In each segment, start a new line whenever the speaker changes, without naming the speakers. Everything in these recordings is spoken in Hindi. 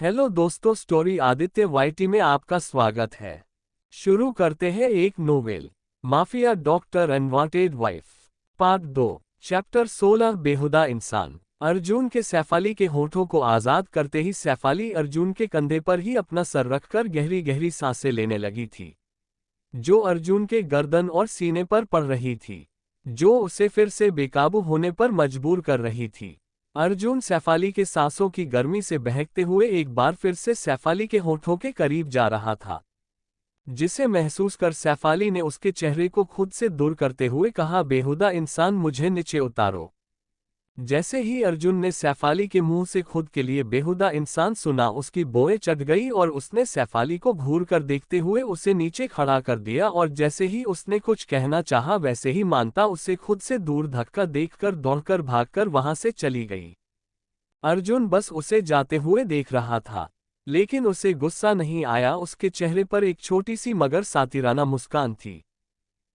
हेलो दोस्तों, स्टोरी आदित्य वाईटी में आपका स्वागत है। शुरू करते हैं एक novel, mafia doctor unwanted wife, part 2, chapter 16, बेहुदा इंसान। अर्जुन के सैफ अली के होठों को आजाद करते ही सैफ अली अर्जुन के कंधे पर ही अपना सर रखकर गहरी गहरी सांसें लेने लगी थी, जो अर्जुन के गर्दन और सीने पर पड़ रही थी, जो उसे फिर से बेकाबू होने पर मजबूर कर रही थी। अर्जुन सैफ अली के सांसों की गर्मी से बहकते हुए एक बार फिर से सैफ अली के होठों के करीब जा रहा था, जिसे महसूस कर सैफ अली ने उसके चेहरे को खुद से दूर करते हुए कहा, बेहुदा इंसान, मुझे नीचे उतारो। जैसे ही अर्जुन ने सैफ अली के मुंह से खुद के लिए बेहुदा इंसान सुना, उसकी भौहें चढ़ गई और उसने सैफ अली को घूर कर देखते हुए उसे नीचे खड़ा कर दिया, और जैसे ही उसने कुछ कहना चाहा वैसे ही मानता उसे खुद से दूर धक्का देखकर दौड़कर भागकर वहां से चली गई। अर्जुन बस उसे जाते हुए देख रहा था, लेकिन उसे गुस्सा नहीं आया। उसके चेहरे पर एक छोटी सी मगर सातिराना मुस्कान थी,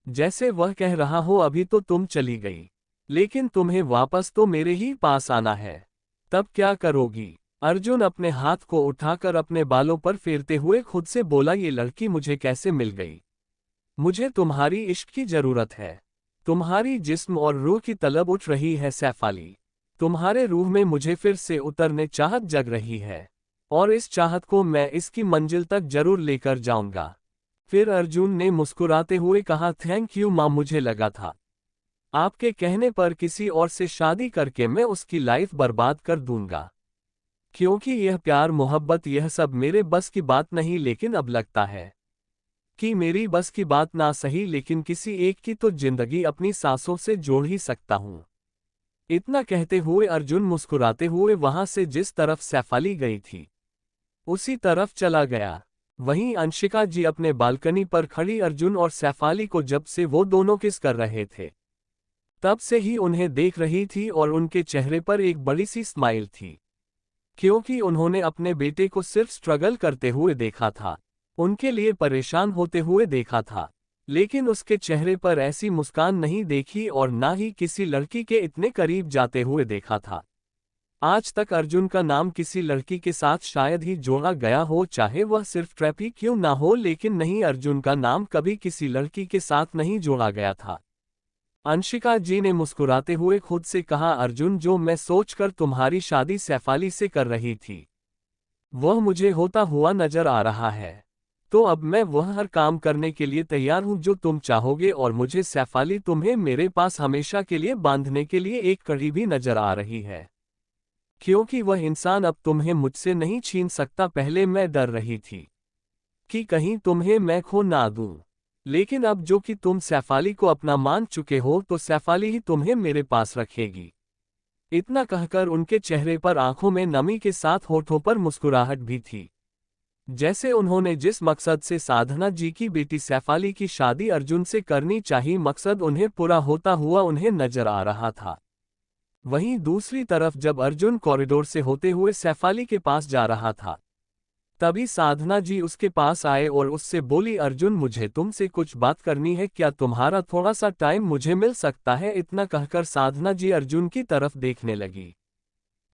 जैसे वह कह रहा हो, अभी तो तुम चली गई, लेकिन तुम्हें वापस तो मेरे ही पास आना है। तब क्या करोगी? अर्जुन अपने हाथ को उठाकर अपने बालों पर फेरते हुए खुद से बोला, ये लड़की मुझे कैसे मिल गई? मुझे तुम्हारी इश्क की जरूरत है। तुम्हारी जिस्म और रूह की तलब उठ रही है सैफ अली। तुम्हारे रूह में मुझे फिर से उतरने चाहत जग रही है, और इस चाहत को मैं इसकी मंजिल तक जरूर लेकर जाऊंगा। फिर अर्जुन ने मुस्कुराते हुए कहा, थैंक यू माँ, मुझे लगा था आपके कहने पर किसी और से शादी करके मैं उसकी लाइफ बर्बाद कर दूंगा, क्योंकि यह प्यार मोहब्बत यह सब मेरे बस की बात नहीं, लेकिन अब लगता है कि मेरी बस की बात ना सही, लेकिन किसी एक की तो जिंदगी अपनी सांसों से जोड़ ही सकता हूं। इतना कहते हुए अर्जुन मुस्कुराते हुए वहां से जिस तरफ सैफ अली गई थी उसी तरफ चला गया। वहीं अंशिका जी अपने बालकनी पर खड़ी अर्जुन और सैफ अली को जब से वो दोनों किस कर रहे थे तब से ही उन्हें देख रही थी, और उनके चेहरे पर एक बड़ी सी स्माइल थी, क्योंकि उन्होंने अपने बेटे को सिर्फ स्ट्रगल करते हुए देखा था, उनके लिए परेशान होते हुए देखा था, लेकिन उसके चेहरे पर ऐसी मुस्कान नहीं देखी और ना ही किसी लड़की के इतने करीब जाते हुए देखा था। आज तक अर्जुन का नाम किसी लड़की के साथ शायद ही जोड़ा गया हो, चाहे वह सिर्फ ट्रैप ही क्यों ना हो, लेकिन नहीं, अर्जुन का नाम कभी किसी लड़की के साथ नहीं जोड़ा गया था। अंशिका जी ने मुस्कुराते हुए खुद से कहा, अर्जुन, जो मैं सोचकर तुम्हारी शादी सैफ अली से कर रही थी वह मुझे होता हुआ नजर आ रहा है, तो अब मैं वह हर काम करने के लिए तैयार हूं जो तुम चाहोगे, और मुझे सैफ अली तुम्हें मेरे पास हमेशा के लिए बांधने के लिए एक कड़ी भी नजर आ रही है, क्योंकि वह इंसान अब तुम्हें मुझसे नहीं छीन सकता। पहले मैं डर रही थी कि कहीं तुम्हें मैं खो ना दूं, लेकिन अब जो कि तुम सैफ अली को अपना मान चुके हो, तो सैफ अली ही तुम्हें मेरे पास रखेगी। इतना कहकर उनके चेहरे पर आंखों में नमी के साथ होठों पर मुस्कुराहट भी थी। जैसे उन्होंने जिस मकसद से साधना जी की बेटी सैफ अली की शादी अर्जुन से करनी चाहिए, मकसद उन्हें पूरा होता हुआ उन्हें नजर आ रहा था। वहीं दूसरी तरफ जब अर्जुन कॉरिडोर से होते हुए सैफ अली के पास जा रहा था, तभी साधना जी उसके पास आए और उससे बोली, अर्जुन, मुझे तुमसे कुछ बात करनी है, क्या तुम्हारा थोड़ा सा टाइम मुझे मिल सकता है? इतना कहकर साधना जी अर्जुन की तरफ देखने लगी।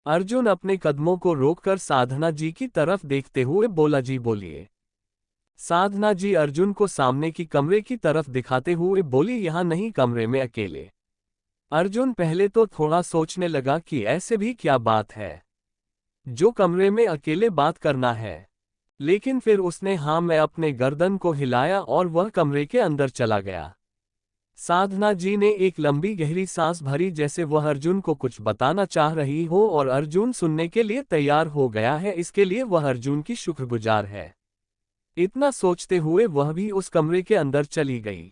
अर्जुन अपने कदमों को रोककर साधना जी की तरफ देखते हुए बोला, जी बोलिए। साधना जी अर्जुन को सामने की कमरे की तरफ दिखाते हुए बोली, यहाँ नहीं, कमरे में अकेले। अर्जुन पहले तो थोड़ा सोचने लगा कि ऐसे भी क्या बात है जो कमरे में अकेले बात करना है, लेकिन फिर उसने हाँ मैं अपने गर्दन को हिलाया और वह कमरे के अंदर चला गया। साधना जी ने एक लंबी गहरी सांस भरी, जैसे वह अर्जुन को कुछ बताना चाह रही हो, और अर्जुन सुनने के लिए तैयार हो गया है, इसके लिए वह अर्जुन की शुक्रगुजार है। इतना सोचते हुए वह भी उस कमरे के अंदर चली गई।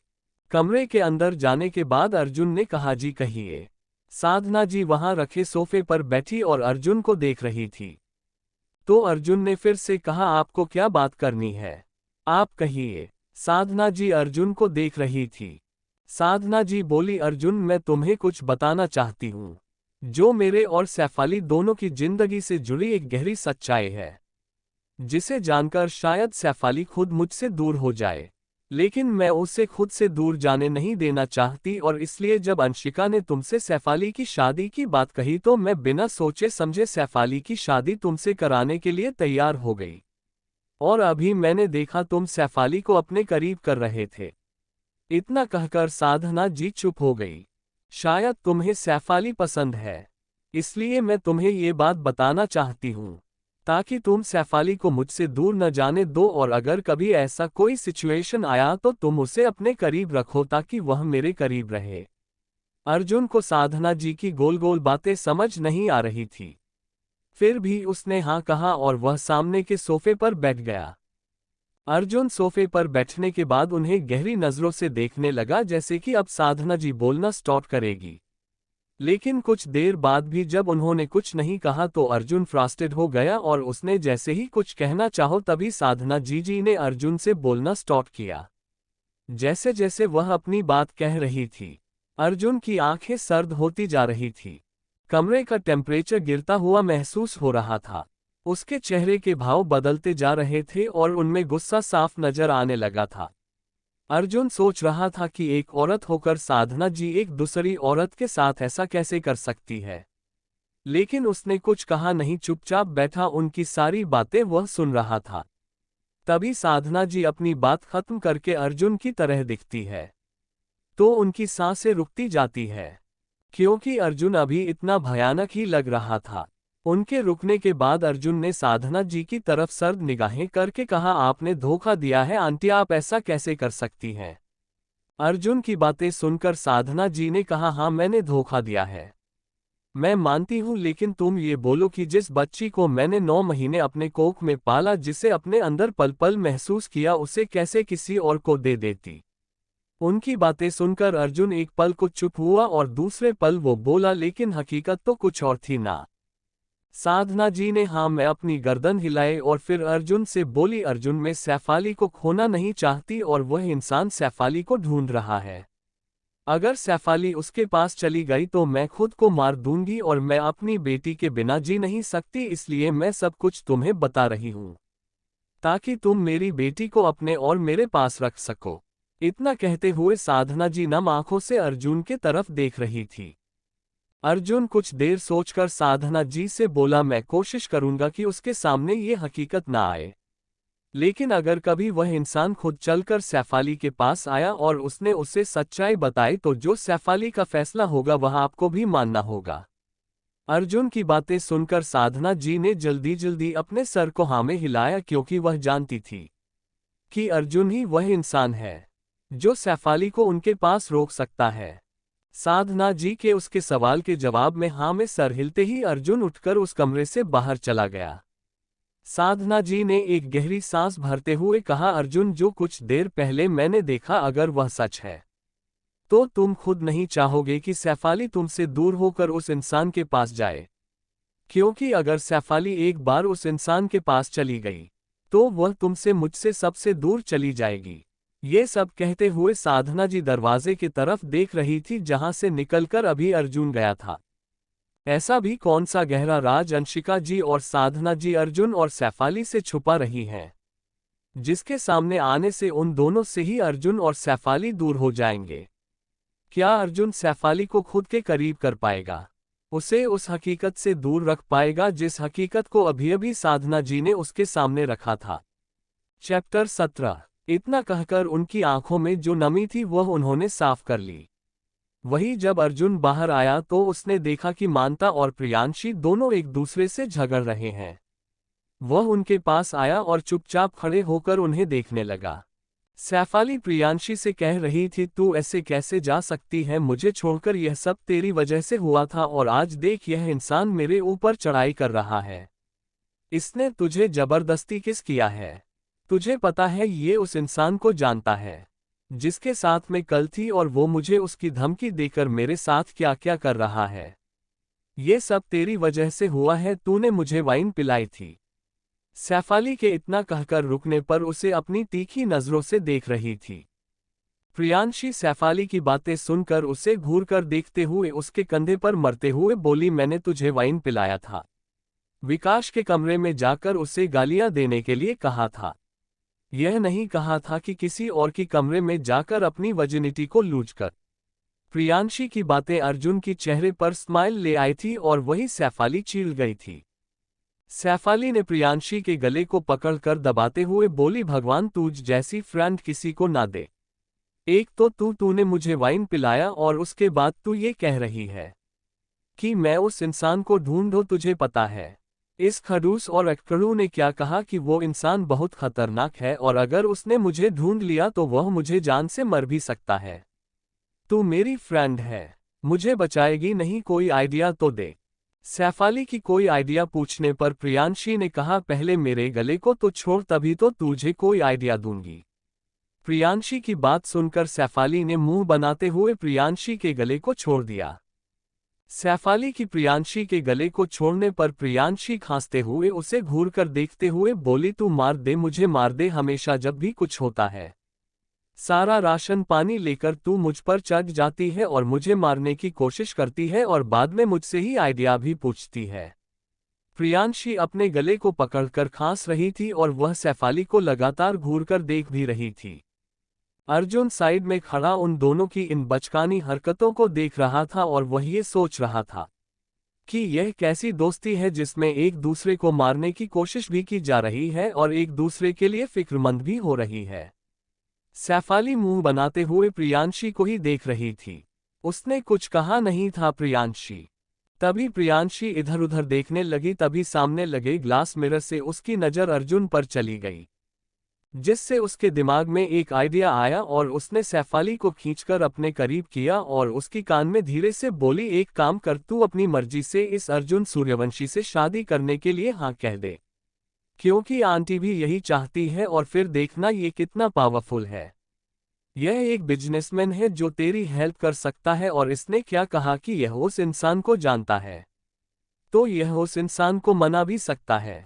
कमरे के अंदर जाने के बाद अर्जुन ने कहा, जी कहिए। साधना जी वहां रखे सोफे पर बैठी और अर्जुन को देख रही थी, तो अर्जुन ने फिर से कहा, आपको क्या बात करनी है, आप कहिए। साधना जी अर्जुन को देख रही थी। साधना जी बोली, अर्जुन, मैं तुम्हें कुछ बताना चाहती हूँ, जो मेरे और सैफ अली दोनों की जिंदगी से जुड़ी एक गहरी सच्चाई है, जिसे जानकर शायद सैफ अली खुद मुझसे दूर हो जाए। लेकिन मैं उसे खुद से दूर जाने नहीं देना चाहती और इसलिए जब अंशिका ने तुमसे सैफाली की शादी की बात कही तो मैं बिना सोचे समझे सैफाली की शादी तुमसे कराने के लिए तैयार हो गई। और अभी मैंने देखा तुम सैफाली को अपने करीब कर रहे थे। इतना कहकर साधना जी चुप हो गई। शायद तुम्हें सैफाली पसंद है, इसलिए मैं तुम्हें ये बात बताना चाहती हूँ ताकि तुम सैफाली को मुझसे दूर न जाने दो और अगर कभी ऐसा कोई सिचुएशन आया तो तुम उसे अपने करीब रखो ताकि वह मेरे करीब रहे। अर्जुन को साधना जी की गोल गोल बातें समझ नहीं आ रही थी, फिर भी उसने हाँ कहा और वह सामने के सोफे पर बैठ गया। अर्जुन सोफे पर बैठने के बाद उन्हें गहरी नजरों से देखने लगा जैसे कि अब साधना जी बोलना स्टार्ट करेगी। लेकिन कुछ देर बाद भी जब उन्होंने कुछ नहीं कहा तो अर्जुन फ्रस्ट्रेटेड हो गया और उसने जैसे ही कुछ कहना चाहो तभी साधना जी ने अर्जुन से बोलना स्टार्ट किया। जैसे जैसे वह अपनी बात कह रही थी, अर्जुन की आंखें सर्द होती जा रही थी। कमरे का टेम्परेचर गिरता हुआ महसूस हो रहा था। उसके चेहरे के भाव बदलते जा रहे थे और उनमें गुस्सा साफ नजर आने लगा था। अर्जुन सोच रहा था कि एक औरत होकर साधना जी एक दूसरी औरत के साथ ऐसा कैसे कर सकती है, लेकिन उसने कुछ कहा नहीं, चुपचाप बैठा उनकी सारी बातें वह सुन रहा था। तभी साधना जी अपनी बात खत्म करके अर्जुन की तरह दिखती है तो उनकी सांसें रुकती जाती है, क्योंकि अर्जुन अभी इतना भयानक ही लग रहा था। उनके रुकने के बाद अर्जुन ने साधना जी की तरफ सर्द निगाहें करके कहा, आपने धोखा दिया है आंटी, आप ऐसा कैसे कर सकती हैं। अर्जुन की बातें सुनकर साधना जी ने कहा, हाँ मैंने धोखा दिया है, मैं मानती हूँ, लेकिन तुम ये बोलो कि जिस बच्ची को मैंने 9 महीने अपने कोख में पाला, जिसे अपने अंदर पल पल महसूस किया, उसे कैसे किसी और को दे देती। उनकी बातें सुनकर अर्जुन एक पल को चुप हुआ और दूसरे पल वो बोला, लेकिन हकीकत तो कुछ और थी ना। साधना जी ने हाँ मैं अपनी गर्दन हिलाई और फिर अर्जुन से बोली, अर्जुन मैं सैफाली को खोना नहीं चाहती और वह इंसान सैफाली को ढूंढ रहा है। अगर सैफाली उसके पास चली गई तो मैं खुद को मार दूंगी और मैं अपनी बेटी के बिना जी नहीं सकती, इसलिए मैं सब कुछ तुम्हें बता रही हूँ ताकि तुम मेरी बेटी को अपने और मेरे पास रख सको। इतना कहते हुए साधना जी नम आंखों से अर्जुन के तरफ देख रही थी। अर्जुन कुछ देर सोचकर साधना जी से बोला, मैं कोशिश करूंगा कि उसके सामने ये हकीकत ना आए, लेकिन अगर कभी वह इंसान खुद चलकर सैफाली के पास आया और उसने उसे सच्चाई बताई तो जो सैफाली का फैसला होगा वह आपको भी मानना होगा। अर्जुन की बातें सुनकर साधना जी ने जल्दी जल्दी अपने सर को हाँ में हिलाया, क्योंकि वह जानती थी कि अर्जुन ही वह इंसान है जो सैफाली को उनके पास रोक सकता है। साधना जी के उसके सवाल के जवाब में हाँ में सर हिलते ही अर्जुन उठकर उस कमरे से बाहर चला गया। साधना जी ने एक गहरी सांस भरते हुए कहा, अर्जुन जो कुछ देर पहले मैंने देखा अगर वह सच है तो तुम खुद नहीं चाहोगे कि सैफाली तुमसे दूर होकर उस इंसान के पास जाए, क्योंकि अगर सैफाली एक बार उस इंसान के पास चली गई तो वह तुमसे मुझसे सबसे दूर चली जाएगी। ये सब कहते हुए साधना जी दरवाजे की तरफ देख रही थी जहां से निकलकर अभी अर्जुन गया था। ऐसा भी कौन सा गहरा राज अंशिका जी और साधना जी अर्जुन और सैफाली से छुपा रही हैं, जिसके सामने आने से उन दोनों से ही अर्जुन और सैफाली दूर हो जाएंगे। क्या अर्जुन सैफाली को खुद के करीब कर पाएगा, उसे उस हकीकत से दूर रख पाएगा जिस हकीकत को अभी अभी साधना जी ने उसके सामने रखा था। चैप्टर 17। इतना कहकर उनकी आंखों में जो नमी थी वह उन्होंने साफ कर ली। वही जब अर्जुन बाहर आया तो उसने देखा कि मानता और प्रियांशी दोनों एक दूसरे से झगड़ रहे हैं। वह उनके पास आया और चुपचाप खड़े होकर उन्हें देखने लगा। सैफाली प्रियांशी से कह रही थी, तू ऐसे कैसे जा सकती है, मुझे छोड़कर, यह सब तेरी वजह से हुआ था और आज देख यह इंसान मेरे ऊपर चढ़ाई कर रहा है। इसने तुझे जबरदस्ती किस किया है? तुझे पता है ये उस इंसान को जानता है जिसके साथ मैं कल थी और वो मुझे उसकी धमकी देकर मेरे साथ क्या क्या कर रहा है। ये सब तेरी वजह से हुआ है, तूने मुझे वाइन पिलाई थी। सैफाली के इतना कहकर रुकने पर उसे अपनी तीखी नजरों से देख रही थी। प्रियांशी सैफाली की बातें सुनकर उसे घूरकर देखते हुए उसके कंधे पर मरते हुए बोली, मैंने तुझे वाइन पिलाया था, विकास के कमरे में जाकर उसे गालियां देने के लिए कहा था। यह नहीं कहा था कि किसी और की कमरे में जाकर अपनी वर्जिनिटी को लूज कर। प्रियांशी की बातें अर्जुन की चेहरे पर स्माइल ले आई थी और वही सैफाली चील गई थी। सैफाली ने प्रियांशी के गले को पकड़कर दबाते हुए बोली, भगवान तुझ जैसी फ्रेंड किसी को ना दे। एक तो तूने मुझे वाइन पिलाया और उसके बाद तू ये कह रही है कि मैं उस इंसान को ढूंढूं। तुझे पता है इस खड़ूस और अक्कड़ू ने क्या कहा कि वो इंसान बहुत खतरनाक है और अगर उसने मुझे ढूंढ लिया तो वह मुझे जान से मर भी सकता है। तू मेरी फ्रेंड है, मुझे बचाएगी नहीं, कोई आइडिया तो दे। सैफाली की कोई आइडिया पूछने पर प्रियांशी ने कहा, पहले मेरे गले को तो छोड़ तभी तो तुझे कोई आइडिया दूंगी। प्रियांशी की बात सुनकर सैफाली ने मुंह बनाते हुए प्रियांशी के गले को छोड़ दिया। सैफाली की प्रियांशी के गले को छोड़ने पर प्रियांशी खांसते हुए उसे घूरकर देखते हुए बोली, तू मार दे, मुझे मार दे, हमेशा जब भी कुछ होता है सारा राशन पानी लेकर तू मुझ पर चढ़ जाती है और मुझे मारने की कोशिश करती है और बाद में मुझसे ही आइडिया भी पूछती है। प्रियांशी अपने गले को पकड़कर खांस रही थी और वह सैफाली को लगातार घूरकर देख भी रही थी। अर्जुन साइड में खड़ा उन दोनों की इन बचकानी हरकतों को देख रहा था और वह ये सोच रहा था कि यह कैसी दोस्ती है जिसमें एक दूसरे को मारने की कोशिश भी की जा रही है और एक दूसरे के लिए फिक्रमंद भी हो रही है। सैफाली मुंह बनाते हुए प्रियांशी को ही देख रही थी। उसने कुछ कहा नहीं था प्रियांशी। तभी प्रियांशी इधर उधर देखने लगी, तभी सामने लगे ग्लास मिरर से उसकी नज़र अर्जुन पर चली गई, जिससे उसके दिमाग में एक आइडिया आया और उसने सैफाली को खींचकर अपने करीब किया और उसकी कान में धीरे से बोली, एक काम कर, तू अपनी मर्जी से इस अर्जुन सूर्यवंशी से शादी करने के लिए हाँ कह दे, क्योंकि आंटी भी यही चाहती है और फिर देखना ये कितना पावरफुल है। यह एक बिजनेसमैन है जो तेरी हेल्प कर सकता है और इसने क्या कहा कि यह उस इंसान को जानता है, तो यह उस इंसान को मना भी सकता है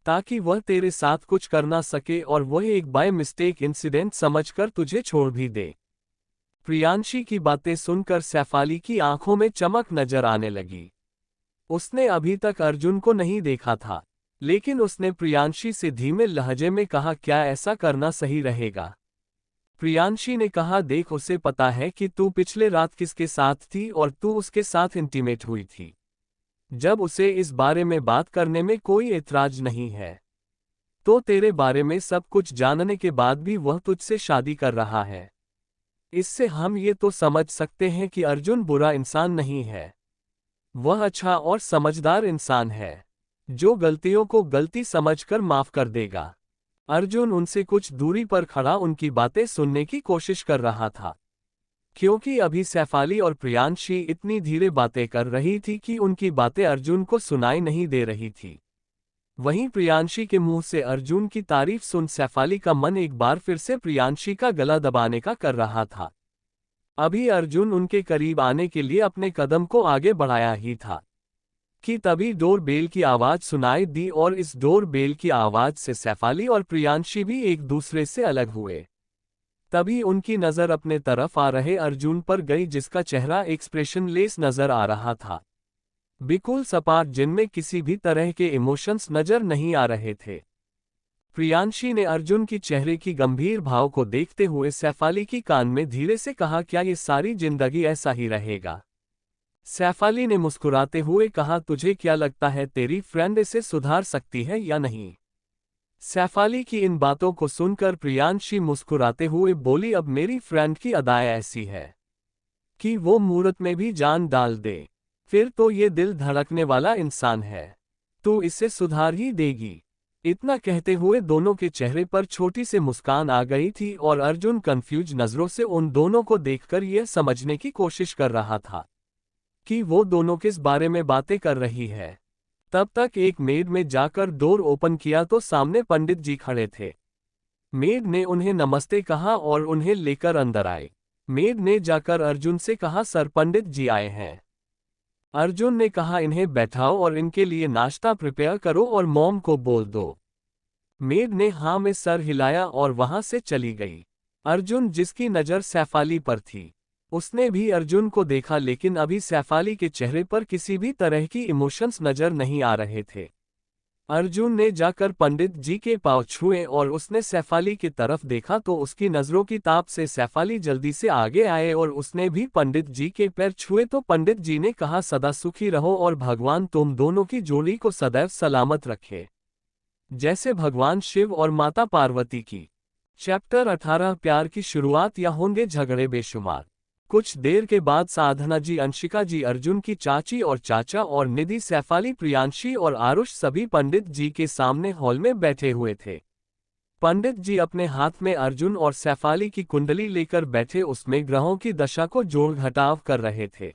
ताकि वह तेरे साथ कुछ कर ना सके और वह एक बाय मिस्टेक इंसिडेंट समझकर तुझे छोड़ भी दे। प्रियांशी की बातें सुनकर सैफाली की आंखों में चमक नजर आने लगी। उसने अभी तक अर्जुन को नहीं देखा था, लेकिन उसने प्रियांशी से धीमे लहजे में कहा, क्या ऐसा करना सही रहेगा? प्रियांशी ने कहा, देख, उसे पता है कि तू पिछले रात किसके साथ थी और तू उसके साथ इंटीमेट हुई थी। जब उसे इस बारे में बात करने में कोई ऐतराज नहीं है, तो तेरे बारे में सब कुछ जानने के बाद भी वह तुझसे शादी कर रहा है। इससे हम ये तो समझ सकते हैं कि अर्जुन बुरा इंसान नहीं है, वह अच्छा और समझदार इंसान है जो गलतियों को गलती समझकर माफ कर देगा। अर्जुन उनसे कुछ दूरी पर खड़ा उनकी बातें सुनने की कोशिश कर रहा था, क्योंकि अभी सैफाली और प्रियांशी इतनी धीरे बातें कर रही थी कि उनकी बातें अर्जुन को सुनाई नहीं दे रही थी। वहीं प्रियांशी के मुंह से अर्जुन की तारीफ सुन सैफाली का मन एक बार फिर से प्रियांशी का गला दबाने का कर रहा था। अभी अर्जुन उनके करीब आने के लिए अपने कदम को आगे बढ़ाया ही था कि तभी डोर बेल की आवाज सुनाई दी और इस डोर बेल की आवाज से सैफाली और प्रियांशी भी एक दूसरे से अलग हुए। तभी उनकी नजर अपने तरफ आ रहे अर्जुन पर गई, जिसका चेहरा एक्सप्रेशन लेस नजर आ रहा था, बिल्कुल सपाट, जिनमें किसी भी तरह के इमोशंस नजर नहीं आ रहे थे। प्रियांशी ने अर्जुन की चेहरे की गंभीर भाव को देखते हुए सैफाली की कान में धीरे से कहा, क्या ये सारी जिंदगी ऐसा ही रहेगा? सैफाली ने मुस्कुराते हुए कहा, तुझे क्या लगता है तेरी फ्रेंड इसे सुधार सकती है या नहीं? सैफाली की इन बातों को सुनकर प्रियांशी मुस्कुराते हुए बोली, अब मेरी फ्रेंड की अदाएं ऐसी है कि वो मूरत में भी जान डाल दे, फिर तो ये दिल धड़कने वाला इंसान है, तो इसे सुधार ही देगी। इतना कहते हुए दोनों के चेहरे पर छोटी सी मुस्कान आ गई थी और अर्जुन कंफ्यूज नजरों से उन दोनों को देखकर यह समझने की कोशिश कर रहा था कि वो दोनों किस बारे में बातें कर रही है। तब तक एक मेड में जाकर डोर ओपन किया तो सामने पंडित जी खड़े थे। मेड ने उन्हें नमस्ते कहा और उन्हें लेकर अंदर आए। मेड ने जाकर अर्जुन से कहा, सर, पंडित जी आए हैं। अर्जुन ने कहा, इन्हें बैठाओ और इनके लिए नाश्ता प्रिपेयर करो और मॉम को बोल दो। मेड ने हाँ में सर हिलाया और वहां से चली गई। अर्जुन, जिसकी नज़र सैफाली पर थी, उसने भी अर्जुन को देखा, लेकिन अभी सैफाली के चेहरे पर किसी भी तरह की इमोशंस नजर नहीं आ रहे थे। अर्जुन ने जाकर पंडित जी के पांव छुए और उसने सैफाली की तरफ देखा तो उसकी नजरों की ताप से सैफाली जल्दी से आगे आए और उसने भी पंडित जी के पैर छुए तो पंडित जी ने कहा, सदा सुखी रहो और भगवान तुम दोनों की जोड़ी को सदैव सलामत रखे, जैसे भगवान शिव और माता पार्वती की। चैप्टर 18 प्यार की शुरुआत या होंगे झगड़े बेशुमार। कुछ देर के बाद साधना जी, अंशिका जी, अर्जुन की चाची और चाचा और निधि, सैफाली, प्रियांशी और आरुष सभी पंडित जी के सामने हॉल में बैठे हुए थे। पंडित जी अपने हाथ में अर्जुन और सैफाली की कुंडली लेकर बैठे उसमें ग्रहों की दशा को जोड़ घटाव कर रहे थे।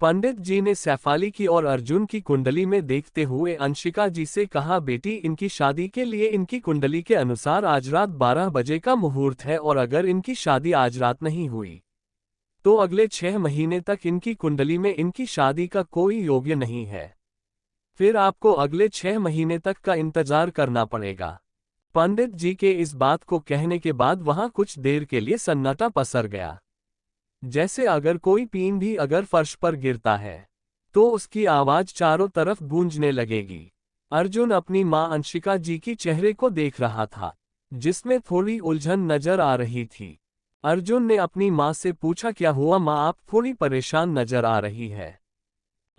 पंडित जी ने सैफाली की और अर्जुन की कुंडली में देखते हुए अंशिका जी से कहा, बेटी इनकी शादी के लिए इनकी कुंडली के अनुसार आज रात 12 बजे का मुहूर्त है और अगर इनकी शादी आज रात नहीं हुई तो अगले 6 महीने तक इनकी कुंडली में इनकी शादी का कोई योग्य नहीं है। फिर आपको अगले 6 महीने तक का इंतजार करना पड़ेगा। पंडित जी के इस बात को कहने के बाद वहां कुछ देर के लिए सन्नाटा पसर गया। जैसे अगर कोई पीन भी अगर फर्श पर गिरता है तो उसकी आवाज चारों तरफ गूंजने लगेगी। अर्जुन अपनी मां अंशिका जी की चेहरे को देख रहा था, जिसमें थोड़ी उलझन नजर आ रही थी। अर्जुन ने अपनी मां से पूछा, क्या हुआ मां, आप थोड़ी परेशान नजर आ रही है।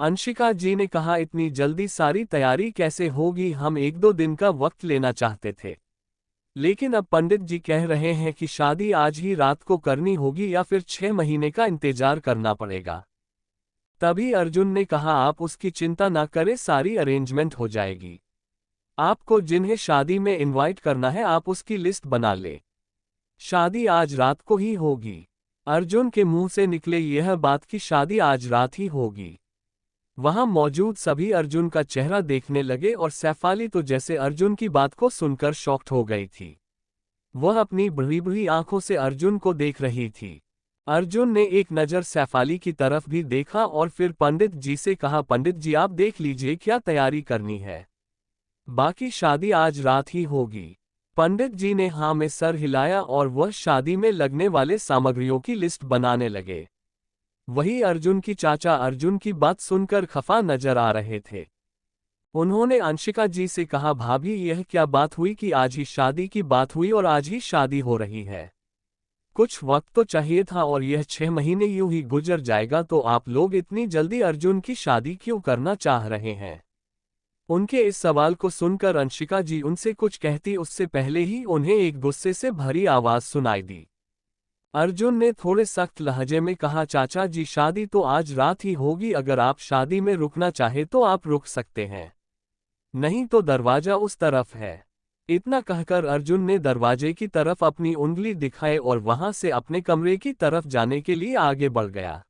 अंशिका जी ने कहा, इतनी जल्दी सारी तैयारी कैसे होगी, हम 1-2 दिन का वक्त लेना चाहते थे, लेकिन अब पंडित जी कह रहे हैं कि शादी आज ही रात को करनी होगी या फिर 6 महीने का इंतजार करना पड़ेगा। तभी अर्जुन ने कहा, आप उसकी चिंता ना करें, सारी अरेंजमेंट हो जाएगी। आपको जिन्हें शादी में इनवाइट करना है आप उसकी लिस्ट बना ले, शादी आज रात को ही होगी। अर्जुन के मुंह से निकले यह बात कि शादी आज रात ही होगी। वहां मौजूद सभी अर्जुन का चेहरा देखने लगे और सैफाली तो जैसे अर्जुन की बात को सुनकर शॉक्ड हो गई थी। वह अपनी बड़ी बड़ी आंखों से अर्जुन को देख रही थी। अर्जुन ने एक नज़र सैफाली की तरफ भी देखा और फिर पंडित जी से कहा, पंडित जी आप देख लीजिए क्या तैयारी करनी है, बाकी शादी आज रात ही होगी। पंडित जी ने हाँ में सर हिलाया और वह शादी में लगने वाले सामग्रियों की लिस्ट बनाने लगे। वही अर्जुन की चाचा अर्जुन की बात सुनकर खफा नजर आ रहे थे। उन्होंने अंशिका जी से कहा, भाभी यह क्या बात हुई कि आज ही शादी की बात हुई और आज ही शादी हो रही है। कुछ वक्त तो चाहिए था और यह 6 महीने यूं ही गुजर जाएगा, तो आप लोग इतनी जल्दी अर्जुन की शादी क्यों करना चाह रहे हैं। उनके इस सवाल को सुनकर अंशिका जी उनसे कुछ कहती उससे पहले ही उन्हें एक गुस्से से भरी आवाज सुनाई दी। अर्जुन ने थोड़े सख्त लहजे में कहा, चाचा जी शादी तो आज रात ही होगी, अगर आप शादी में रुकना चाहे तो आप रुक सकते हैं, नहीं तो दरवाजा उस तरफ है। इतना कहकर अर्जुन ने दरवाजे की तरफ अपनी उंगली दिखाए और वहां से अपने कमरे की तरफ जाने के लिए आगे बढ़ गया।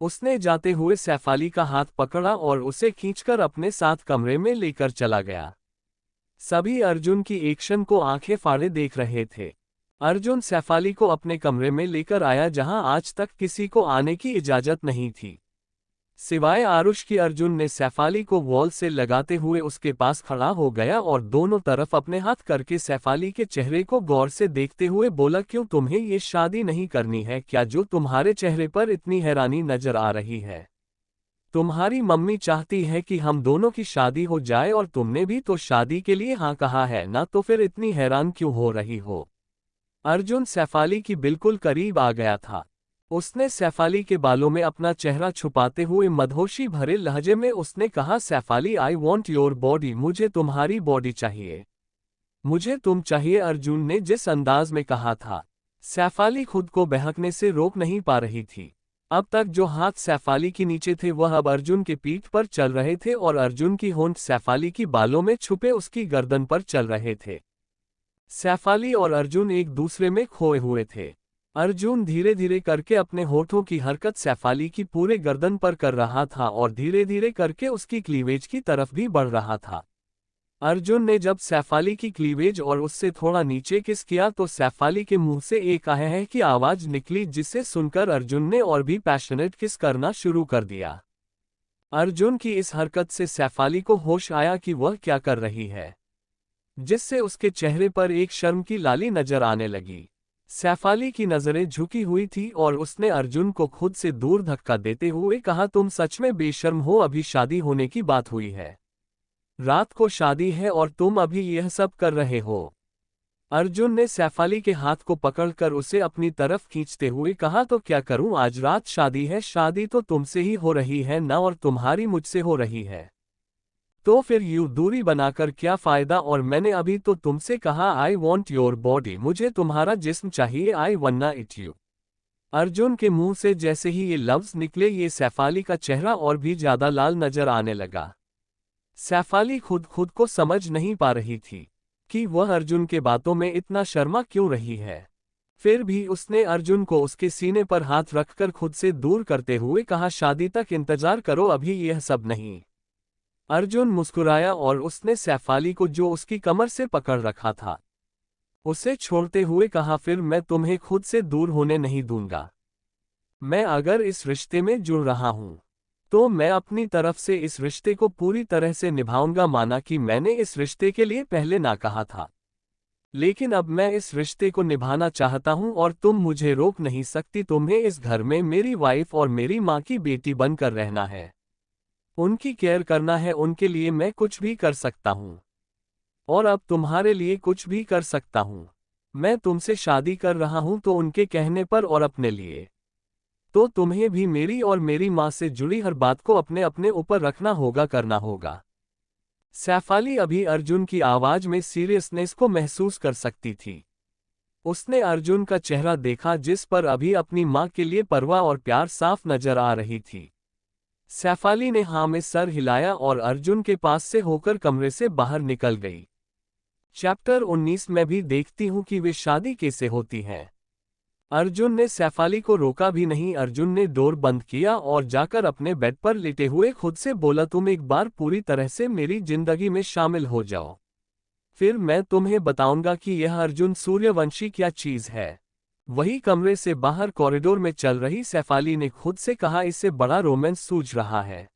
उसने जाते हुए सैफाली का हाथ पकड़ा और उसे खींचकर अपने साथ कमरे में लेकर चला गया। सभी अर्जुन की एक्शन को आंखें फाड़े देख रहे थे। अर्जुन सैफाली को अपने कमरे में लेकर आया जहां आज तक किसी को आने की इजाजत नहीं थी, सिवाय आरुष की। अर्जुन ने सैफाली को वॉल से लगाते हुए उसके पास खड़ा हो गया और दोनों तरफ अपने हाथ करके सैफाली के चेहरे को गौर से देखते हुए बोला, क्यों तुम्हें ये शादी नहीं करनी है क्या, जो तुम्हारे चेहरे पर इतनी हैरानी नजर आ रही है। तुम्हारी मम्मी चाहती है कि हम दोनों की शादी हो जाए और तुमने भी तो शादी के लिए हाँ कहा है ना, तो फिर इतनी हैरान क्यों हो रही हो। अर्जुन सैफाली की बिल्कुल करीब आ गया था। उसने सैफाली के बालों में अपना चेहरा छुपाते हुए मदहोशी भरे लहजे में उसने कहा, Shafali I want your body, मुझे तुम्हारी बॉडी चाहिए, मुझे तुम चाहिए। अर्जुन ने जिस अंदाज में कहा था, सैफाली खुद को बहकने से रोक नहीं पा रही थी। अब तक जो हाथ सैफाली के नीचे थे वह अब अर्जुन के पीठ पर चल रहे थे और अर्जुन की होंठ सैफाली की बालों में छुपे उसकी गर्दन पर चल रहे थे। सैफाली और अर्जुन एक दूसरे में खोए हुए थे। अर्जुन धीरे धीरे करके अपने होठों की हरकत सैफाली की पूरे गर्दन पर कर रहा था और धीरे धीरे करके उसकी क्लीवेज की तरफ भी बढ़ रहा था। अर्जुन ने जब सैफाली की क्लीवेज और उससे थोड़ा नीचे किस किया तो सैफाली के मुंह से एक आह है की आवाज निकली, जिसे सुनकर अर्जुन ने और भी पैशनेट किस करना शुरू कर दिया। अर्जुन की इस हरकत से सैफाली को होश आया कि वह क्या कर रही है, जिससे उसके चेहरे पर एक शर्म की लाली नजर आने लगी। सैफाली की नजरें झुकी हुई थी और उसने अर्जुन को खुद से दूर धक्का देते हुए कहा, तुम सच में बेशर्म हो, अभी शादी होने की बात हुई है, रात को शादी है और तुम अभी यह सब कर रहे हो। अर्जुन ने सैफाली के हाथ को पकड़कर उसे अपनी तरफ खींचते हुए कहा, तो क्या करूं, आज रात शादी है। शादी तो तुमसे ही हो रही है ना, और तुम्हारी मुझसे हो रही है। तो फिर यूं दूरी बनाकर क्या फायदा। और मैंने अभी तो तुमसे कहा आई वॉन्ट योर बॉडी, मुझे तुम्हारा जिस्म चाहिए। आई वन्ना इट यू। अर्जुन के मुंह से जैसे ही ये लफ्ज निकले, ये सैफाली का चेहरा और भी ज्यादा लाल नजर आने लगा। सैफाली खुद को समझ नहीं पा रही थी कि वह अर्जुन के बातों में इतना शर्मा क्यों रही है। फिर भी उसने अर्जुन को उसके सीने पर हाथ रखकर खुद से दूर करते हुए कहा, शादी तक इंतजार करो, अभी यह सब नहीं। अर्जुन मुस्कुराया और उसने सैफाली को, जो उसकी कमर से पकड़ रखा था, उसे छोड़ते हुए कहा, फिर मैं तुम्हें खुद से दूर होने नहीं दूंगा। मैं अगर इस रिश्ते में जुड़ रहा हूं तो मैं अपनी तरफ से इस रिश्ते को पूरी तरह से निभाऊंगा। माना कि मैंने इस रिश्ते के लिए पहले ना कहा था, लेकिन अब मैं इस रिश्ते को निभाना चाहता हूं और तुम मुझे रोक नहीं सकती। तुम्हें इस घर में मेरी वाइफ और मेरी माँ की बेटी बनकर रहना है, उनकी केयर करना है। उनके लिए मैं कुछ भी कर सकता हूं और अब तुम्हारे लिए कुछ भी कर सकता हूं। मैं तुमसे शादी कर रहा हूं तो उनके कहने पर और अपने लिए। तो तुम्हें भी मेरी और मेरी माँ से जुड़ी हर बात को अपने अपने ऊपर रखना होगा, करना होगा। सैफाली अभी अर्जुन की आवाज में सीरियसनेस को महसूस कर सकती थी। उसने अर्जुन का चेहरा देखा, जिस पर अभी अपनी माँ के लिए परवाह और प्यार साफ नजर आ रही थी। सैफाली ने हाँ में सर हिलाया और अर्जुन के पास से होकर कमरे से बाहर निकल गई। चैप्टर 19 में भी देखती हूँ कि वे शादी कैसे होती है। अर्जुन ने सैफाली को रोका भी नहीं। अर्जुन ने डोर बंद किया और जाकर अपने बेड पर लेटे हुए खुद से बोला, तुम एक बार पूरी तरह से मेरी जिंदगी में शामिल हो जाओ, फिर मैं तुम्हें बताऊंगा कि यह अर्जुन सूर्यवंशी क्या चीज है। वही कमरे से बाहर कॉरिडोर में चल रही सैफाली ने खुद से कहा, इससे बड़ा रोमांस सूझ रहा है।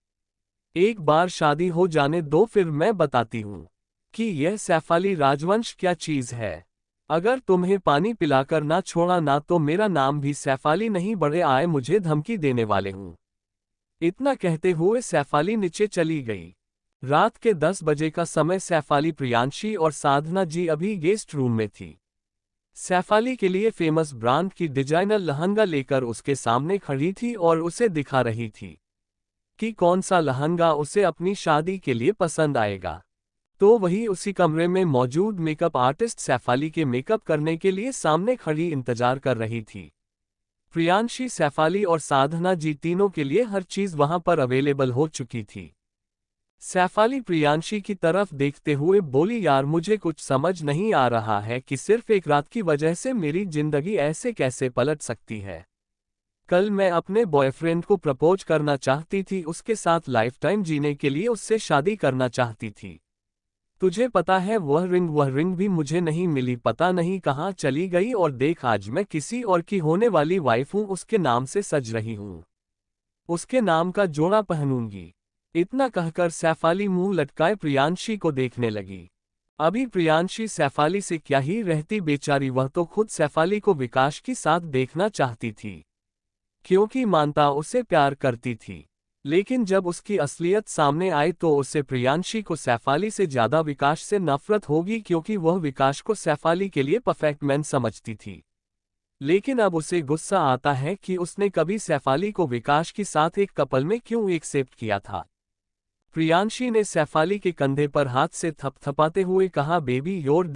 एक बार शादी हो जाने दो, फिर मैं बताती हूँ कि यह सैफाली राजवंश क्या चीज है। अगर तुम्हें पानी पिलाकर ना छोड़ा ना तो मेरा नाम भी सैफाली नहीं, बड़े आए मुझे धमकी देने वाले हूं। इतना कहते हुए सैफाली नीचे चली गई। रात के 10 बजे का समय। सैफाली, प्रियांशी और साधना जी अभी गेस्ट रूम में थी। सैफाली के लिए फेमस ब्रांड की डिजाइनर लहंगा लेकर उसके सामने खड़ी थी और उसे दिखा रही थी कि कौन सा लहंगा उसे अपनी शादी के लिए पसंद आएगा। तो वही उसी कमरे में मौजूद मेकअप आर्टिस्ट सैफाली के मेकअप करने के लिए सामने खड़ी इंतजार कर रही थी। प्रियांशी, सैफाली और साधना जी तीनों के लिए हर चीज वहां पर अवेलेबल हो चुकी थी। सैफाली प्रियांशी की तरफ देखते हुए बोली, यार मुझे कुछ समझ नहीं आ रहा है कि सिर्फ एक रात की वजह से मेरी जिंदगी ऐसे कैसे पलट सकती है। कल मैं अपने बॉयफ्रेंड को प्रपोज करना चाहती थी, उसके साथ लाइफ टाइम जीने के लिए उससे शादी करना चाहती थी। तुझे पता है वह रिंग भी मुझे नहीं मिली, पता नहीं कहाँ चली गई। और देख, आज मैं किसी और की होने वाली वाइफ हूँ, उसके नाम से सज रही हूँ, उसके नाम का जोड़ा पहनूंगी। इतना कहकर सैफाली मुंह लटकाए प्रियांशी को देखने लगी। अभी प्रियांशी सैफाली से क्या ही रहती बेचारी, वह तो खुद सैफाली को विकास की साथ देखना चाहती थी, क्योंकि मानता उसे प्यार करती थी। लेकिन जब उसकी असलियत सामने आई तो उसे प्रियांशी को सैफाली से ज्यादा विकास से नफरत होगी, क्योंकि वह विकास को सैफाली के लिए परफेक्ट मैन समझती थी। लेकिन अब उसे गुस्सा आता है कि उसने कभी सैफाली को विकास के साथ एक कपल में क्यों एक्सेप्ट किया था। प्रियांशी ने सैफाली के कंधे पर हाथ से थपथपाते हुए कहा, baby your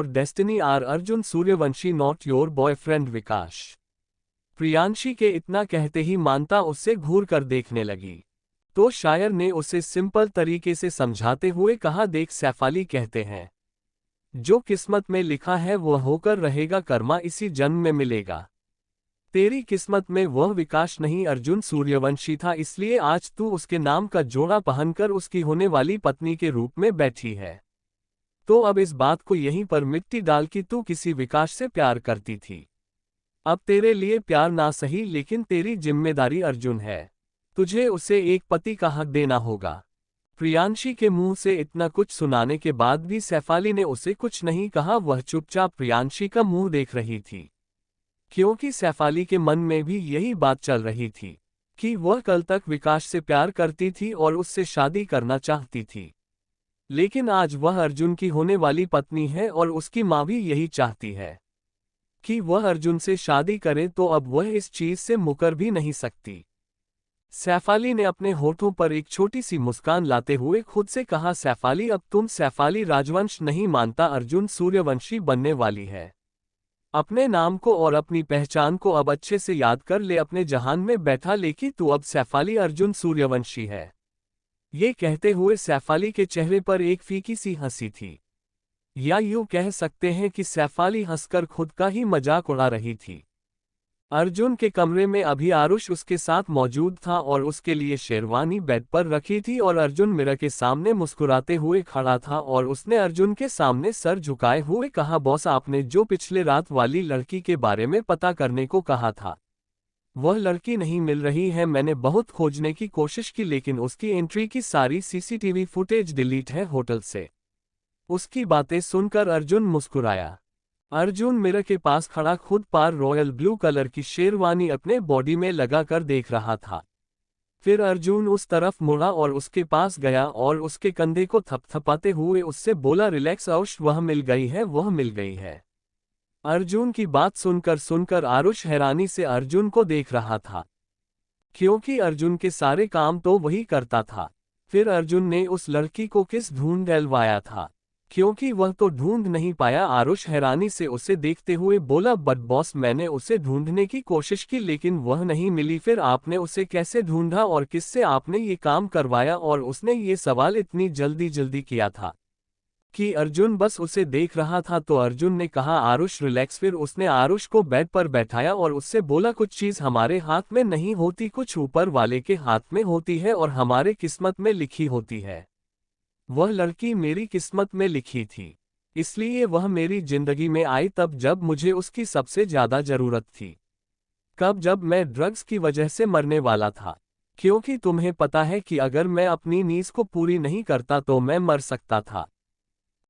destiny are Arjun Suryavanshi, not your boyfriend Vikas. Priyanshi के इतना कहते ही मानता उससे घूर कर देखने लगी। तो शायर ने उसे सिंपल तरीके से समझाते हुए कहा, देख सैफाली, कहते हैं जो किस्मत में लिखा है वह होकर रहेगा, कर्मा इसी जन्म में मिलेगा। तेरी किस्मत में वह विकास नहीं अर्जुन सूर्यवंशी था, इसलिए आज तू उसके नाम का जोड़ा पहनकर उसकी होने वाली पत्नी के रूप में बैठी है। तो अब इस बात को यहीं पर मिट्टी डाल कि तू किसी विकास से प्यार करती थी। अब तेरे लिए प्यार ना सही, लेकिन तेरी जिम्मेदारी अर्जुन है, तुझे उसे एक पति का हक देना होगा। प्रियांशी के मुंह से इतना कुछ सुनाने के बाद भी सैफाली ने उसे कुछ नहीं कहा, वह चुपचाप प्रियांशी का मुंह देख रही थी, क्योंकि सैफाली के मन में भी यही बात चल रही थी कि वह कल तक विकास से प्यार करती थी और उससे शादी करना चाहती थी। लेकिन आज वह अर्जुन की होने वाली पत्नी है और उसकी माँ भी यही चाहती है कि वह अर्जुन से शादी करे, तो अब वह इस चीज से मुकर भी नहीं सकती। सैफाली ने अपने होठों पर एक छोटी सी मुस्कान लाते हुए खुद से कहा, सैफाली, अब तुम सैफाली राजवंश नहीं मानता, अर्जुन सूर्यवंशी बनने वाली है। अपने नाम को और अपनी पहचान को अब अच्छे से याद कर ले, अपने जहान में बैठा ले कि तू अब सैफाली अर्जुन सूर्यवंशी है। ये कहते हुए सैफाली के चेहरे पर एक फीकी सी हंसी थी, या यूं कह सकते हैं कि सैफाली हंसकर खुद का ही मजाक उड़ा रही थी। अर्जुन के कमरे में अभी आरुष उसके साथ मौजूद था और उसके लिए शेरवानी बेड पर रखी थी और अर्जुन मिरर के सामने मुस्कुराते हुए खड़ा था और उसने अर्जुन के सामने सर झुकाए हुए कहा, बॉस, आपने जो पिछले रात वाली लड़की के बारे में पता करने को कहा था, वह लड़की नहीं मिल रही है। मैंने बहुत खोजने की कोशिश की लेकिन उसकी एंट्री की सारी सीसीटीवी फुटेज डिलीट है होटल से। उसकी बातें सुनकर अर्जुन मुस्कुराया। अर्जुन मिरर के पास खड़ा खुद पर रॉयल ब्लू कलर की शेरवानी अपने बॉडी में लगाकर देख रहा था। फिर अर्जुन उस तरफ मुड़ा और उसके पास गया और उसके कंधे को थपथपाते हुए उससे बोला, रिलैक्स आरुष, वह मिल गई है, वह मिल गई है। अर्जुन की बात सुनकर आरुष हैरानी से अर्जुन को देख रहा था, क्योंकि अर्जुन के सारे काम तो वही करता था। फिर अर्जुन ने उस लड़की को किस ढूंढ डलवाया था, क्योंकि वह तो ढूंढ नहीं पाया। आरुष हैरानी से उसे देखते हुए बोला, बट बॉस, मैंने उसे ढूंढने की कोशिश की लेकिन वह नहीं मिली। फिर आपने उसे कैसे ढूंढा और किससे आपने ये काम करवाया? और उसने ये सवाल इतनी जल्दी किया था कि अर्जुन बस उसे देख रहा था। तो अर्जुन ने कहा, आरुष रिलैक्स। फिर उसने आरुष को बेड पर बैठाया और उससे बोला, कुछ चीज हमारे हाथ में नहीं होती, कुछ ऊपर वाले के हाथ में होती है और हमारे किस्मत में लिखी होती है। वह लड़की मेरी किस्मत में लिखी थी, इसलिए वह मेरी जिंदगी में आई तब जब मुझे उसकी सबसे ज्यादा जरूरत थी। कब? जब मैं ड्रग्स की वजह से मरने वाला था, क्योंकि तुम्हें पता है कि अगर मैं अपनी नींद को पूरी नहीं करता तो मैं मर सकता था।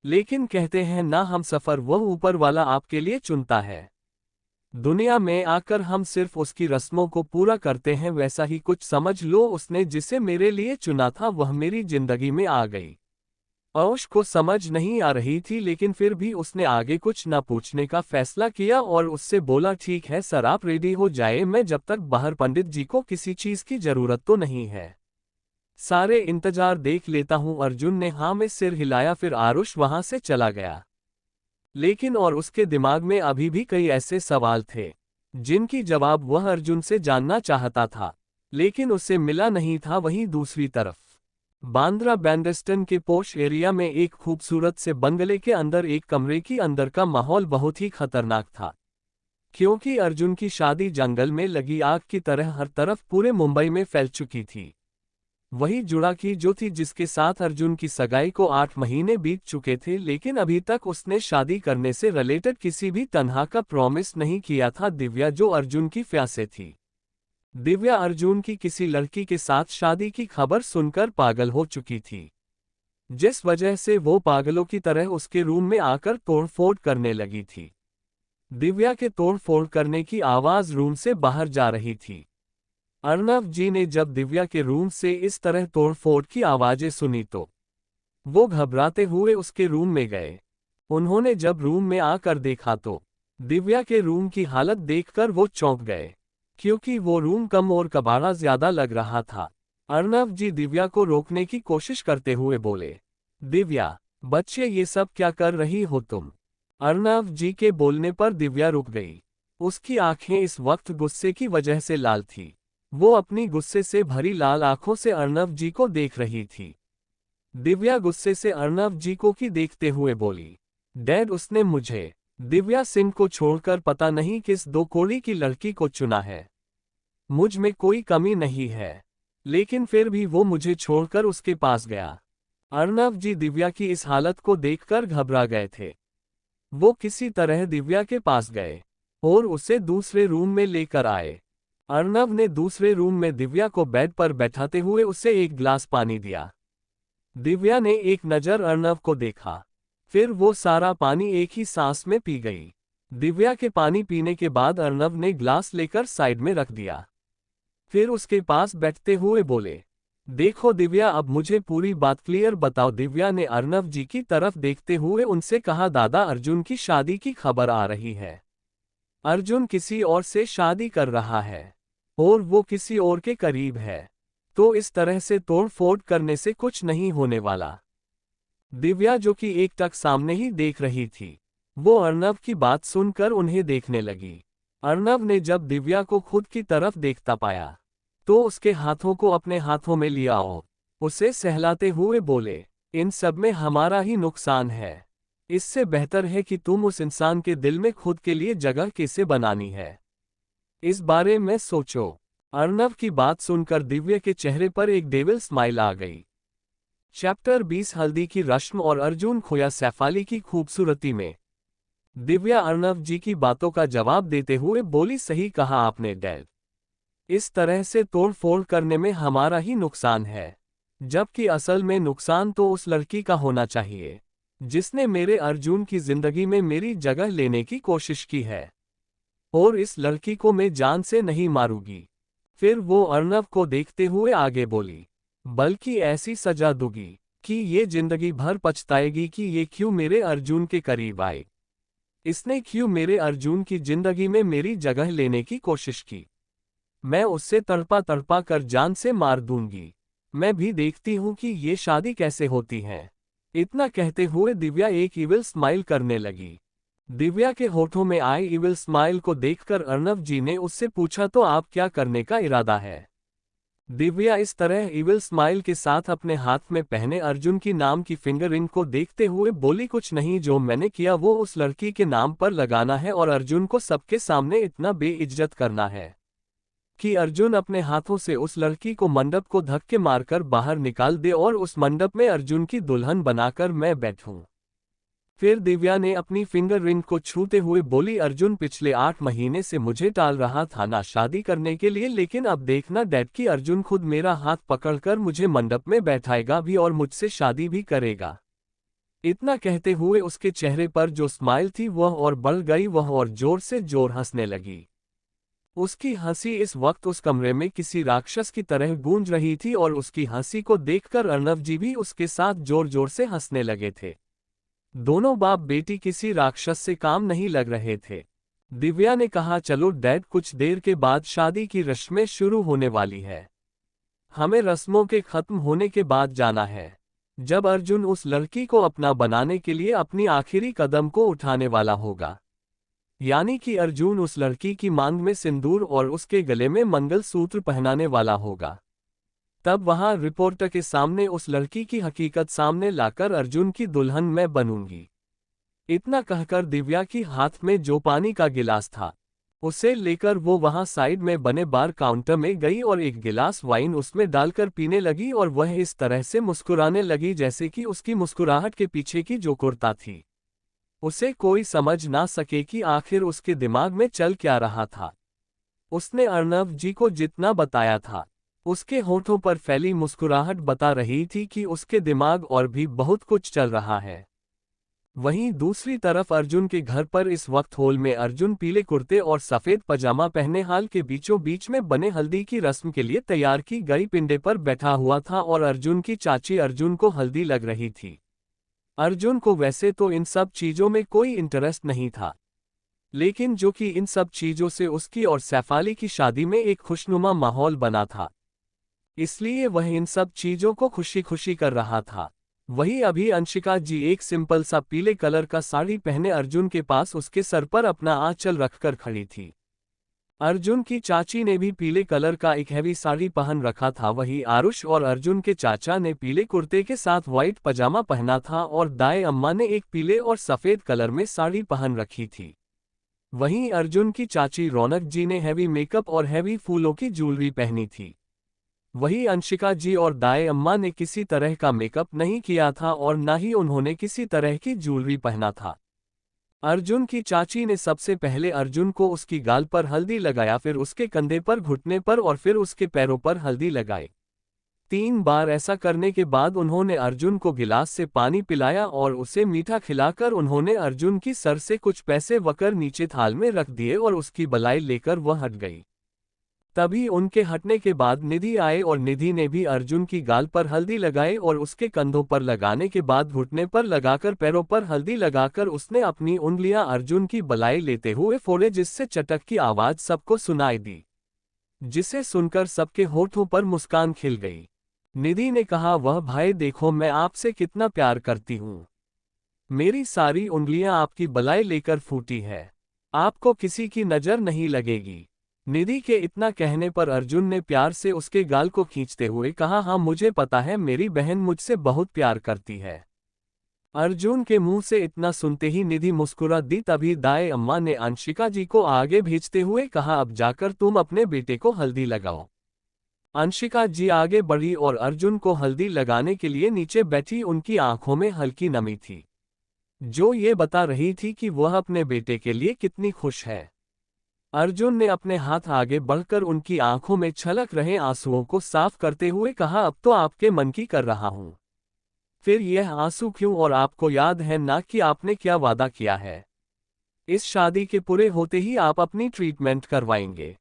लेकिन कहते हैं ना, हम सफर वह ऊपर वाला आपके लिए चुनता है। दुनिया में आकर हम सिर्फ उसकी रस्मों को पूरा करते हैं, वैसा ही कुछ समझ लो। उसने जिसे मेरे लिए चुना था वह मेरी जिंदगी में आ गई। आरुष को समझ नहीं आ रही थी, लेकिन फिर भी उसने आगे कुछ न पूछने का फैसला किया और उससे बोला, ठीक है सर, आप रेडी हो जाए, मैं जब तक बाहर पंडित जी को किसी चीज की जरूरत तो नहीं है, सारे इंतजार देख लेता हूं। अर्जुन ने हाँ में सिर हिलाया। फिर आरुष वहां से चला गया। लेकिन और उसके दिमाग में अभी भी कई ऐसे सवाल थे जिनकी जवाब वह अर्जुन से जानना चाहता था, लेकिन उसे मिला नहीं था। वहीं दूसरी तरफ बांद्रा बैंडस्टैंड के पोश एरिया में एक खूबसूरत से बंगले के अंदर एक कमरे की अंदर का माहौल बहुत ही खतरनाक था, क्योंकि अर्जुन की शादी जंगल में लगी आग की तरह हर तरफ पूरे मुंबई में फैल चुकी थी। वही जुड़ा की जो थी जिसके साथ अर्जुन की सगाई को 8 महीने बीत चुके थे, लेकिन अभी तक उसने शादी करने से रिलेटेड किसी भी तरह का प्रॉमिस नहीं किया था। दिव्या, जो अर्जुन की फ्यासे थी। दिव्या अर्जुन की किसी लड़की के साथ शादी की खबर सुनकर पागल हो चुकी थी, जिस वजह से वो पागलों की तरह उसके रूम में आकर तोड़फोड़ करने लगी थी। दिव्या के तोड़फोड़ करने की आवाज रूम से बाहर जा रही थी। अर्नव जी ने जब दिव्या के रूम से इस तरह तोड़फोड़ की आवाजें सुनी तो वो घबराते हुए उसके रूम में गए। उन्होंने जब रूम में आकर देखा तो दिव्या के रूम की हालत देखकर वो चौंक गए, क्योंकि वो रूम कम और कबाड़ा ज्यादा लग रहा था। अर्नव जी दिव्या को रोकने की कोशिश करते हुए बोले, दिव्या बच्चे, ये सब क्या कर रही हो तुम? अर्नव जी के बोलने पर दिव्या रुक गई। उसकी आंखें इस वक्त गुस्से की वजह से लाल थी। वो अपनी गुस्से से भरी लाल आंखों से अर्नव जी को देख रही थी। दिव्या गुस्से से अर्नव जी को की देखते हुए बोली, डैड, उसने मुझे दिव्या सिंह को छोड़कर पता नहीं किस दो कोड़ी की लड़की को चुना है। मुझ में कोई कमी नहीं है, लेकिन फिर भी वो मुझे छोड़कर उसके पास गया। अर्नव जी दिव्या की इस हालत को देखकर घबरा गए थे। वो किसी तरह दिव्या के पास गए और उसे दूसरे रूम में लेकर आए। अर्नव ने दूसरे रूम में दिव्या को बेड पर बैठाते हुए उसे एक गिलास पानी दिया। दिव्या ने एक नज़र अर्नव को देखा, फिर वो सारा पानी एक ही सांस में पी गई। दिव्या के पानी पीने के बाद अर्नव ने गिलास लेकर साइड में रख दिया। फिर उसके पास बैठते हुए बोले, देखो दिव्या, अब मुझे पूरी बात क्लियर बताओ। दिव्या ने अर्नव जी की तरफ देखते हुए उनसे कहा, दादा अर्जुन की शादी की खबर आ रही है। अर्जुन किसी और से शादी कर रहा है और वो किसी और के करीब है। तो इस तरह से तोड़ फोड़ करने से कुछ नहीं होने वाला। दिव्या जो कि एकटक सामने ही देख रही थी, वो अर्नव की बात सुनकर उन्हें देखने लगी। अर्नव ने जब दिव्या को खुद की तरफ देखता पाया तो उसके हाथों को अपने हाथों में लिया और उसे सहलाते हुए बोले, इन सब में हमारा ही नुकसान है। इससे बेहतर है कि तुम उस इंसान के दिल में खुद के लिए जगह कैसे बनानी है, इस बारे में सोचो। अर्नव की बात सुनकर दिव्या के चेहरे पर एक डेविल स्माइल आ गई। चैप्टर 20 हल्दी की रस्म और अर्जुन खोया सैफाली की खूबसूरती में। दिव्या अर्नव जी की बातों का जवाब देते हुए बोली, सही कहा आपने डैड। इस तरह से तोड़ फोड़ करने में हमारा ही नुकसान है, जबकि असल में नुकसान तो उस लड़की का होना चाहिए जिसने मेरे अर्जुन की जिंदगी में मेरी जगह लेने की कोशिश की है। और इस लड़की को मैं जान से नहीं मारूंगी। फिर वो अर्नव को देखते हुए आगे बोली, बल्कि ऐसी सजा दूंगी कि ये जिंदगी भर पछताएगी कि ये क्यों मेरे अर्जुन के करीब आई। इसने क्यों मेरे अर्जुन की जिंदगी में मेरी जगह लेने की कोशिश की। मैं उससे तड़पा तड़पा कर जान से मार दूंगी। मैं भी देखती हूं कि ये शादी कैसे होती है। इतना कहते हुए दिव्या एक इविल स्माइल करने लगी। दिव्या के होठों में आए इविल स्माइल को देखकर अर्नव जी ने उससे पूछा, तो आप क्या करने का इरादा है। दिव्या इस तरह इविल स्माइल के साथ अपने हाथ में पहने अर्जुन की नाम की फिंगर रिंग को देखते हुए बोली, कुछ नहीं, जो मैंने किया वो उस लड़की के नाम पर लगाना है और अर्जुन को सबके सामने इतना बेइज्जत करना है कि अर्जुन अपने हाथों से उस लड़की को मंडप को धक्के मारकर बाहर निकाल दे और उस मंडप में अर्जुन की दुल्हन बनाकर मैं बैठूं। फिर दिव्या ने अपनी फिंगर रिंग को छूते हुए बोली, अर्जुन पिछले 8 महीने से मुझे टाल रहा था ना शादी करने के लिए, लेकिन अब देखना डैड कि अर्जुन खुद मेरा हाथ पकड़कर मुझे मंडप में बैठाएगा भी और मुझसे शादी भी करेगा। इतना कहते हुए उसके चेहरे पर जो स्माइल थी वह और बढ़ गई, वह और जोर से जोर हंसने लगी। उसकी हंसी इस वक्त उस कमरे में किसी राक्षस की तरह गूंज रही थी और उसकी हंसी को देखकर अर्नव जी भी उसके साथ जोर जोर से हंसने लगे थे। दोनों बाप बेटी किसी राक्षस से काम नहीं लग रहे थे। दिव्या ने कहा, चलो डैड, कुछ देर के बाद शादी की रस्में शुरू होने वाली है। हमें रस्मों के खत्म होने के बाद जाना है, जब अर्जुन उस लड़की को अपना बनाने के लिए अपनी आखिरी कदम को उठाने वाला होगा। यानी कि अर्जुन उस लड़की की मांग में सिंदूर और उसके गले में मंगलसूत्र पहनाने वाला होगा। तब वहां रिपोर्टर के सामने उस लड़की की हकीकत सामने लाकर अर्जुन की दुल्हन मैं बनूंगी। इतना कहकर दिव्या की हाथ में जो पानी का गिलास था उसे लेकर वो वहां साइड में बने बार काउंटर में गई और एक गिलास वाइन उसमें डालकर पीने लगी और वह इस तरह से मुस्कुराने लगी जैसे कि उसकी मुस्कुराहट के पीछे की जो कुर्ता थी उसे कोई समझ ना सके कि आखिर उसके दिमाग में चल क्या रहा था। उसने अर्नव जी को जितना बताया था उसके होठों पर फैली मुस्कुराहट बता रही थी कि उसके दिमाग और भी बहुत कुछ चल रहा है। वहीं दूसरी तरफ अर्जुन के घर पर इस वक्त हॉल में अर्जुन पीले कुर्ते और सफेद पजामा पहने हाल के बीचों बीच में बने हल्दी की रस्म के लिए तैयार की गई पिंडे पर बैठा हुआ था और अर्जुन की चाची अर्जुन को हल्दी लग रही थी। अर्जुन को वैसे तो इन सब चीजों में कोई इंटरेस्ट नहीं था, लेकिन जो कि इन सब चीजों से उसकी और सैफाली की शादी में एक खुशनुमा माहौल बना था, इसलिए वह इन सब चीजों को खुशी खुशी कर रहा था। वही अभी अंशिका जी एक सिंपल सा पीले कलर का साड़ी पहने अर्जुन के पास उसके सर पर अपना आंचल रखकर खड़ी थी। अर्जुन की चाची ने भी पीले कलर का एक हैवी साड़ी पहन रखा था। वही आरुष और अर्जुन के चाचा ने पीले कुर्ते के साथ व्हाइट पजामा पहना था और दाई अम्मा ने एक पीले और सफेद कलर में साड़ी पहन रखी थी। वहीं अर्जुन की चाची रौनक जी ने हैवी मेकअप और हैवी फूलों की ज्वेलरी पहनी थी। वही अंशिका जी और दाई अम्मा ने किसी तरह का मेकअप नहीं किया था और न ही उन्होंने किसी तरह की ज्वेलरी पहना था। अर्जुन की चाची ने सबसे पहले अर्जुन को उसकी गाल पर हल्दी लगाया, फिर उसके कंधे पर, घुटने पर और फिर उसके पैरों पर हल्दी लगाई। 3 बार ऐसा करने के बाद उन्होंने अर्जुन को गिलास से पानी पिलाया और उसे मीठा खिलाकर उन्होंने अर्जुन की सर से कुछ पैसे वकर नीचे थाल में रख दिए और उसकी बलाई लेकर वह हट गई। तभी उनके हटने के बाद निधि आए और निधि ने भी अर्जुन की गाल पर हल्दी लगाई और उसके कंधों पर लगाने के बाद घुटने पर लगाकर पैरों पर हल्दी लगाकर उसने अपनी उंगलियां अर्जुन की बलाई लेते हुए फोड़े, जिससे चटक की आवाज सबको सुनाई दी, जिसे सुनकर सबके होठों पर मुस्कान खिल गई। निधि ने कहा, वह भाई देखो मैं आपसे कितना प्यार करती हूँ। मेरी सारी उंगलियां आपकी बलाई लेकर फूटी है, आपको किसी की नजर नहीं लगेगी। निधि के इतना कहने पर अर्जुन ने प्यार से उसके गाल को खींचते हुए कहा, हाँ मुझे पता है मेरी बहन मुझसे बहुत प्यार करती है। अर्जुन के मुंह से इतना सुनते ही निधि मुस्कुरा दी। तभी दाई अम्मा ने अंशिका जी को आगे भेजते हुए कहा, अब जाकर तुम अपने बेटे को हल्दी लगाओ। अंशिका जी आगे बढ़ी और अर्जुन को हल्दी लगाने के लिए नीचे बैठी। उनकी आंखों में हल्की नमी थी, जो ये बता रही थी कि वह अपने बेटे के लिए कितनी खुश है। अर्जुन ने अपने हाथ आगे बढ़कर उनकी आंखों में छलक रहे आंसुओं को साफ करते हुए कहा, अब तो आपके मन की कर रहा हूं। फिर यह आंसू क्यों, और आपको याद है ना कि आपने क्या वादा किया है? इस शादी के पूरे होते ही आप अपनी ट्रीटमेंट करवाएंगे।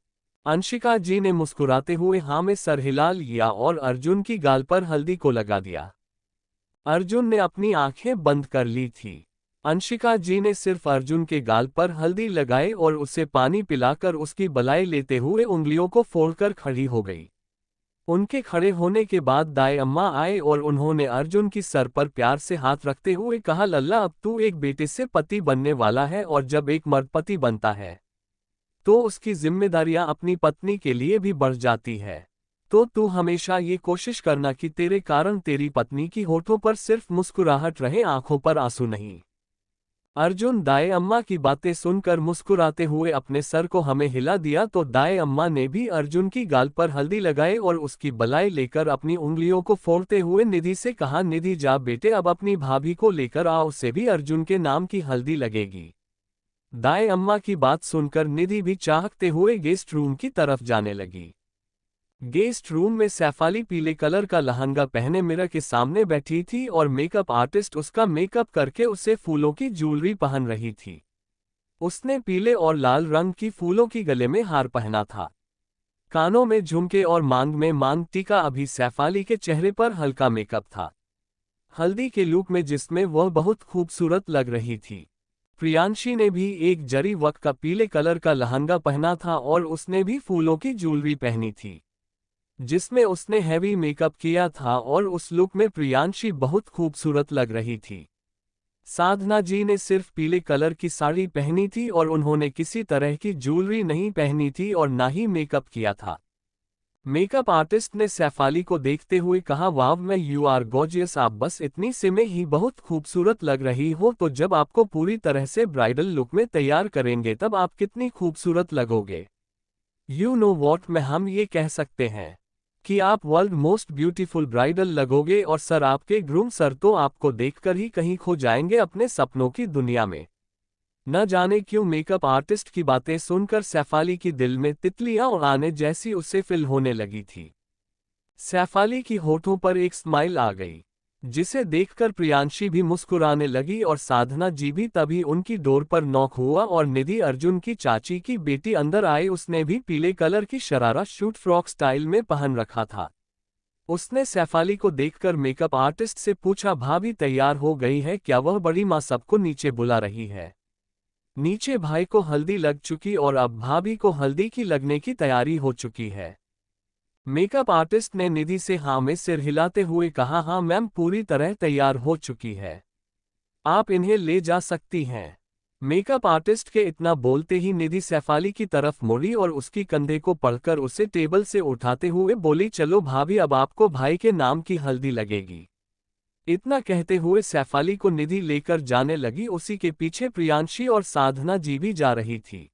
अंशिका जी ने मुस्कुराते हुए हाँ में सर हिला लिया और अर्जुन की गाल पर हल्दी को लगा दिया। अर्जुन ने अपनी आंखें बंद कर ली थी। अंशिका जी ने सिर्फ अर्जुन के गाल पर हल्दी लगाई और उसे पानी पिलाकर उसकी बलाई लेते हुए उंगलियों को फोड़कर खड़ी हो गई। उनके खड़े होने के बाद दाई अम्मा आए और उन्होंने अर्जुन की सर पर प्यार से हाथ रखते हुए कहा, लल्ला अब तू एक बेटे से पति बनने वाला है, और जब एक मर्द पति बनता है तो उसकी जिम्मेदारियां अपनी पत्नी के लिए भी बढ़ जाती है। तो तू हमेशा ये कोशिश करना कि तेरे कारण तेरी पत्नी की होठों पर सिर्फ मुस्कुराहट रहे, आंखों पर आंसू नहीं। अर्जुन दाई अम्मा की बातें सुनकर मुस्कुराते हुए अपने सर को हमें हिला दिया तो दाई अम्मा ने भी अर्जुन की गाल पर हल्दी लगाई और उसकी बलाई लेकर अपनी उंगलियों को फोड़ते हुए निधि से कहा, निधि जा बेटे अब अपनी भाभी को लेकर आओ, उसे भी अर्जुन के नाम की हल्दी लगेगी। दाई अम्मा की बात सुनकर निधि भी चाहते हुए गेस्ट रूम की तरफ जाने लगी। गेस्ट रूम में सैफाली पीले कलर का लहंगा पहने मिरर के सामने बैठी थी और मेकअप आर्टिस्ट उसका मेकअप करके उसे फूलों की ज्वेलरी पहन रही थी। उसने पीले और लाल रंग की फूलों की गले में हार पहना था, कानों में झुमके और मांग में मांग टीका। अभी सैफाली के चेहरे पर हल्का मेकअप था, हल्दी के लुक में, जिसमें वह बहुत खूबसूरत लग रही थी। प्रियांशी ने भी एक जरी वर्क का पीले कलर का लहंगा पहना था और उसने भी फूलों की ज्वेलरी पहनी थी, जिसमें उसने हैवी मेकअप किया था और उस लुक में प्रियांशी बहुत खूबसूरत लग रही थी। साधना जी ने सिर्फ पीले कलर की साड़ी पहनी थी और उन्होंने किसी तरह की ज्वेलरी नहीं पहनी थी और ना ही मेकअप किया था। मेकअप आर्टिस्ट ने सैफाली को देखते हुए कहा, वाव मैं यू आर गॉर्जियस, आप बस इतनी से में ही बहुत खूबसूरत लग रही हो, तो जब आपको पूरी तरह से ब्राइडल लुक में तैयार करेंगे तब आप कितनी खूबसूरत लगोगे। यू नो वॉट, में हम ये कह सकते हैं कि आप वर्ल्ड मोस्ट ब्यूटीफुल ब्राइडल लगोगे, और सर आपके ग्रूम सर तो आपको देखकर ही कहीं खो जाएंगे अपने सपनों की दुनिया में। न जाने क्यों मेकअप आर्टिस्ट की बातें सुनकर सैफाली की दिल में तितलियां उड़ाने जैसी उसे फील होने लगी थी। सैफाली की होठों पर एक स्माइल आ गई, जिसे देखकर प्रियांशी भी मुस्कुराने लगी और साधना जी भी। तभी उनकी डोर पर नॉक हुआ और निधि, अर्जुन की चाची की बेटी, अंदर आई। उसने भी पीले कलर की शरारा शूट फ्रॉक स्टाइल में पहन रखा था। उसने सैफाली को देखकर मेकअप आर्टिस्ट से पूछा, भाभी तैयार हो गई है क्या? वह बड़ी माँ सबको नीचे बुला रही है। नीचे भाई को हल्दी लग चुकी और अब भाभी को हल्दी की लगने की तैयारी हो चुकी है। मेकअप आर्टिस्ट ने निधि से हाँ में सिर हिलाते हुए कहा, हाँ मैम पूरी तरह तैयार हो चुकी है, आप इन्हें ले जा सकती हैं। मेकअप आर्टिस्ट के इतना बोलते ही निधि सैफाली की तरफ मुड़ी और उसकी कंधे को पकड़कर उसे टेबल से उठाते हुए बोली, चलो भाभी अब आपको भाई के नाम की हल्दी लगेगी। इतना कहते हुए सैफाली को निधि लेकर जाने लगी। उसी के पीछे प्रियांशी और साधना जी भी जा रही थी।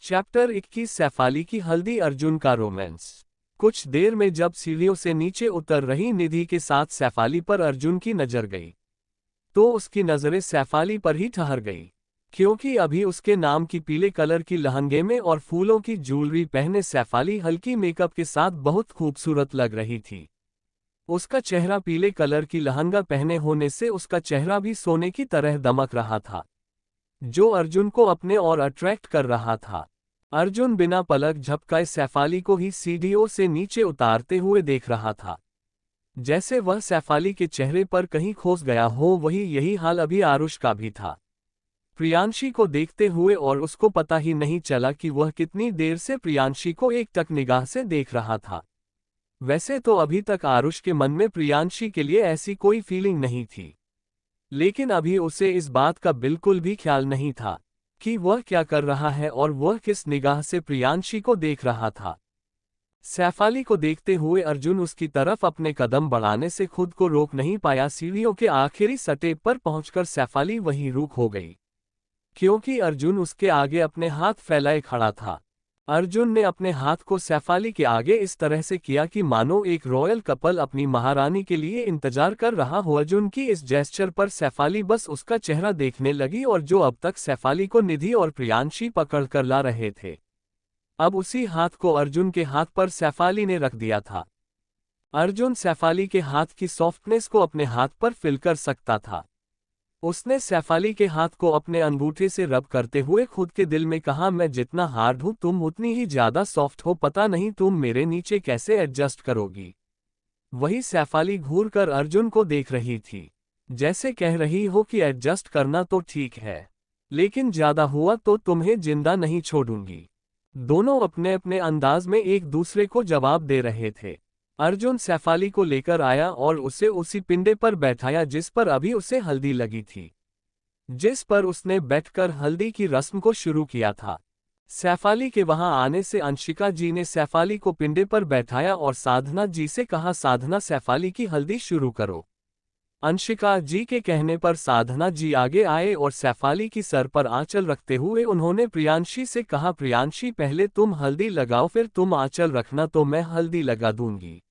चैप्टर 21 सैफाली की हल्दी, अर्जुन का रोमांस। कुछ देर में जब सीढ़ियों से नीचे उतर रही निधि के साथ सैफाली पर अर्जुन की नजर गई, तो उसकी नजरें सैफाली पर ही ठहर गई, क्योंकि अभी उसके नाम की पीले कलर की लहंगे में और फूलों की ज्वेलरी पहने सैफाली हल्की मेकअप के साथ बहुत खूबसूरत लग रही थी। उसका चेहरा पीले कलर की लहंगा पहने होने से उसका चेहरा भी सोने की तरह दमक रहा था, जो अर्जुन को अपने और अट्रैक्ट कर रहा था। अर्जुन बिना पलक झपकाए सैफाली को ही सीढ़ियों से नीचे उतारते हुए देख रहा था। जैसे वह सैफाली के चेहरे पर कहीं खोस गया हो, वही यही हाल अभी आरुष का भी था। प्रियांशी को देखते हुए और उसको पता ही नहीं चला कि वह कितनी देर से प्रियांशी को एकटक निगाह से देख रहा था। वैसे तो अभी तक आरुष के मन में प्रियांशी के लिए ऐसी कोई फीलिंग नहीं थी, लेकिन अभी उसे इस बात का बिल्कुल भी ख्याल नहीं था कि वह क्या कर रहा है और वह किस निगाह से प्रियांशी को देख रहा था। सैफाली को देखते हुए अर्जुन उसकी तरफ अपने कदम बढ़ाने से खुद को रोक नहीं पाया। सीढ़ियों के आखिरी सटेप पर पहुंचकर सैफाली वहीं रुक हो गई, क्योंकि अर्जुन उसके आगे अपने हाथ फैलाए खड़ा था। अर्जुन ने अपने हाथ को सैफाली के आगे इस तरह से किया कि मानो एक रॉयल कपल अपनी महारानी के लिए इंतजार कर रहा हो। अर्जुन की इस जेस्चर पर सैफाली बस उसका चेहरा देखने लगी, और जो अब तक सैफाली को निधि और प्रियांशी पकड़ कर ला रहे थे, अब उसी हाथ को अर्जुन के हाथ पर सैफाली ने रख दिया था। अर्जुन सैफाली के हाथ की सॉफ्टनेस को अपने हाथ पर फील कर सकता था। उसने सैफाली के हाथ को अपने अंगूठे से रब करते हुए खुद के दिल में कहा, मैं जितना हार्ड हूं तुम उतनी ही ज्यादा सॉफ्ट हो, पता नहीं तुम मेरे नीचे कैसे एडजस्ट करोगी। वही सैफाली घूर कर अर्जुन को देख रही थी, जैसे कह रही हो कि एडजस्ट करना तो ठीक है, लेकिन ज्यादा हुआ तो तुम्हें जिंदा नहीं छोड़ूंगी। दोनों अपने अपने अंदाज में एक दूसरे को जवाब दे रहे थे। अर्जुन सैफाली को लेकर आया और उसे उसी पिंडे पर बैठाया जिस पर अभी उसे हल्दी लगी थी, जिस पर उसने बैठकर हल्दी की रस्म को शुरू किया था। सैफाली के वहां आने से अंशिका जी ने सैफाली को पिंडे पर बैठाया और साधना जी से कहा, साधना सैफाली की हल्दी शुरू करो। अंशिका जी के कहने पर साधना जी आगे आए और सैफाली की सर पर आंचल रखते हुए उन्होंने प्रियांशी से कहा, प्रियांशी पहले तुम हल्दी लगाओ, फिर तुम आंचल रखना तो मैं हल्दी लगा दूंगी।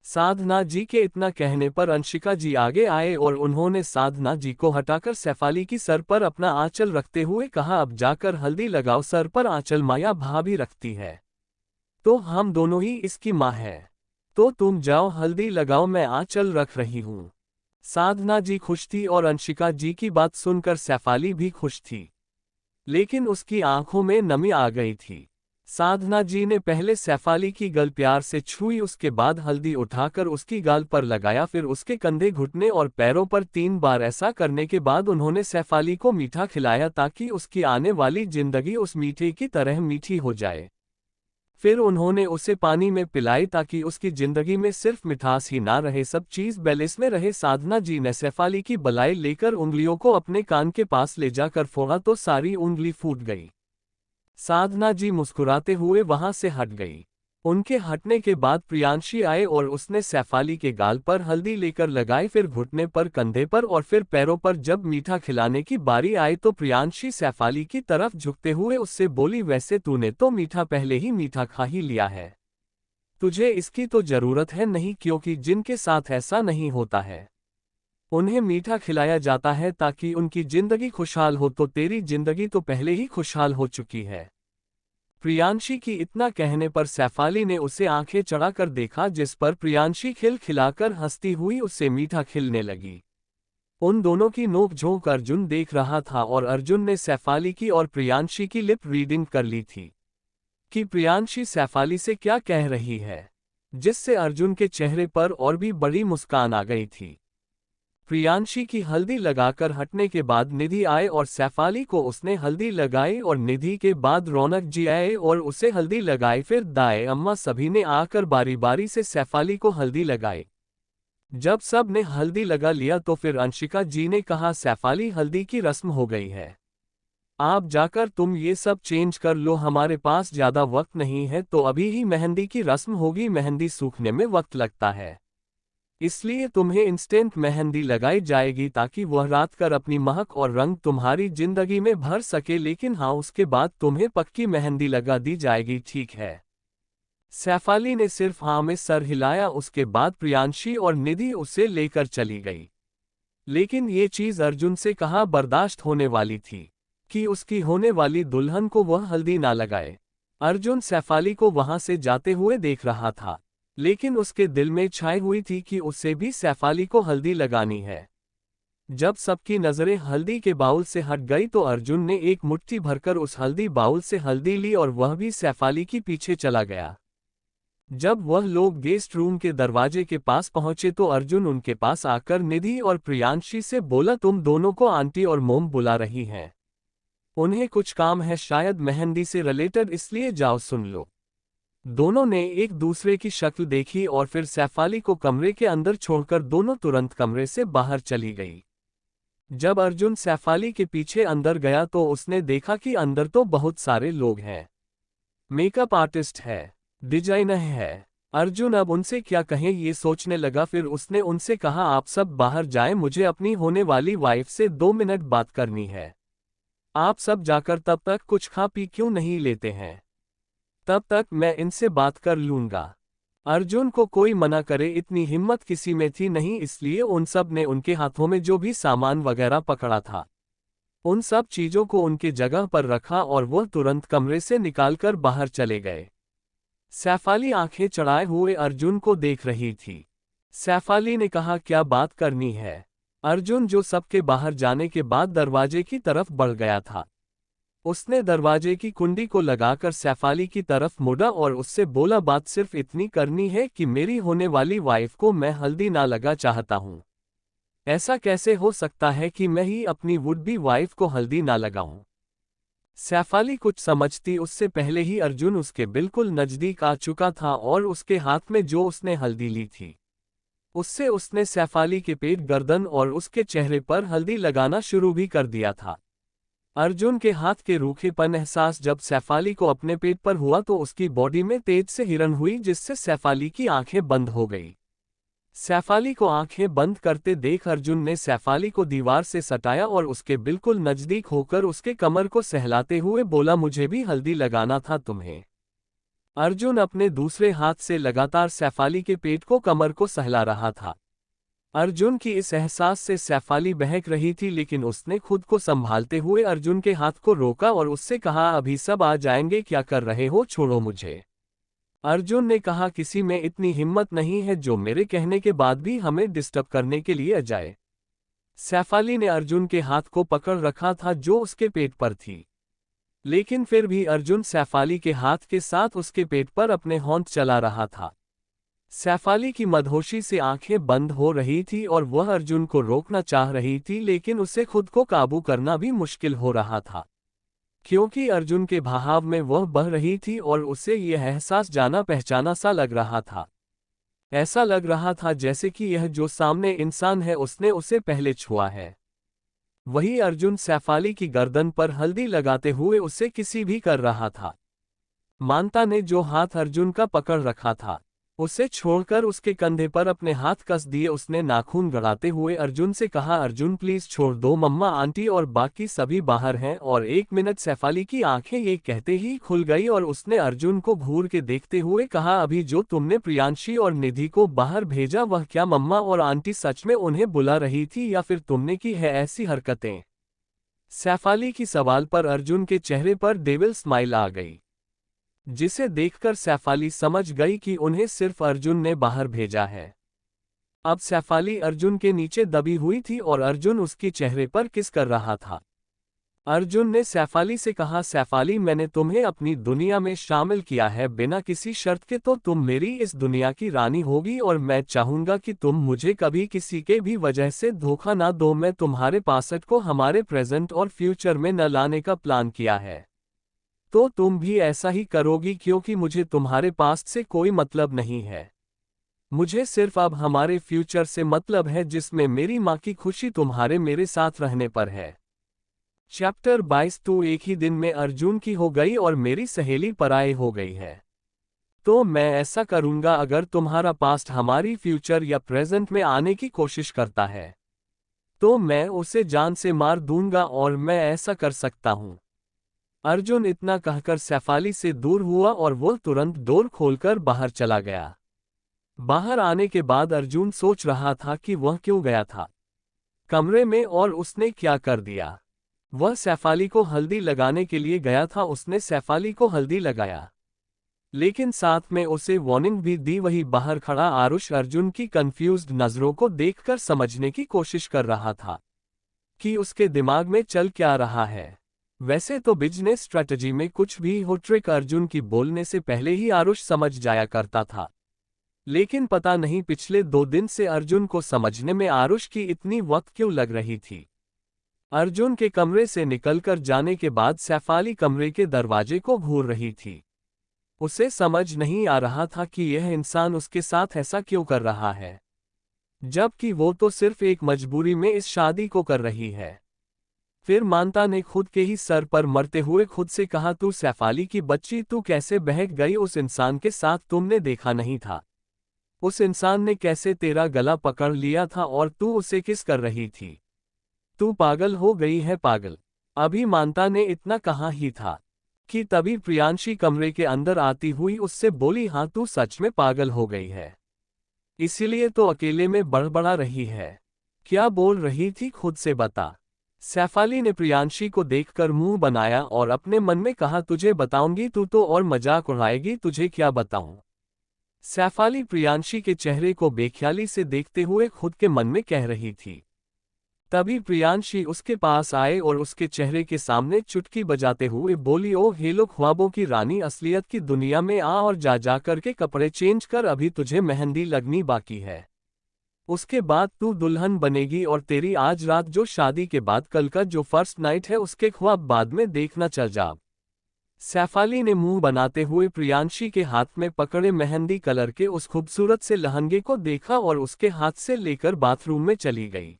साधना जी के इतना कहने पर अंशिका जी आगे आए और उन्होंने साधना जी को हटाकर सैफाली की सर पर अपना आंचल रखते हुए कहा, अब जाकर हल्दी लगाओ, सर पर आंचल माया भाभी रखती है तो हम दोनों ही इसकी माँ है, तो तुम जाओ हल्दी लगाओ, मैं आंचल रख रही हूँ। साधना जी खुश थी और अंशिका जी की बात सुनकर सैफाली भी खुश थी, लेकिन उसकी आंखों में नमी आ गई थी। साधना जी ने पहले सैफाली की गल प्यार से छुई, उसके बाद हल्दी उठाकर उसकी गाल पर लगाया, फिर उसके कंधे, घुटने और पैरों पर 3 बार। ऐसा करने के बाद उन्होंने सैफाली को मीठा खिलाया ताकि उसकी आने वाली जिंदगी उस मीठे की तरह मीठी हो जाए। फिर उन्होंने उसे पानी में पिलाई ताकि उसकी जिंदगी में सिर्फ मिठास ही ना रहे, सब चीज बैलेंस में रहे। साधना जी ने सैफाली की बलाई लेकर उंगलियों को अपने कान के पास ले जाकर फोड़ा तो सारी उंगली फूट गई। साधना जी मुस्कुराते हुए वहां से हट गई। उनके हटने के बाद प्रियांशी आए और उसने सैफाली के गाल पर हल्दी लेकर लगाई, फिर घुटने पर, कंधे पर और फिर पैरों पर। जब मीठा खिलाने की बारी आई तो प्रियांशी सैफाली की तरफ झुकते हुए उससे बोली, वैसे तूने तो मीठा पहले ही मीठा खा ही लिया है, तुझे इसकी तो जरूरत है नहीं, क्योंकि जिनके साथ ऐसा नहीं होता है उन्हें मीठा खिलाया जाता है ताकि उनकी जिंदगी खुशहाल हो, तो तेरी जिंदगी तो पहले ही खुशहाल हो चुकी है। प्रियांशी की इतना कहने पर सैफाली ने उसे आंखें चढ़ाकर देखा, जिस पर प्रियांशी खिलखिलाकर हंसती हुई उससे मीठा खिलने लगी। उन दोनों की नोक-झोंक अर्जुन देख रहा था और अर्जुन ने सैफाली की और प्रियांशी की लिप रीडिंग कर ली थी कि प्रियांशी सैफाली से क्या कह रही है, जिससे अर्जुन के चेहरे पर और भी बड़ी मुस्कान आ गई थी। प्रियांशी की हल्दी लगाकर हटने के बाद निधि आए और सैफाली को उसने हल्दी लगाई, और निधि के बाद रौनक जी आए और उसे हल्दी लगाई, फिर दाई अम्मा, सभी ने आकर बारी बारी से सैफाली को हल्दी लगाई। जब सब ने हल्दी लगा लिया तो फिर अंशिका जी ने कहा, सैफाली हल्दी की रस्म हो गई है, आप जाकर तुम ये सब चेंज कर लो, हमारे पास ज्यादा वक्त नहीं है, तो अभी ही मेहंदी की रस्म होगी, मेहंदी सूखने में वक्त लगता है, इसलिए तुम्हें इंस्टेंट मेहंदी लगाई जाएगी ताकि वह रात कर अपनी महक और रंग तुम्हारी जिंदगी में भर सके, लेकिन हाँ, उसके बाद तुम्हें पक्की मेहंदी लगा दी जाएगी, ठीक है। सैफाली ने सिर्फ हाँ में सर हिलाया। उसके बाद प्रियांशी और निधि उसे लेकर चली गई, लेकिन ये चीज अर्जुन से कहाँ बर्दाश्त होने वाली थी कि उसकी होने वाली दुल्हन को वह हल्दी ना लगाए। अर्जुन सैफाली को वहां से जाते हुए देख रहा था, लेकिन उसके दिल में छाई हुई थी कि उसे भी सैफाली को हल्दी लगानी है। जब सबकी नजरें हल्दी के बाउल से हट गई तो अर्जुन ने एक मुट्ठी भरकर उस हल्दी बाउल से हल्दी ली और वह भी सैफाली के पीछे चला गया। जब वह लोग गेस्ट रूम के दरवाजे के पास पहुंचे तो अर्जुन उनके पास आकर निधि और प्रियांशी से बोला, तुम दोनों को आंटी और मोम बुला रही हैं। उन्हें कुछ काम है, शायद मेहंदी से रिलेटेड, इसलिए जाओ सुन लो। दोनों ने एक दूसरे की शक्ल देखी और फिर सैफाली को कमरे के अंदर छोड़कर दोनों तुरंत कमरे से बाहर चली गई। जब अर्जुन सैफाली के पीछे अंदर गया तो उसने देखा कि अंदर तो बहुत सारे लोग हैं। मेकअप आर्टिस्ट है, डिजाइनर है। अर्जुन अब उनसे क्या कहें ये सोचने लगा। फिर उसने उनसे कहा, आप सब बाहर जाएं, मुझे अपनी होने वाली वाइफ से 2 मिनट बात करनी है। आप सब जाकर तब तक कुछ खा पी क्यों नहीं लेते हैं? तब तक मैं इनसे बात कर लूंगा। अर्जुन को कोई मना करे इतनी हिम्मत किसी में थी नहीं, इसलिए उन सब ने उनके हाथों में जो भी सामान वगैरह पकड़ा था उन सब चीजों को उनके जगह पर रखा और वह तुरंत कमरे से निकालकर बाहर चले गए। सैफाली आंखें चढ़ाए हुए अर्जुन को देख रही थी। सैफाली ने कहा, क्या बात करनी है? अर्जुन जो सबके बाहर जाने के बाद दरवाजे की तरफ बढ़ गया था। उसने दरवाजे की कुंडी को लगाकर सैफाली की तरफ मुड़ा और उससे बोला, बात सिर्फ इतनी करनी है कि मेरी होने वाली वाइफ को मैं हल्दी ना लगा चाहता हूं। ऐसा कैसे हो सकता है कि मैं ही अपनी वुड बी वाइफ को हल्दी ना लगाऊं? सैफाली कुछ समझती उससे पहले ही अर्जुन उसके बिल्कुल नजदीक आ चुका था और उसके हाथ में जो उसने हल्दी ली थी उससे उसने सैफाली के पेट, गर्दन और उसके चेहरे पर हल्दी लगाना शुरू भी कर दिया था। अर्जुन के हाथ के रूखेपन एहसास जब सैफाली को अपने पेट पर हुआ तो उसकी बॉडी में तेज से हिरन हुई, जिससे सैफाली की आंखें बंद हो गई। सैफाली को आंखें बंद करते देख अर्जुन ने सैफाली को दीवार से सटाया और उसके बिल्कुल नजदीक होकर उसके कमर को सहलाते हुए बोला, मुझे भी हल्दी लगाना था तुम्हें। अर्जुन अपने दूसरे हाथ से लगातार सैफाली के पेट को, कमर को सहला रहा था। अर्जुन की इस एहसास से सैफाली बहक रही थी, लेकिन उसने खुद को संभालते हुए अर्जुन के हाथ को रोका और उससे कहा, अभी सब आ जाएंगे, क्या कर रहे हो, छोड़ो मुझे। अर्जुन ने कहा, किसी में इतनी हिम्मत नहीं है जो मेरे कहने के बाद भी हमें डिस्टर्ब करने के लिए आ जाए। सैफाली ने अर्जुन के हाथ को पकड़ रखा था जो उसके पेट पर थी, लेकिन फिर भी अर्जुन सैफाली के हाथ के साथ उसके पेट पर अपने होंठ चला रहा था। सैफाली की मदहोशी से आंखें बंद हो रही थी और वह अर्जुन को रोकना चाह रही थी, लेकिन उसे खुद को काबू करना भी मुश्किल हो रहा था, क्योंकि अर्जुन के बहाव में वह बह रही थी और उसे यह एहसास जाना पहचाना सा लग रहा था। ऐसा लग रहा था जैसे कि यह जो सामने इंसान है उसने उसे पहले छुआ है। वही अर्जुन सैफाली की गर्दन पर हल्दी लगाते हुए उसे किसी भी कर रहा था। मानता ने जो हाथ अर्जुन का पकड़ रखा था उसे छोड़कर उसके कंधे पर अपने हाथ कस दिए। उसने नाखून गड़ाते हुए अर्जुन से कहा, अर्जुन प्लीज छोड़ दो, मम्मा, आंटी और बाकी सभी बाहर हैं। और 1 मिनट। सैफाली की आंखें ये कहते ही खुल गई और उसने अर्जुन को घूर के देखते हुए कहा, अभी जो तुमने प्रियांशी और निधि को बाहर भेजा वह क्या मम्मा और आंटी सच में उन्हें बुला रही थी या फिर तुमने की है ऐसी हरकतें? सैफाली की सवाल पर अर्जुन के चेहरे पर डेविल स्माइल आ गई, जिसे देखकर सैफाली समझ गई कि उन्हें सिर्फ अर्जुन ने बाहर भेजा है। अब सैफाली अर्जुन के नीचे दबी हुई थी और अर्जुन उसके चेहरे पर किस कर रहा था। अर्जुन ने सैफाली से कहा, सैफाली, मैंने तुम्हें अपनी दुनिया में शामिल किया है बिना किसी शर्त के, तो तुम मेरी इस दुनिया की रानी होगी और मैं चाहूंगा कि तुम मुझे कभी किसी के भी वजह से धोखा ना दो। मैं तुम्हारे पास्ट को हमारे प्रेजेंट और फ्यूचर में न लाने का प्लान किया है, तो तुम भी ऐसा ही करोगी, क्योंकि मुझे तुम्हारे पास्ट से कोई मतलब नहीं है। मुझे सिर्फ अब हमारे फ्यूचर से मतलब है, जिसमें मेरी माँ की खुशी तुम्हारे मेरे साथ रहने पर है। चैप्टर 22। तो एक ही दिन में अर्जुन की हो गई और मेरी सहेली पराये हो गई है, तो मैं ऐसा करूंगा अगर तुम्हारा पास्ट हमारी फ्यूचर या प्रेजेंट में आने की कोशिश करता है तो मैं उसे जान से मार दूंगा, और मैं ऐसा कर सकता हूं। अर्जुन इतना कहकर सैफाली से दूर हुआ और वो तुरंत डोर खोलकर बाहर चला गया। बाहर आने के बाद अर्जुन सोच रहा था कि वह क्यों गया था कमरे में और उसने क्या कर दिया। वह सैफाली को हल्दी लगाने के लिए गया था, उसने सैफाली को हल्दी लगाया, लेकिन साथ में उसे वार्निंग भी दी। वही बाहर खड़ा आरुष अर्जुन की कंफ्यूज्ड नजरों को देखकर समझने की कोशिश कर रहा था। कि उसके दिमाग में चल क्या रहा है। वैसे तो बिजनेस स्ट्रेटजी में कुछ भी हो ट्रिक अर्जुन की बोलने से पहले ही आरुष समझ जाया करता था। लेकिन पता नहीं पिछले 2 दिन से अर्जुन को समझने में आरुष की इतनी वक्त क्यों लग रही थी। अर्जुन के कमरे से निकलकर जाने के बाद सैफाली कमरे के दरवाजे को घूर रही थी। उसे समझ नहीं आ रहा था कि यह इंसान उसके साथ ऐसा क्यों कर रहा है, जबकि वो तो सिर्फ एक मजबूरी में इस शादी को कर रही है। फिर मानता ने खुद के ही सर पर मरते हुए खुद से कहा, तू सैफाली की बच्ची, तू कैसे बहक गई उस इंसान के साथ, तुमने देखा नहीं था उस इंसान ने कैसे तेरा गला पकड़ लिया था और तू उसे किस कर रही थी। तू पागल हो गई है, पागल। अभी मानता ने इतना कहा ही था कि तभी प्रियांशी कमरे के अंदर आती हुई उससे बोली, हाँ तू सच में पागल हो गई है, इसीलिए तो अकेले में बड़बड़ा रही है। क्या बोल रही थी, खुद से बता। सैफाली ने प्रियांशी को देखकर मुंह बनाया और अपने मन में कहा, तुझे बताऊंगी, तू तो और मजाक उड़ाएगी, तुझे क्या बताऊं। सैफाली प्रियांशी के चेहरे को बेख्याली से देखते हुए खुद के मन में कह रही थी। तभी प्रियांशी उसके पास आए और उसके चेहरे के सामने चुटकी बजाते हुए बोली, ओ हेलो ख्वाबों की रानी, असलियत की दुनिया में आ और जा करके कपड़े चेंज कर, अभी तुझे मेहंदी लगनी बाकी है, उसके बाद तू दुल्हन बनेगी और तेरी आज रात जो शादी के बाद कल का जो फर्स्ट नाइट है उसके ख्वाब बाद में देखना, चल जा। सैफाली ने मुंह बनाते हुए प्रियांशी के हाथ में पकड़े मेहंदी कलर के उस खूबसूरत से लहंगे को देखा और उसके हाथ से लेकर बाथरूम में चली गई।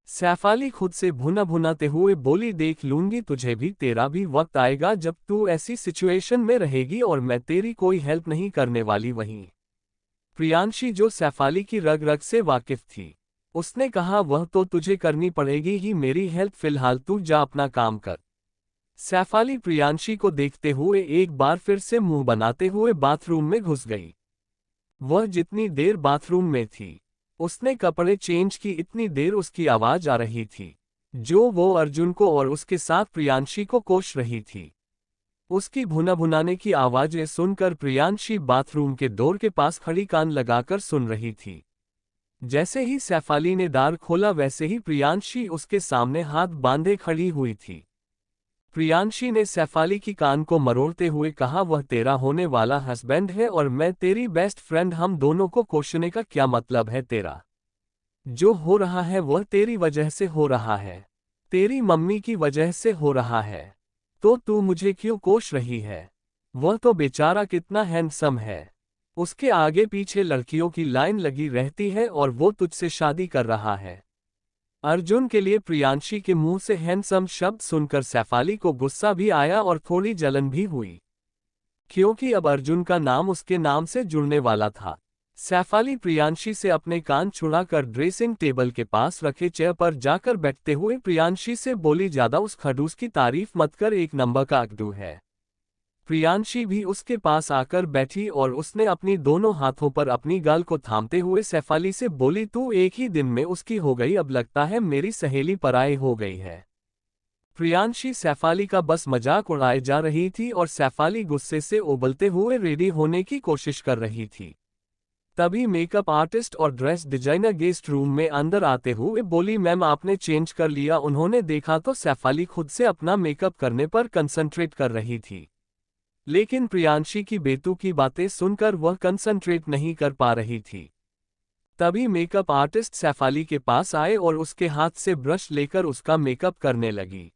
सैफाली खुद से भुना भुनाते हुए बोली, देख लूंगी तुझे भी, तेरा भी वक्त आएगा जब तू ऐसी सिचुएशन में रहेगी और मैं तेरी कोई हेल्प नहीं करने वाली। वहीं प्रियांशी जो सैफाली की रग रग से वाकिफ थी, उसने कहा, वह तो तुझे करनी पड़ेगी ही मेरी हेल्प, फिलहाल तू जा अपना काम कर। सैफाली प्रियांशी को देखते हुए एक बार फिर से मुंह बनाते हुए बाथरूम में घुस गई। वह जितनी देर बाथरूम में थी, उसने कपड़े चेंज की, इतनी देर उसकी आवाज आ रही थी जो वो अर्जुन को और उसके साथ प्रियांशी को कोस रही थी। उसकी भुना भुनाने की आवाजें सुनकर प्रियांशी बाथरूम के डोर के पास खड़ी कान लगाकर सुन रही थी। जैसे ही सैफाली ने द्वार खोला वैसे ही प्रियांशी उसके सामने हाथ बांधे खड़ी हुई थी। प्रियांशी ने सैफाली की कान को मरोड़ते हुए कहा, वह तेरा होने वाला हस्बैंड है और मैं तेरी बेस्ट फ्रेंड, हम दोनों को कोसने का क्या मतलब है तेरा। जो हो रहा है वह तेरी वजह से हो रहा है, तेरी मम्मी की वजह से हो रहा है, तो तू मुझे क्यों कोस रही है। वह तो बेचारा कितना हैंडसम है, उसके आगे पीछे लड़कियों की लाइन लगी रहती है और वो तुझसे शादी कर रहा है। अर्जुन के लिए प्रियांशी के मुंह से हैंडसम शब्द सुनकर सैफाली को गुस्सा भी आया और थोड़ी जलन भी हुई, क्योंकि अब अर्जुन का नाम उसके नाम से जुड़ने वाला था। सैफाली प्रियांशी से अपने कान छुड़ाकर ड्रेसिंग टेबल के पास रखे चेयर पर जाकर बैठते हुए प्रियांशी से बोली, ज्यादा उस खड़ूस की तारीफ मत कर, एक नंबर का अकड़ू है। प्रियांशी भी उसके पास आकर बैठी और उसने अपनी दोनों हाथों पर अपनी गाल को थामते हुए सैफाली से बोली, तू एक ही दिन में उसकी हो गई, अब लगता है मेरी सहेली पराई हो गई है। प्रियांशी सैफाली का बस मजाक उड़ाए जा रही थी और सैफाली गुस्से से उबलते हुए रेडी होने की कोशिश कर रही थी। तभी मेकअप आर्टिस्ट और ड्रेस डिजाइनर गेस्ट रूम में अंदर आते हुए बोली, मैम आपने चेंज कर लिया। उन्होंने देखा तो सैफाली खुद से अपना मेकअप करने पर कंसंट्रेट कर रही थी, लेकिन प्रियांशी की बेतुकी बातें सुनकर वह कंसंट्रेट नहीं कर पा रही थी। तभी मेकअप आर्टिस्ट सैफाली के पास आए और उसके हाथ से ब्रश लेकर उसका मेकअप करने लगी।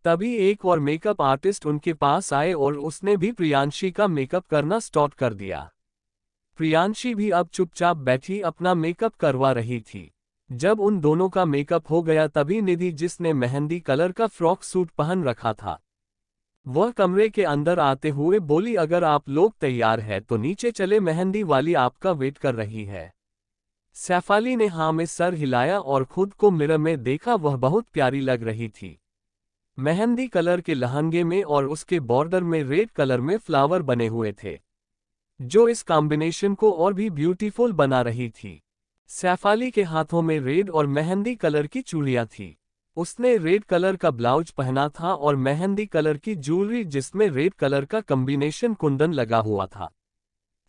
तभी एक और मेकअप आर्टिस्ट उनके पास आए और उसने भी प्रियांशी का मेकअप करना स्टार्ट कर दिया। प्रियांशी भी अब चुपचाप बैठी अपना मेकअप करवा रही थी। जब उन दोनों का मेकअप हो गया तभी निधि, जिसने मेहंदी कलर का फ्रॉक सूट पहन रखा था, वह कमरे के अंदर आते हुए बोली, अगर आप लोग तैयार हैं तो नीचे चले, मेहंदी वाली आपका वेट कर रही है। सैफाली ने हाँ में सर हिलाया और खुद को मिरर में देखा, वह बहुत प्यारी लग रही थी। मेहंदी कलर के लहंगे में और उसके बॉर्डर में रेड कलर में फ्लावर बने हुए थे, जो इस कॉम्बिनेशन को और भी ब्यूटीफुल बना रही थी। सैफाली के हाथों में रेड और मेहंदी कलर की चूड़ियां थी। उसने रेड कलर का ब्लाउज पहना था और मेहंदी कलर की ज्वेलरी जिसमें रेड कलर का कॉम्बिनेशन कुंदन लगा हुआ था।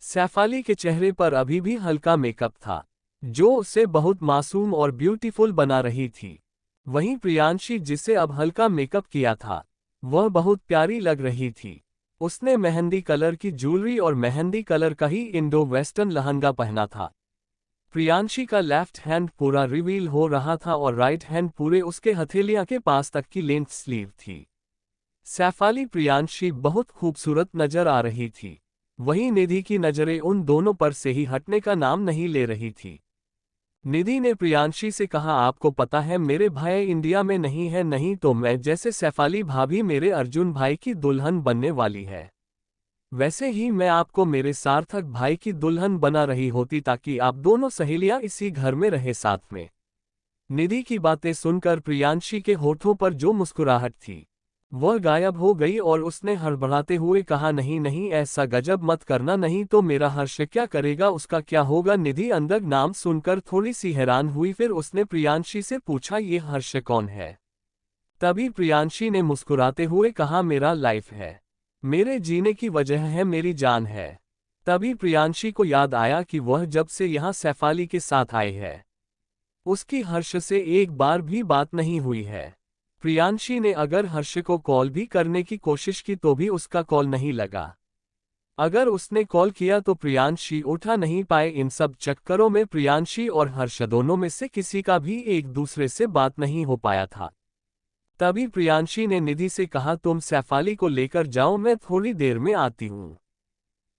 सैफाली के चेहरे पर अभी भी हल्का मेकअप था, जो उसे बहुत मासूम और ब्यूटीफुल बना रही थी। वहीं प्रियांशी, जिसे अब हल्का मेकअप किया था, वह बहुत प्यारी लग रही थी। उसने मेहंदी कलर की ज्वेलरी और मेहंदी कलर का ही इंडो वेस्टर्न लहंगा पहना था। प्रियांशी का लेफ्ट हैंड पूरा रिवील हो रहा था और राइट हैंड पूरे उसके हथेलियां के पास तक की लेंथ स्लीव थी। सैफाली प्रियांशी बहुत खूबसूरत नजर आ रही थी। वहीं निधि की नजरें उन दोनों पर से ही हटने का नाम नहीं ले रही थी। निधि ने प्रियांशी से कहा, आपको पता है मेरे भाई इंडिया में नहीं है, नहीं तो मैं जैसे सैफाली भाभी मेरे अर्जुन भाई की दुल्हन बनने वाली है, वैसे ही मैं आपको मेरे सार्थक भाई की दुल्हन बना रही होती ताकि आप दोनों सहेलियां इसी घर में रहे साथ में। निधि की बातें सुनकर प्रियांशी के होठों पर जो मुस्कुराहट थी वह गायब हो गई और उसने हड़बड़ाते हुए कहा, नहीं नहीं, ऐसा गजब मत करना, नहीं तो मेरा हर्ष क्या करेगा, उसका क्या होगा। निधि अंदर नाम सुनकर थोड़ी सी हैरान हुई, फिर उसने प्रियांशी से पूछा, ये हर्ष कौन है। तभी प्रियांशी ने मुस्कुराते हुए कहा, मेरा लाइफ है, मेरे जीने की वजह है, मेरी जान है। तभी प्रियांशी को याद आया कि वह जब से यहाँ सैफाली के साथ आई है उसकी हर्ष से एक बार भी बात नहीं हुई है। प्रियांशी ने अगर हर्ष को कॉल भी करने की कोशिश की तो भी उसका कॉल नहीं लगा। अगर उसने कॉल किया तो प्रियांशी उठा नहीं पाए। इन सब चक्करों में प्रियांशी और हर्ष दोनों में से किसी का भी एक दूसरे से बात नहीं हो पाया था। तभी प्रियांशी ने निधि से कहा, तुम सैफाली को लेकर जाओ, मैं थोड़ी देर में आती हूँ।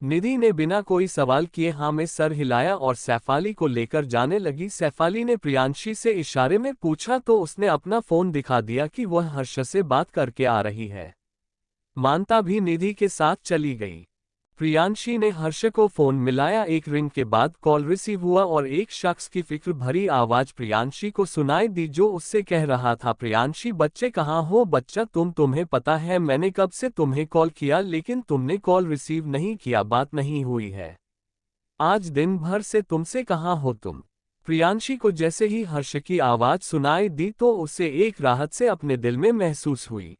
निधि ने बिना कोई सवाल किए हाँ में सर हिलाया और सैफाली को लेकर जाने लगी। सैफाली ने प्रियांशी से इशारे में पूछा तो उसने अपना फोन दिखा दिया कि वह हर्ष से बात करके आ रही है। मानता भी निधि के साथ चली गई। प्रियांशी ने हर्ष को फोन मिलाया। एक रिंग के बाद कॉल रिसीव हुआ और एक शख्स की फिक्र भरी आवाज प्रियांशी को सुनाई दी जो उससे कह रहा था, प्रियांशी बच्चे कहाँ हो, बच्चा तुम्हें पता है मैंने कब से तुम्हें कॉल किया लेकिन तुमने कॉल रिसीव नहीं किया, बात नहीं हुई है, आज दिन भर से तुमसे कहाँ हो तुम। प्रियांशी को जैसे ही हर्ष की आवाज सुनाई दी तो उसे एक राहत से अपने दिल में महसूस हुई।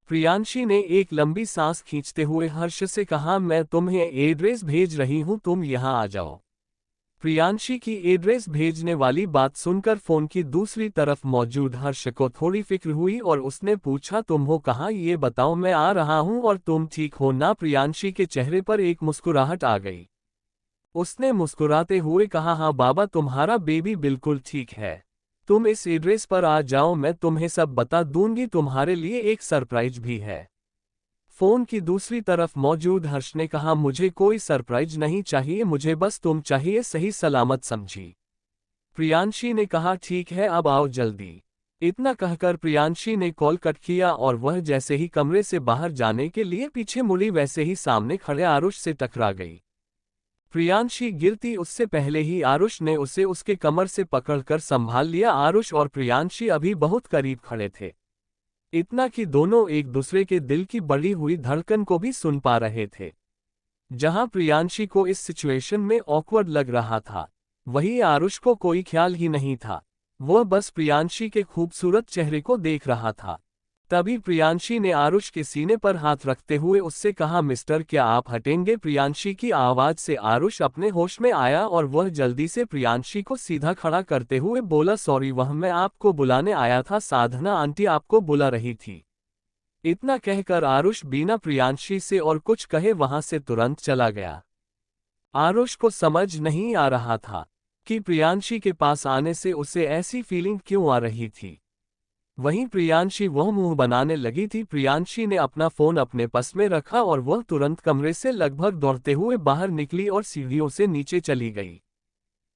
प्रियांशी ने एक लंबी सांस खींचते हुए हर्ष से कहा, मैं तुम्हें एड्रेस भेज रही हूं, तुम यहां आ जाओ। प्रियांशी की एड्रेस भेजने वाली बात सुनकर फोन की दूसरी तरफ मौजूद हर्ष को थोड़ी फिक्र हुई और उसने पूछा, तुम हो कहाँ, ये बताओ, मैं आ रहा हूं और तुम ठीक हो ना। प्रियांशी के चेहरे पर एक मुस्कुराहट आ गई। उसने मुस्कुराते हुए कहा, हाँ बाबा, तुम्हारा बेबी बिल्कुल ठीक है, तुम इस एड्रेस पर आ जाओ, मैं तुम्हें सब बता दूंगी, तुम्हारे लिए एक सरप्राइज भी है। फोन की दूसरी तरफ मौजूद हर्ष ने कहा, मुझे कोई सरप्राइज नहीं चाहिए, मुझे बस तुम चाहिए, सही सलामत समझी। प्रियांशी ने कहा, ठीक है, अब आओ जल्दी। इतना कहकर प्रियांशी ने कॉल कट किया और वह जैसे ही कमरे से बाहर जाने के लिए पीछे मुड़ी वैसे ही सामने खड़े आरुष से टकरा गई। प्रियांशी गिरती उससे पहले ही आरुष ने उसे उसके कमर से पकड़कर संभाल लिया। आरुष और प्रियांशी अभी बहुत करीब खड़े थे, इतना कि दोनों एक दूसरे के दिल की बढ़ी हुई धड़कन को भी सुन पा रहे थे। जहां प्रियांशी को इस सिचुएशन में ऑकवर्ड लग रहा था, वहीं आरुष को कोई ख्याल ही नहीं था, वह बस प्रियांशी के खूबसूरत चेहरे को देख रहा था। तभी प्रियांशी ने आरुष के सीने पर हाथ रखते हुए उससे कहा, मिस्टर क्या आप हटेंगे। प्रियांशी की आवाज से आरुष अपने होश में आया और वह जल्दी से प्रियांशी को सीधा खड़ा करते हुए बोला, सॉरी, वह मैं आपको बुलाने आया था, साधना आंटी आपको बुला रही थी। इतना कहकर आरुष बिना प्रियांशी से और कुछ कहे वहां से तुरंत चला गया। आरुष को समझ नहीं आ रहा था कि प्रियांशी के पास आने से उसे ऐसी फीलिंग क्यों आ रही थी। वहीं प्रियांशी वह मुंह बनाने लगी थी। प्रियांशी ने अपना फोन अपने पास में रखा और वह तुरंत कमरे से लगभग दौड़ते हुए बाहर निकली और सीढ़ियों से नीचे चली गई।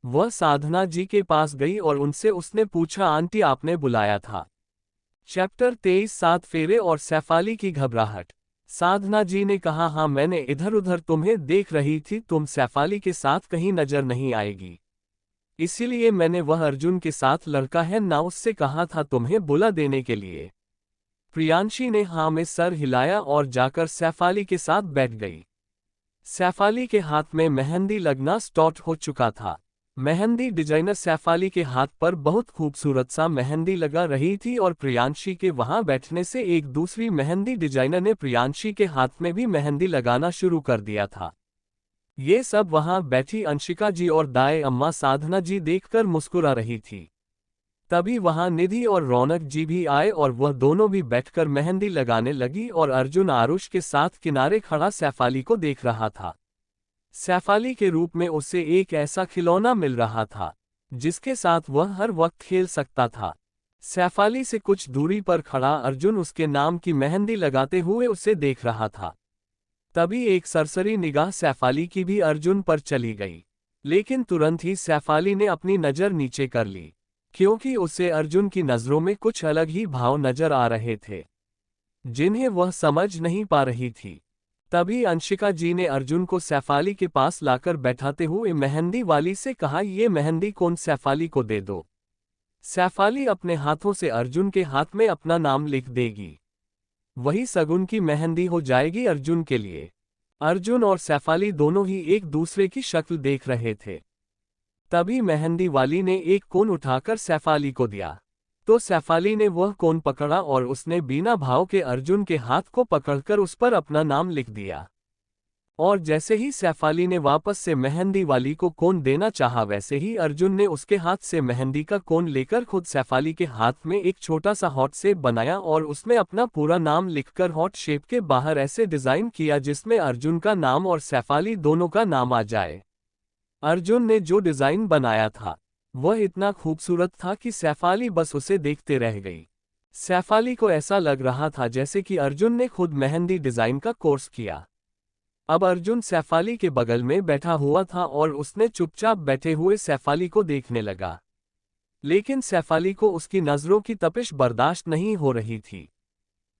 वह साधना जी के पास गई और उनसे उसने पूछा, आंटी आपने बुलाया था। चैप्टर 23 7 फेरे और सैफाली की घबराहट। साधना जी ने कहा, हाँ मैंने इधर उधर तुम्हें देख रही थी, तुम सैफाली के साथ कहीं नजर नहीं आएगी, इसीलिए मैंने वह अर्जुन के साथ लड़का है ना उससे कहा था तुम्हें बुला देने के लिए। प्रियांशी ने हाँ में सर हिलाया और जाकर सैफाली के साथ बैठ गई। सैफाली के हाथ में मेहंदी लगना स्टार्ट हो चुका था। मेहंदी डिजाइनर सैफाली के हाथ पर बहुत खूबसूरत सा मेहंदी लगा रही थी और प्रियांशी के वहां बैठने से एक दूसरी मेहंदी डिजाइनर ने प्रियांशी के हाथ में भी मेहंदी लगाना शुरू कर दिया था। ये सब वहां बैठी अंशिका जी और दाई अम्मा साधना जी देखकर मुस्कुरा रही थी। तभी वहां निधि और रौनक जी भी आए और वह दोनों भी बैठकर मेहंदी लगाने लगी और अर्जुन आरुष के साथ किनारे खड़ा सैफ अली को देख रहा था। सैफ अली के रूप में उसे एक ऐसा खिलौना मिल रहा था जिसके साथ वह हर वक्त खेल सकता था। सैफ अली से कुछ दूरी पर खड़ा अर्जुन उसके नाम की मेहंदी लगाते हुए उसे देख रहा था। तभी एक सरसरी निगाह सैफ अली की भी अर्जुन पर चली गई, लेकिन तुरंत ही सैफ अली ने अपनी नज़र नीचे कर ली, क्योंकि उसे अर्जुन की नज़रों में कुछ अलग ही भाव नजर आ रहे थे जिन्हें वह समझ नहीं पा रही थी। तभी अंशिका जी ने अर्जुन को सैफ अली के पास लाकर बैठाते हुए मेहंदी वाली से कहा, ये मेहंदी कौन सैफ अली को दे दो। सैफ अली अपने हाथों से अर्जुन के हाथ में अपना नाम लिख देगी, वही सगुन की मेहंदी हो जाएगी अर्जुन के लिए। अर्जुन और सैफ अली दोनों ही एक दूसरे की शक्ल देख रहे थे। तभी मेहंदी वाली ने एक कोन उठाकर सैफ अली को दिया, तो सैफ अली ने वह कोन पकड़ा और उसने बिना भाव के अर्जुन के हाथ को पकड़कर उस पर अपना नाम लिख दिया। और जैसे ही सैफ अली ने वापस से मेहंदी वाली को कोन देना चाहा, वैसे ही अर्जुन ने उसके हाथ से मेहंदी का कोन लेकर खुद सैफ अली के हाथ में एक छोटा सा हॉट शेप बनाया और उसमें अपना पूरा नाम लिखकर हॉट शेप के बाहर ऐसे डिजाइन किया जिसमें अर्जुन का नाम और सैफ अली दोनों का नाम आ जाए। अर्जुन ने जो डिजाइन बनाया था वह इतना खूबसूरत था कि सैफ अली बस उसे देखते रह गई। सैफ अली को ऐसा लग रहा था जैसे कि अर्जुन ने खुद मेहंदी डिजाइन का कोर्स किया। अब अर्जुन सैफ अली के बगल में बैठा हुआ था और उसने चुपचाप बैठे हुए सैफ अली को देखने लगा, लेकिन सैफ अली को उसकी नजरों की तपिश बर्दाश्त नहीं हो रही थी,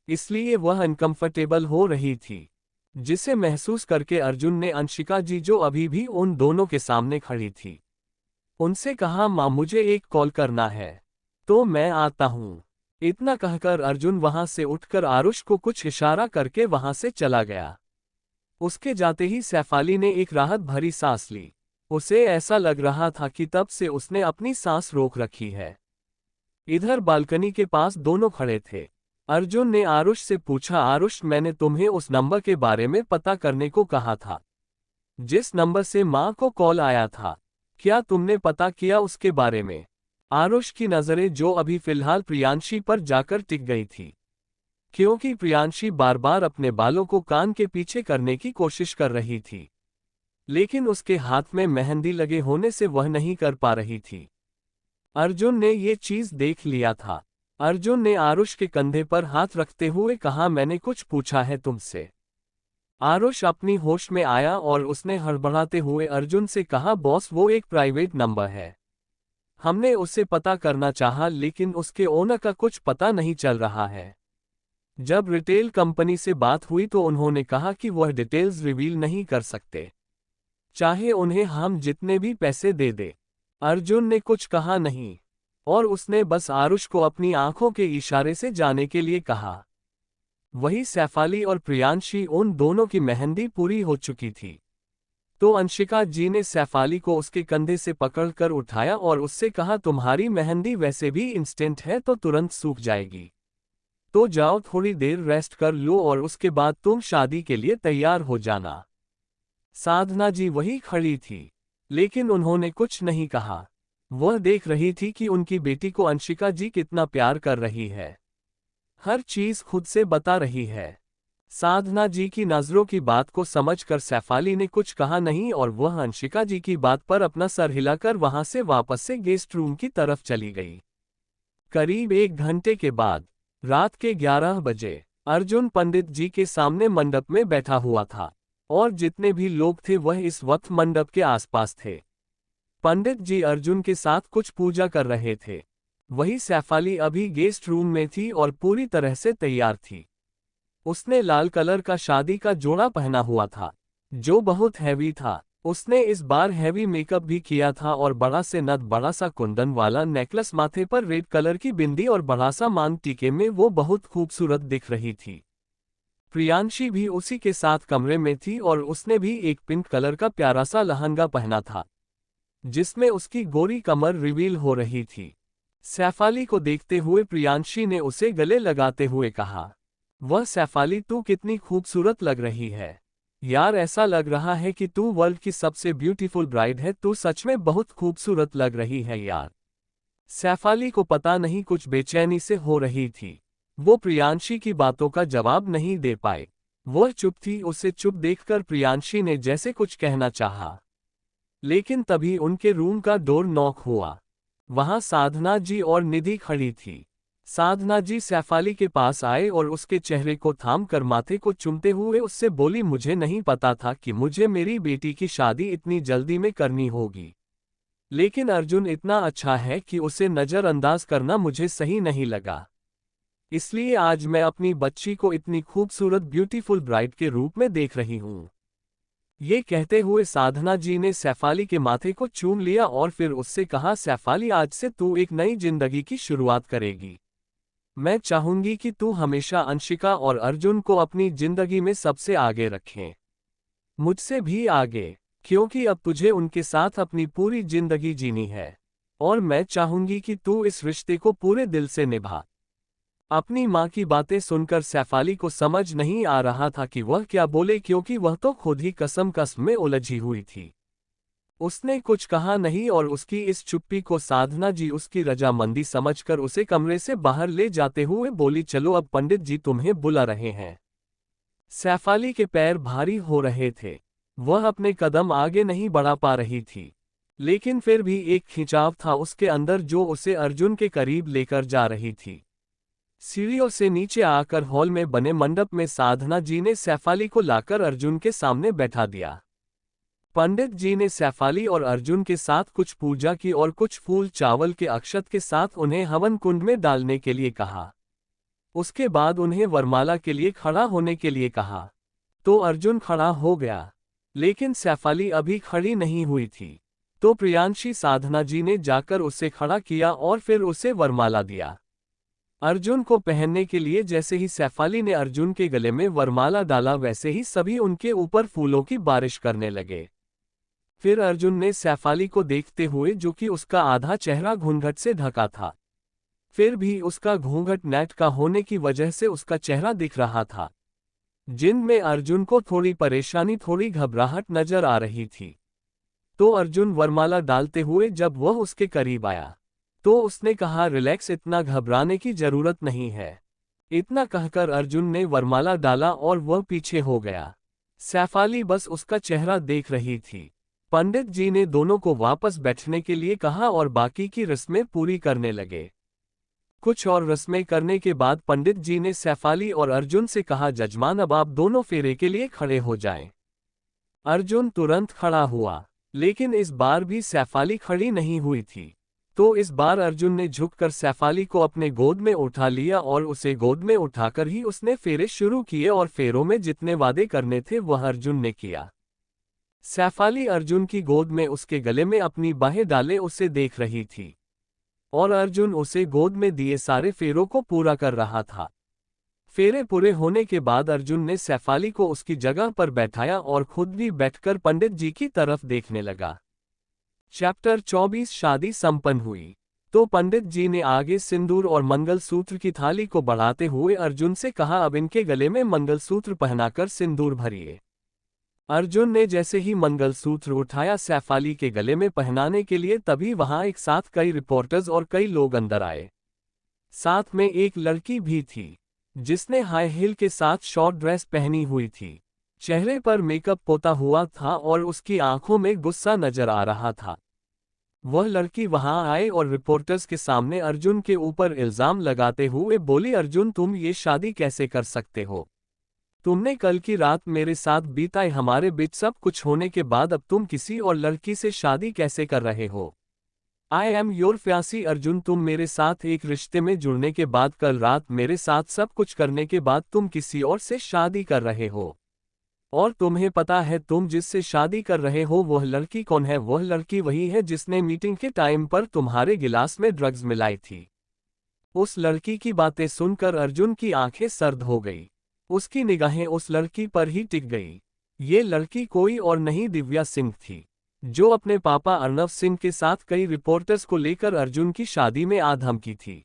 इसलिए वह अनकंफर्टेबल हो रही थी, जिसे महसूस करके अर्जुन ने अंशिका जी जो अभी भी उन दोनों के सामने खड़ी थी उनसे कहा, मां मुझे एक कॉल करना है तो मैं आता हूं। इतना कहकर अर्जुन वहां से उठकर आरुष को कुछ इशारा करके वहां से चला गया। उसके जाते ही सैफ अली ने एक राहत भरी सांस ली। उसे ऐसा लग रहा था कि तब से उसने अपनी सांस रोक रखी है। इधर बालकनी के पास दोनों खड़े थे। अर्जुन ने आरुष से पूछा, आरुष मैंने तुम्हें उस नंबर के बारे में पता करने को कहा था जिस नंबर से मां को कॉल आया था, क्या तुमने पता किया उसके बारे में? आरुष की नजरें जो अभी फिलहाल प्रियांशी पर जाकर टिक गई थी, क्योंकि प्रियांशी बार बार अपने बालों को कान के पीछे करने की कोशिश कर रही थी, लेकिन उसके हाथ में मेहंदी लगे होने से वह नहीं कर पा रही थी। अर्जुन ने ये चीज देख लिया था। अर्जुन ने आरुष के कंधे पर हाथ रखते हुए कहा, मैंने कुछ पूछा है तुमसे। आरुष अपनी होश में आया और उसने हड़बड़ाते हुए अर्जुन से कहा, बॉस वो एक प्राइवेट नंबर है, हमने उससे पता करना चाहा लेकिन उसके ओनर का कुछ पता नहीं चल रहा है। जब रिटेल कंपनी से बात हुई तो उन्होंने कहा कि वह डिटेल्स रिवील नहीं कर सकते, चाहे उन्हें हम जितने भी पैसे दे दे। अर्जुन ने कुछ कहा नहीं और उसने बस आरुष को अपनी आंखों के इशारे से जाने के लिए कहा। वही सैफ अली और प्रियांशी उन दोनों की मेहंदी पूरी हो चुकी थी, तो अंशिका जी ने सैफ अली को उसके कंधे से पकड़कर उठाया और उससे कहा, तुम्हारी मेहंदी वैसे भी इंस्टेंट है तो तुरंत सूख जाएगी, तो जाओ थोड़ी देर रेस्ट कर लो और उसके बाद तुम शादी के लिए तैयार हो जाना। साधना जी वही खड़ी थी, लेकिन उन्होंने कुछ नहीं कहा। वह देख रही थी कि उनकी बेटी को अंशिका जी कितना प्यार कर रही है, हर चीज खुद से बता रही है। साधना जी की नजरों की बात को समझकर सैफ अली ने कुछ कहा नहीं और वह अंशिका जी की बात पर अपना सर हिलाकर वहां से वापस से गेस्ट रूम की तरफ चली गई। करीब 1 घंटे के बाद रात के 11 बजे अर्जुन पंडित जी के सामने मंडप में बैठा हुआ था और जितने भी लोग थे वह इस वक्त मंडप के आसपास थे। पंडित जी अर्जुन के साथ कुछ पूजा कर रहे थे। वही सैफ अली अभी गेस्ट रूम में थी और पूरी तरह से तैयार थी। उसने लाल कलर का शादी का जोड़ा पहना हुआ था जो बहुत हैवी था। उसने इस बार हैवी मेकअप भी किया था और बड़ा से नथ, बड़ा सा कुंदन वाला नेकलेस, माथे पर रेड कलर की बिंदी और बड़ा सा मांग टीके में वो बहुत खूबसूरत दिख रही थी। प्रियांशी भी उसी के साथ कमरे में थी और उसने भी एक पिंक कलर का प्यारा सा लहंगा पहना था जिसमें उसकी गोरी कमर रिवील हो रही थी। सैफ अली को देखते हुए प्रियांशी ने उसे गले लगाते हुए कहा, वह सैफ अली तू कितनी खूबसूरत लग रही है यार, ऐसा लग रहा है कि तू वर्ल्ड की सबसे ब्यूटीफुल ब्राइड है, तू सच में बहुत खूबसूरत लग रही है यार। सैफाली को पता नहीं कुछ बेचैनी से हो रही थी। वो प्रियांशी की बातों का जवाब नहीं दे पाए। वह चुप थी। उसे चुप देखकर प्रियांशी ने जैसे कुछ कहना चाहा, लेकिन तभी उनके रूम का डोर नॉक हुआ। वहां साधना जी और निधि खड़ी थी। साधना जी सैफाली के पास आए और उसके चेहरे को थाम कर माथे को चूमते हुए उससे बोली, मुझे नहीं पता था कि मुझे मेरी बेटी की शादी इतनी जल्दी में करनी होगी, लेकिन अर्जुन इतना अच्छा है कि उसे नजरअंदाज करना मुझे सही नहीं लगा। इसलिए आज मैं अपनी बच्ची को इतनी खूबसूरत ब्यूटीफुल ब्राइड के रूप में देख रही हूँ। ये कहते हुए साधना जी ने सैफाली के माथे को चूम लिया और फिर उससे कहा, सैफाली आज से तू एक नई जिंदगी की शुरुआत करेगी। मैं चाहूंगी कि तू हमेशा अंशिका और अर्जुन को अपनी जिंदगी में सबसे आगे रखें, मुझसे भी आगे, क्योंकि अब तुझे उनके साथ अपनी पूरी जिंदगी जीनी है और मैं चाहूंगी कि तू इस रिश्ते को पूरे दिल से निभा। अपनी माँ की बातें सुनकर सैफाली को समझ नहीं आ रहा था कि वह क्या बोले, क्योंकि वह तो खुद ही कसम में उलझी हुई थी। उसने कुछ कहा नहीं और उसकी इस चुप्पी को साधना जी उसकी रजामंदी समझकर उसे कमरे से बाहर ले जाते हुए बोली, चलो अब पंडित जी तुम्हें बुला रहे हैं। सैफाली के पैर भारी हो रहे थे। वह अपने कदम आगे नहीं बढ़ा पा रही थी, लेकिन फिर भी एक खिंचाव था उसके अंदर जो उसे अर्जुन के करीब लेकर जा रही थी। सीढ़ियों से नीचे आकर हॉल में बने मंडप में साधना जी ने सैफाली को लाकर अर्जुन के सामने बैठा दिया। पंडित जी ने सैफाली और अर्जुन के साथ कुछ पूजा की और कुछ फूल चावल के अक्षत के साथ उन्हें हवन कुंड में डालने के लिए कहा। उसके बाद उन्हें वरमाला के लिए खड़ा होने के लिए कहा। तो अर्जुन खड़ा हो गया, लेकिन सैफाली अभी खड़ी नहीं हुई थी। तो प्रियांशी साधना जी ने जाकर उसे खड़ा किया और फिर उसे वरमाला दिया। अर्जुन को पहनने के लिए जैसे ही सैफाली ने अर्जुन के गले में वरमाला डाला, वैसे ही सभी उनके ऊपर फूलों की बारिश करने लगे। फिर अर्जुन ने सैफाली को देखते हुए, जो कि उसका आधा चेहरा घूंघट से ढका था, फिर भी उसका घूंघट नेट का होने की वजह से उसका चेहरा दिख रहा था, जिनमें अर्जुन को थोड़ी परेशानी, थोड़ी घबराहट नजर आ रही थी। तो अर्जुन वरमाला डालते हुए जब वह उसके करीब आया तो उसने कहा, रिलैक्स, इतना घबराने की जरूरत नहीं है। इतना कहकर अर्जुन ने वरमाला डाला और वह पीछे हो गया। सैफाली बस उसका चेहरा देख रही थी। पंडित जी ने दोनों को वापस बैठने के लिए कहा और बाकी की रस्में पूरी करने लगे। कुछ और रस्में करने के बाद पंडित जी ने सैफाली और अर्जुन से कहा, जजमान अब आप दोनों फेरे के लिए खड़े हो जाएं। अर्जुन तुरंत खड़ा हुआ, लेकिन इस बार भी सैफाली खड़ी नहीं हुई थी। तो इस बार अर्जुन ने झुककर सैफाली को अपने गोद में उठा लिया और उसे गोद में उठाकर ही उसने फेरे शुरू किए और फेरों में जितने वादे करने थे वह अर्जुन ने किया। सैफाली अर्जुन की गोद में उसके गले में अपनी बाहें डाले उसे देख रही थी और अर्जुन उसे गोद में दिए सारे फेरों को पूरा कर रहा था। फेरे पूरे होने के बाद अर्जुन ने सैफाली को उसकी जगह पर बैठाया और खुद भी बैठकर पंडित जी की तरफ देखने लगा। चैप्टर 24 शादी संपन्न हुई। तो पंडित जी ने आगे सिंदूर और मंगलसूत्र की थाली को बढ़ाते हुए अर्जुन से कहा, अब इनके गले में मंगलसूत्र पहनाकर सिंदूर भरिए। अर्जुन ने जैसे ही मंगलसूत्र उठाया सैफाली के गले में पहनाने के लिए, तभी वहां एक साथ कई रिपोर्टर्स और कई लोग अंदर आए। साथ में एक लड़की भी थी जिसने हाई हील के साथ शॉर्ट ड्रेस पहनी हुई थी। चेहरे पर मेकअप पोता हुआ था और उसकी आंखों में गुस्सा नजर आ रहा था। वह लड़की वहां आए और रिपोर्टर्स के सामने अर्जुन के ऊपर इल्जाम लगाते हुए बोली, अर्जुन तुम ये शादी कैसे कर सकते हो? तुमने कल की रात मेरे साथ बिताई, हमारे बीच सब कुछ होने के बाद अब तुम किसी और लड़की से शादी कैसे कर रहे हो? आई एम योर फ्यांसी अर्जुन, तुम मेरे साथ एक रिश्ते में जुड़ने के बाद, कल रात मेरे साथ सब कुछ करने के बाद तुम किसी और से शादी कर रहे हो। और तुम्हें पता है तुम जिससे शादी कर रहे हो वह लड़की कौन है? वह लड़की वही है जिसने मीटिंग के टाइम पर तुम्हारे गिलास में ड्रग्स मिलाई थी। उस लड़की की बातें सुनकर अर्जुन की आंखें सर्द हो गई। उसकी निगाहें उस लड़की पर ही टिक गई। ये लड़की कोई और नहीं, दिव्या सिंह थी, जो अपने पापा अर्नव सिंह के साथ कई रिपोर्टर्स को लेकर अर्जुन की शादी में आ धमकी थी।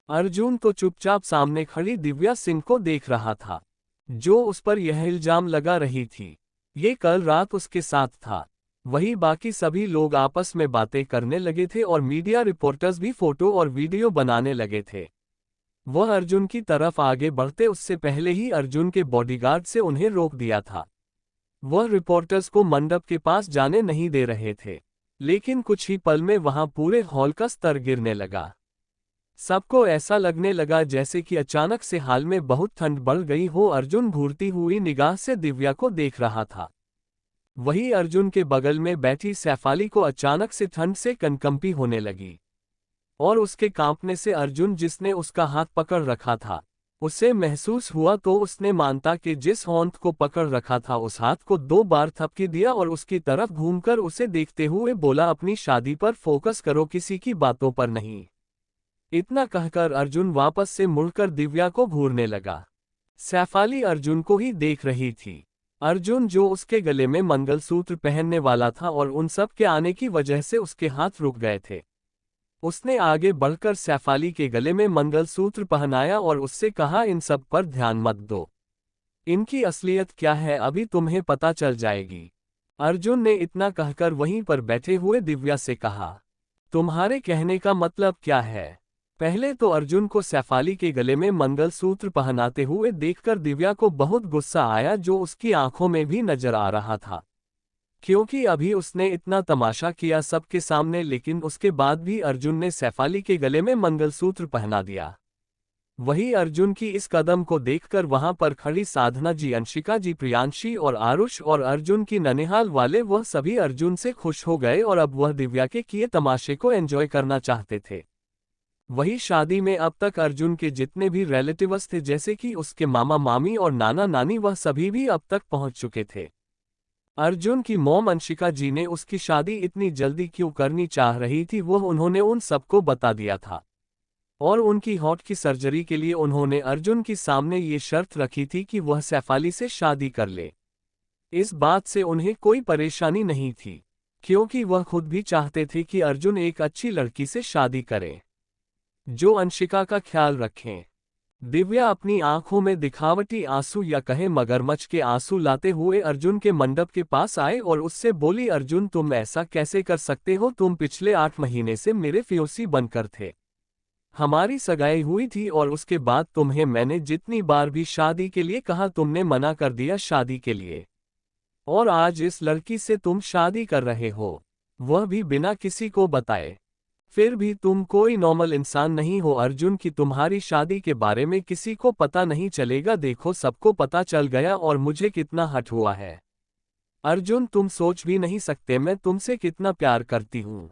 अर्जुन तो चुपचाप सामने खड़ी दिव्या सिंह को देख रहा था, जो उस पर यह इल्जाम लगा रही थी। ये कल रात उसके साथ था। वही बाकी सभी लोग आपस में बातें करने लगे थे और मीडिया रिपोर्टर्स भी फोटो और वीडियो बनाने लगे थे। वह अर्जुन की तरफ आगे बढ़ते उससे पहले ही अर्जुन के बॉडीगार्ड से उन्हें रोक दिया था। वह रिपोर्टर्स को मंडप के पास जाने नहीं दे रहे थे, लेकिन कुछ ही पल में वहां पूरे हॉल का स्तर गिरने लगा। सबको ऐसा लगने लगा जैसे कि अचानक से हाल में बहुत ठंड बढ़ गई हो। अर्जुन घूरती हुई निगाह से दिव्या को देख रहा था। वही अर्जुन के बगल में बैठी सैफाली को अचानक से ठंड से कनकंपी होने लगी, और उसके कांपने से अर्जुन जिसने उसका हाथ पकड़ रखा था उसे महसूस हुआ, तो उसने मानता कि जिस हाथ को पकड़ रखा था उस हाथ को 2 बार थपकी दिया और उसकी तरफ घूमकर उसे देखते हुए बोला, अपनी शादी पर फोकस करो, किसी की बातों पर नहीं। इतना कहकर अर्जुन वापस से मुड़कर दिव्या को घूरने लगा। सैफाली अर्जुन को ही देख रही थी। अर्जुन जो उसके गले में मंगलसूत्र पहनने वाला था, और उन सब के आने की वजह से उसके हाथ रुक गए थे। उसने आगे बढ़कर सैफाली के गले में मंगलसूत्र पहनाया और उससे कहा, इन सब पर ध्यान मत दो, इनकी असलियत क्या है अभी तुम्हें पता चल जाएगी। अर्जुन ने इतना कहकर वहीं पर बैठे हुए दिव्या से कहा, तुम्हारे कहने का मतलब क्या है? पहले तो अर्जुन को सैफाली के गले में मंगलसूत्र पहनाते हुए देखकर दिव्या को बहुत गुस्सा आया, जो उसकी आंखों में भी नजर आ रहा था, क्योंकि अभी उसने इतना तमाशा किया सबके सामने, लेकिन उसके बाद भी अर्जुन ने सैफाली के गले में मंगलसूत्र पहना दिया। वही अर्जुन की इस कदम को देखकर वहां पर खड़ी साधना जी, अंशिका जी, प्रियांशी और आरुष और अर्जुन की ननिहाल वाले, वह सभी अर्जुन से खुश हो गए और अब वह दिव्या के किए तमाशे को एंजॉय करना चाहते थे। वही शादी में अब तक अर्जुन के जितने भी रिलेटिव्स थे, जैसे कि उसके मामा मामी और नाना नानी, वह सभी भी अब तक पहुंच चुके थे। अर्जुन की मॉम अंशिका जी ने उसकी शादी इतनी जल्दी क्यों करनी चाह रही थी, वह उन्होंने उन सबको बता दिया था, और उनकी हॉर्ट की सर्जरी के लिए उन्होंने अर्जुन के सामने ये शर्त रखी थी कि वह सैफाली से शादी कर ले। इस बात से उन्हें कोई परेशानी नहीं थी, क्योंकि वह खुद भी चाहते थे कि अर्जुन एक अच्छी लड़की से शादी करे जो अंशिका का ख्याल रखें। दिव्या अपनी आंखों में दिखावटी आंसू या कहे मगरमच्छ के आंसू लाते हुए अर्जुन के मंडप के पास आए और उससे बोली, अर्जुन तुम ऐसा कैसे कर सकते हो? तुम पिछले 8 महीने से मेरे फियोसी बनकर थे, हमारी सगाई हुई थी, और उसके बाद तुम्हें मैंने जितनी बार भी शादी के लिए कहा तुमने मना कर दिया शादी के लिए, और आज इस लड़की से तुम शादी कर रहे हो, वह भी बिना किसी को बताए। फिर भी तुम कोई नॉर्मल इंसान नहीं हो अर्जुन, की तुम्हारी शादी के बारे में किसी को पता नहीं चलेगा। देखो सबको पता चल गया और मुझे कितना हर्ट हुआ है। अर्जुन तुम सोच भी नहीं सकते मैं तुमसे कितना प्यार करती हूँ,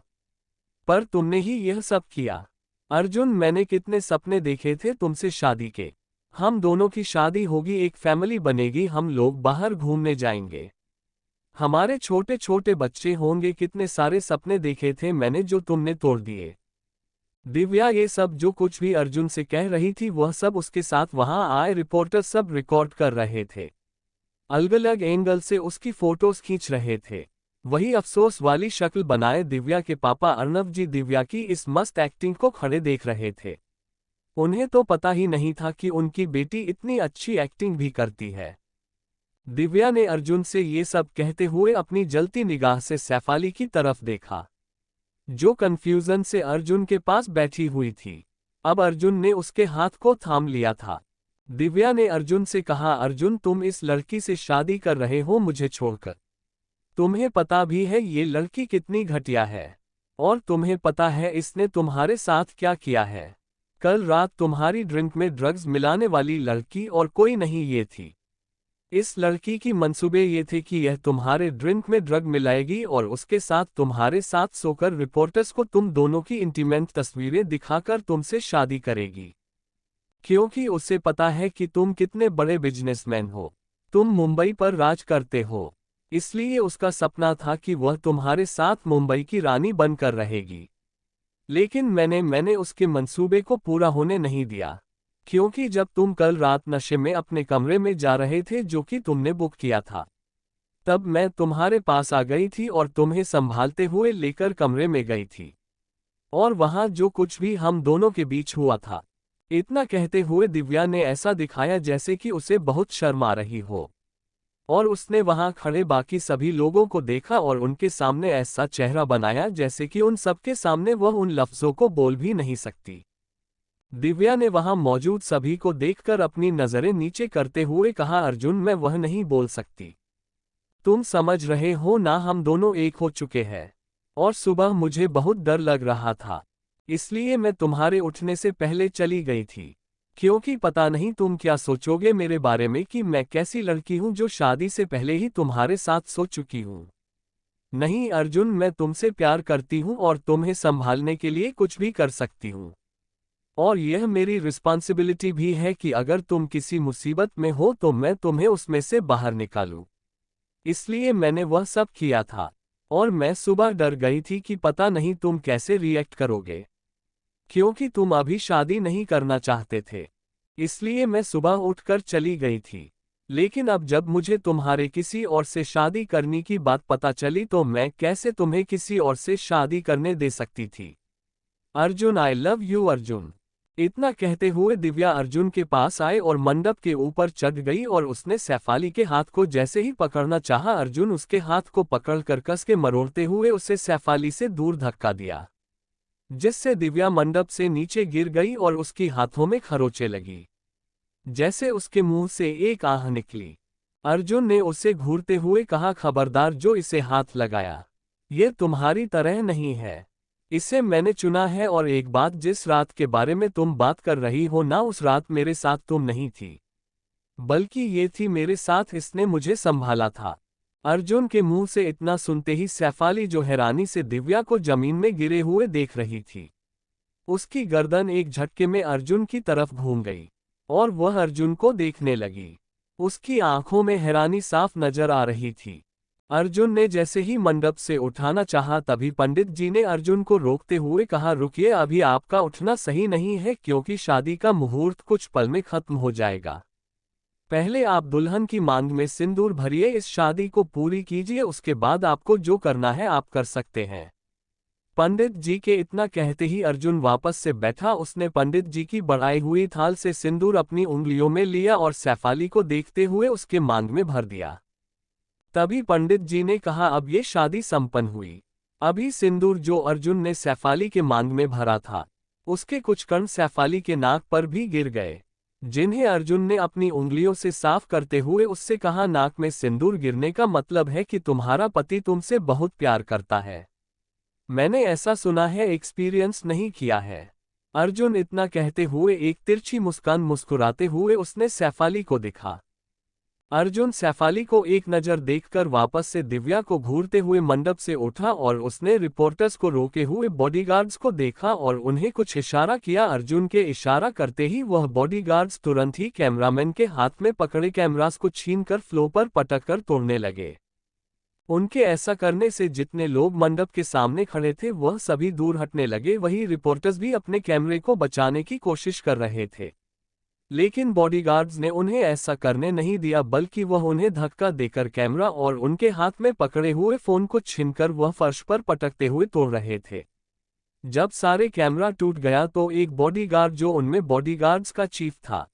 पर तुमने ही यह सब किया। अर्जुन मैंने कितने सपने देखे थे तुमसे शादी के, हम दोनों की शादी होगी, एक फैमिली बनेगी, हम लोग बाहर घूमने जाएंगे, हमारे छोटे छोटे बच्चे होंगे, कितने सारे सपने देखे थे मैंने जो तुमने तोड़ दिए। दिव्या ये सब जो कुछ भी अर्जुन से कह रही थी वह सब उसके साथ वहां आए रिपोर्टर सब रिकॉर्ड कर रहे थे, अलग अलग एंगल से उसकी फोटोज खींच रहे थे। वही अफसोस वाली शक्ल बनाए दिव्या के पापा अर्नव जी दिव्या की इस मस्त एक्टिंग को खड़े देख रहे थे। उन्हें तो पता ही नहीं था कि उनकी बेटी इतनी अच्छी एक्टिंग भी करती है। दिव्या ने अर्जुन से ये सब कहते हुए अपनी जलती निगाह से सैफाली की तरफ देखा, जो कंफ्यूजन से अर्जुन के पास बैठी हुई थी। अब अर्जुन ने उसके हाथ को थाम लिया था। दिव्या ने अर्जुन से कहा, अर्जुन तुम इस लड़की से शादी कर रहे हो मुझे छोड़कर, तुम्हें पता भी है ये लड़की कितनी घटिया है, और तुम्हें पता है इसने तुम्हारे साथ क्या किया है। कल रात तुम्हारी ड्रिंक में ड्रग्स मिलाने वाली लड़की और कोई नहीं ये थी। इस लड़की की मंसूबे ये थे कि यह तुम्हारे ड्रिंक में ड्रग मिलाएगी और उसके साथ तुम्हारे साथ सोकर रिपोर्टर्स को तुम दोनों की इंटीमेट तस्वीरें दिखाकर तुमसे शादी करेगी, क्योंकि उसे पता है कि तुम कितने बड़े बिजनेसमैन हो, तुम मुंबई पर राज करते हो, इसलिए उसका सपना था कि वह तुम्हारे साथ मुंबई की रानी बनकर रहेगी। लेकिन मैंने उसके मंसूबे को पूरा होने नहीं दिया, क्योंकि जब तुम कल रात नशे में अपने कमरे में जा रहे थे जो कि तुमने बुक किया था, तब मैं तुम्हारे पास आ गई थी और तुम्हें संभालते हुए लेकर कमरे में गई थी, और वहां जो कुछ भी हम दोनों के बीच हुआ था। इतना कहते हुए दिव्या ने ऐसा दिखाया जैसे कि उसे बहुत शर्म आ रही हो। और उसने वहां खड़े बाकी सभी लोगों को देखा और उनके सामने ऐसा चेहरा बनाया जैसे कि उन सबके सामने वह उन लफ्जों को बोल भी नहीं सकती। दिव्या ने वहां मौजूद सभी को देखकर अपनी नजरें नीचे करते हुए कहा, अर्जुन मैं वह नहीं बोल सकती। तुम समझ रहे हो ना, हम दोनों एक हो चुके हैं। और सुबह मुझे बहुत डर लग रहा था, इसलिए मैं तुम्हारे उठने से पहले चली गई थी, क्योंकि पता नहीं तुम क्या सोचोगे मेरे बारे में कि मैं कैसी लड़की हूं जो शादी से पहले ही तुम्हारे साथ सो चुकी हूं। नहीं अर्जुन, मैं तुमसे प्यार करती हूं और तुम्हें संभालने के लिए कुछ भी कर सकती हूं। और यह मेरी रिस्पॉन्सिबिलिटी भी है कि अगर तुम किसी मुसीबत में हो तो मैं तुम्हें उसमें से बाहर निकालूं। इसलिए मैंने वह सब किया था। और मैं सुबह डर गई थी कि पता नहीं तुम कैसे रिएक्ट करोगे, क्योंकि तुम अभी शादी नहीं करना चाहते थे। इसलिए मैं सुबह उठकर चली गई थी। लेकिन अब जब मुझे तुम्हारे किसी और से शादी करने की बात पता चली तो मैं कैसे तुम्हें किसी और से शादी करने दे सकती थी। Arjun, I love you Arjun. इतना कहते हुए दिव्या अर्जुन के पास आए और मंडप के ऊपर चढ़ गई और उसने सैफाली के हाथ को जैसे ही पकड़ना चाहा, अर्जुन उसके हाथ को पकड़कर कस के मरोड़ते हुए उसे सैफाली से दूर धक्का दिया, जिससे दिव्या मंडप से नीचे गिर गई और उसकी हाथों में खरोंचे लगी। जैसे उसके मुंह से एक आह निकली। अर्जुन ने उसे घूरते हुए कहा, खबरदार जो इसे हाथ लगाया, ये तुम्हारी तरह नहीं है। इसे मैंने चुना है। और एक बात, जिस रात के बारे में तुम बात कर रही हो ना, उस रात मेरे साथ तुम नहीं थी, बल्कि ये थी मेरे साथ, इसने मुझे संभाला था। अर्जुन के मुंह से इतना सुनते ही सैफाली, जो हैरानी से दिव्या को जमीन में गिरे हुए देख रही थी, उसकी गर्दन एक झटके में अर्जुन की तरफ घूम गई और वह अर्जुन को देखने लगी। उसकी आंखों में हैरानी साफ नजर आ रही थी। अर्जुन ने जैसे ही मंडप से उठाना चाहा तभी पंडित जी ने अर्जुन को रोकते हुए कहा, रुकिए, अभी आपका उठना सही नहीं है, क्योंकि शादी का मुहूर्त कुछ पल में खत्म हो जाएगा। पहले आप दुल्हन की मांग में सिंदूर भरिए, इस शादी को पूरी कीजिए, उसके बाद आपको जो करना है आप कर सकते हैं। पंडित जी के इतना कहते ही अर्जुन वापस से बैठा। उसने पंडित जी की बढ़ाई हुई थाल से सिंदूर अपनी उंगलियों में लिया और सैफाली को देखते हुए उसके मांग में भर दिया। तभी पंडित जी ने कहा, अब ये शादी संपन्न हुई। अभी सिंदूर जो अर्जुन ने सैफाली के मांग में भरा था, उसके कुछ कण सैफाली के नाक पर भी गिर गए, जिन्हें अर्जुन ने अपनी उंगलियों से साफ करते हुए उससे कहा, नाक में सिंदूर गिरने का मतलब है कि तुम्हारा पति तुमसे बहुत प्यार करता है। मैंने ऐसा सुना है, एक्सपीरियंस नहीं किया है। अर्जुन इतना कहते हुए एक तिरछी मुस्कान मुस्कुराते हुए उसने सैफाली को देखा। अर्जुन सैफाली को एक नज़र देखकर वापस से दिव्या को घूरते हुए मंडप से उठा और उसने रिपोर्टर्स को रोके हुए बॉडीगार्ड्स को देखा और उन्हें कुछ इशारा किया। अर्जुन के इशारा करते ही वह बॉडीगार्ड्स तुरंत ही कैमरामैन के हाथ में पकड़े कैमरास को छीनकर फ्लो पर पटककर तोड़ने लगे। उनके ऐसा करने से जितने लोग मंडप के सामने खड़े थे वह सभी दूर हटने लगे। वहीं रिपोर्टर्स भी अपने कैमरे को बचाने की कोशिश कर रहे थे, लेकिन बॉडीगार्ड्स ने उन्हें ऐसा करने नहीं दिया, बल्कि वह उन्हें धक्का देकर कैमरा और उनके हाथ में पकड़े हुए फोन को छीनकर वह फर्श पर पटकते हुए तोड़ रहे थे। जब सारे कैमरा टूट गया तो एक बॉडीगार्ड, जो उनमें बॉडीगार्ड्स का चीफ था,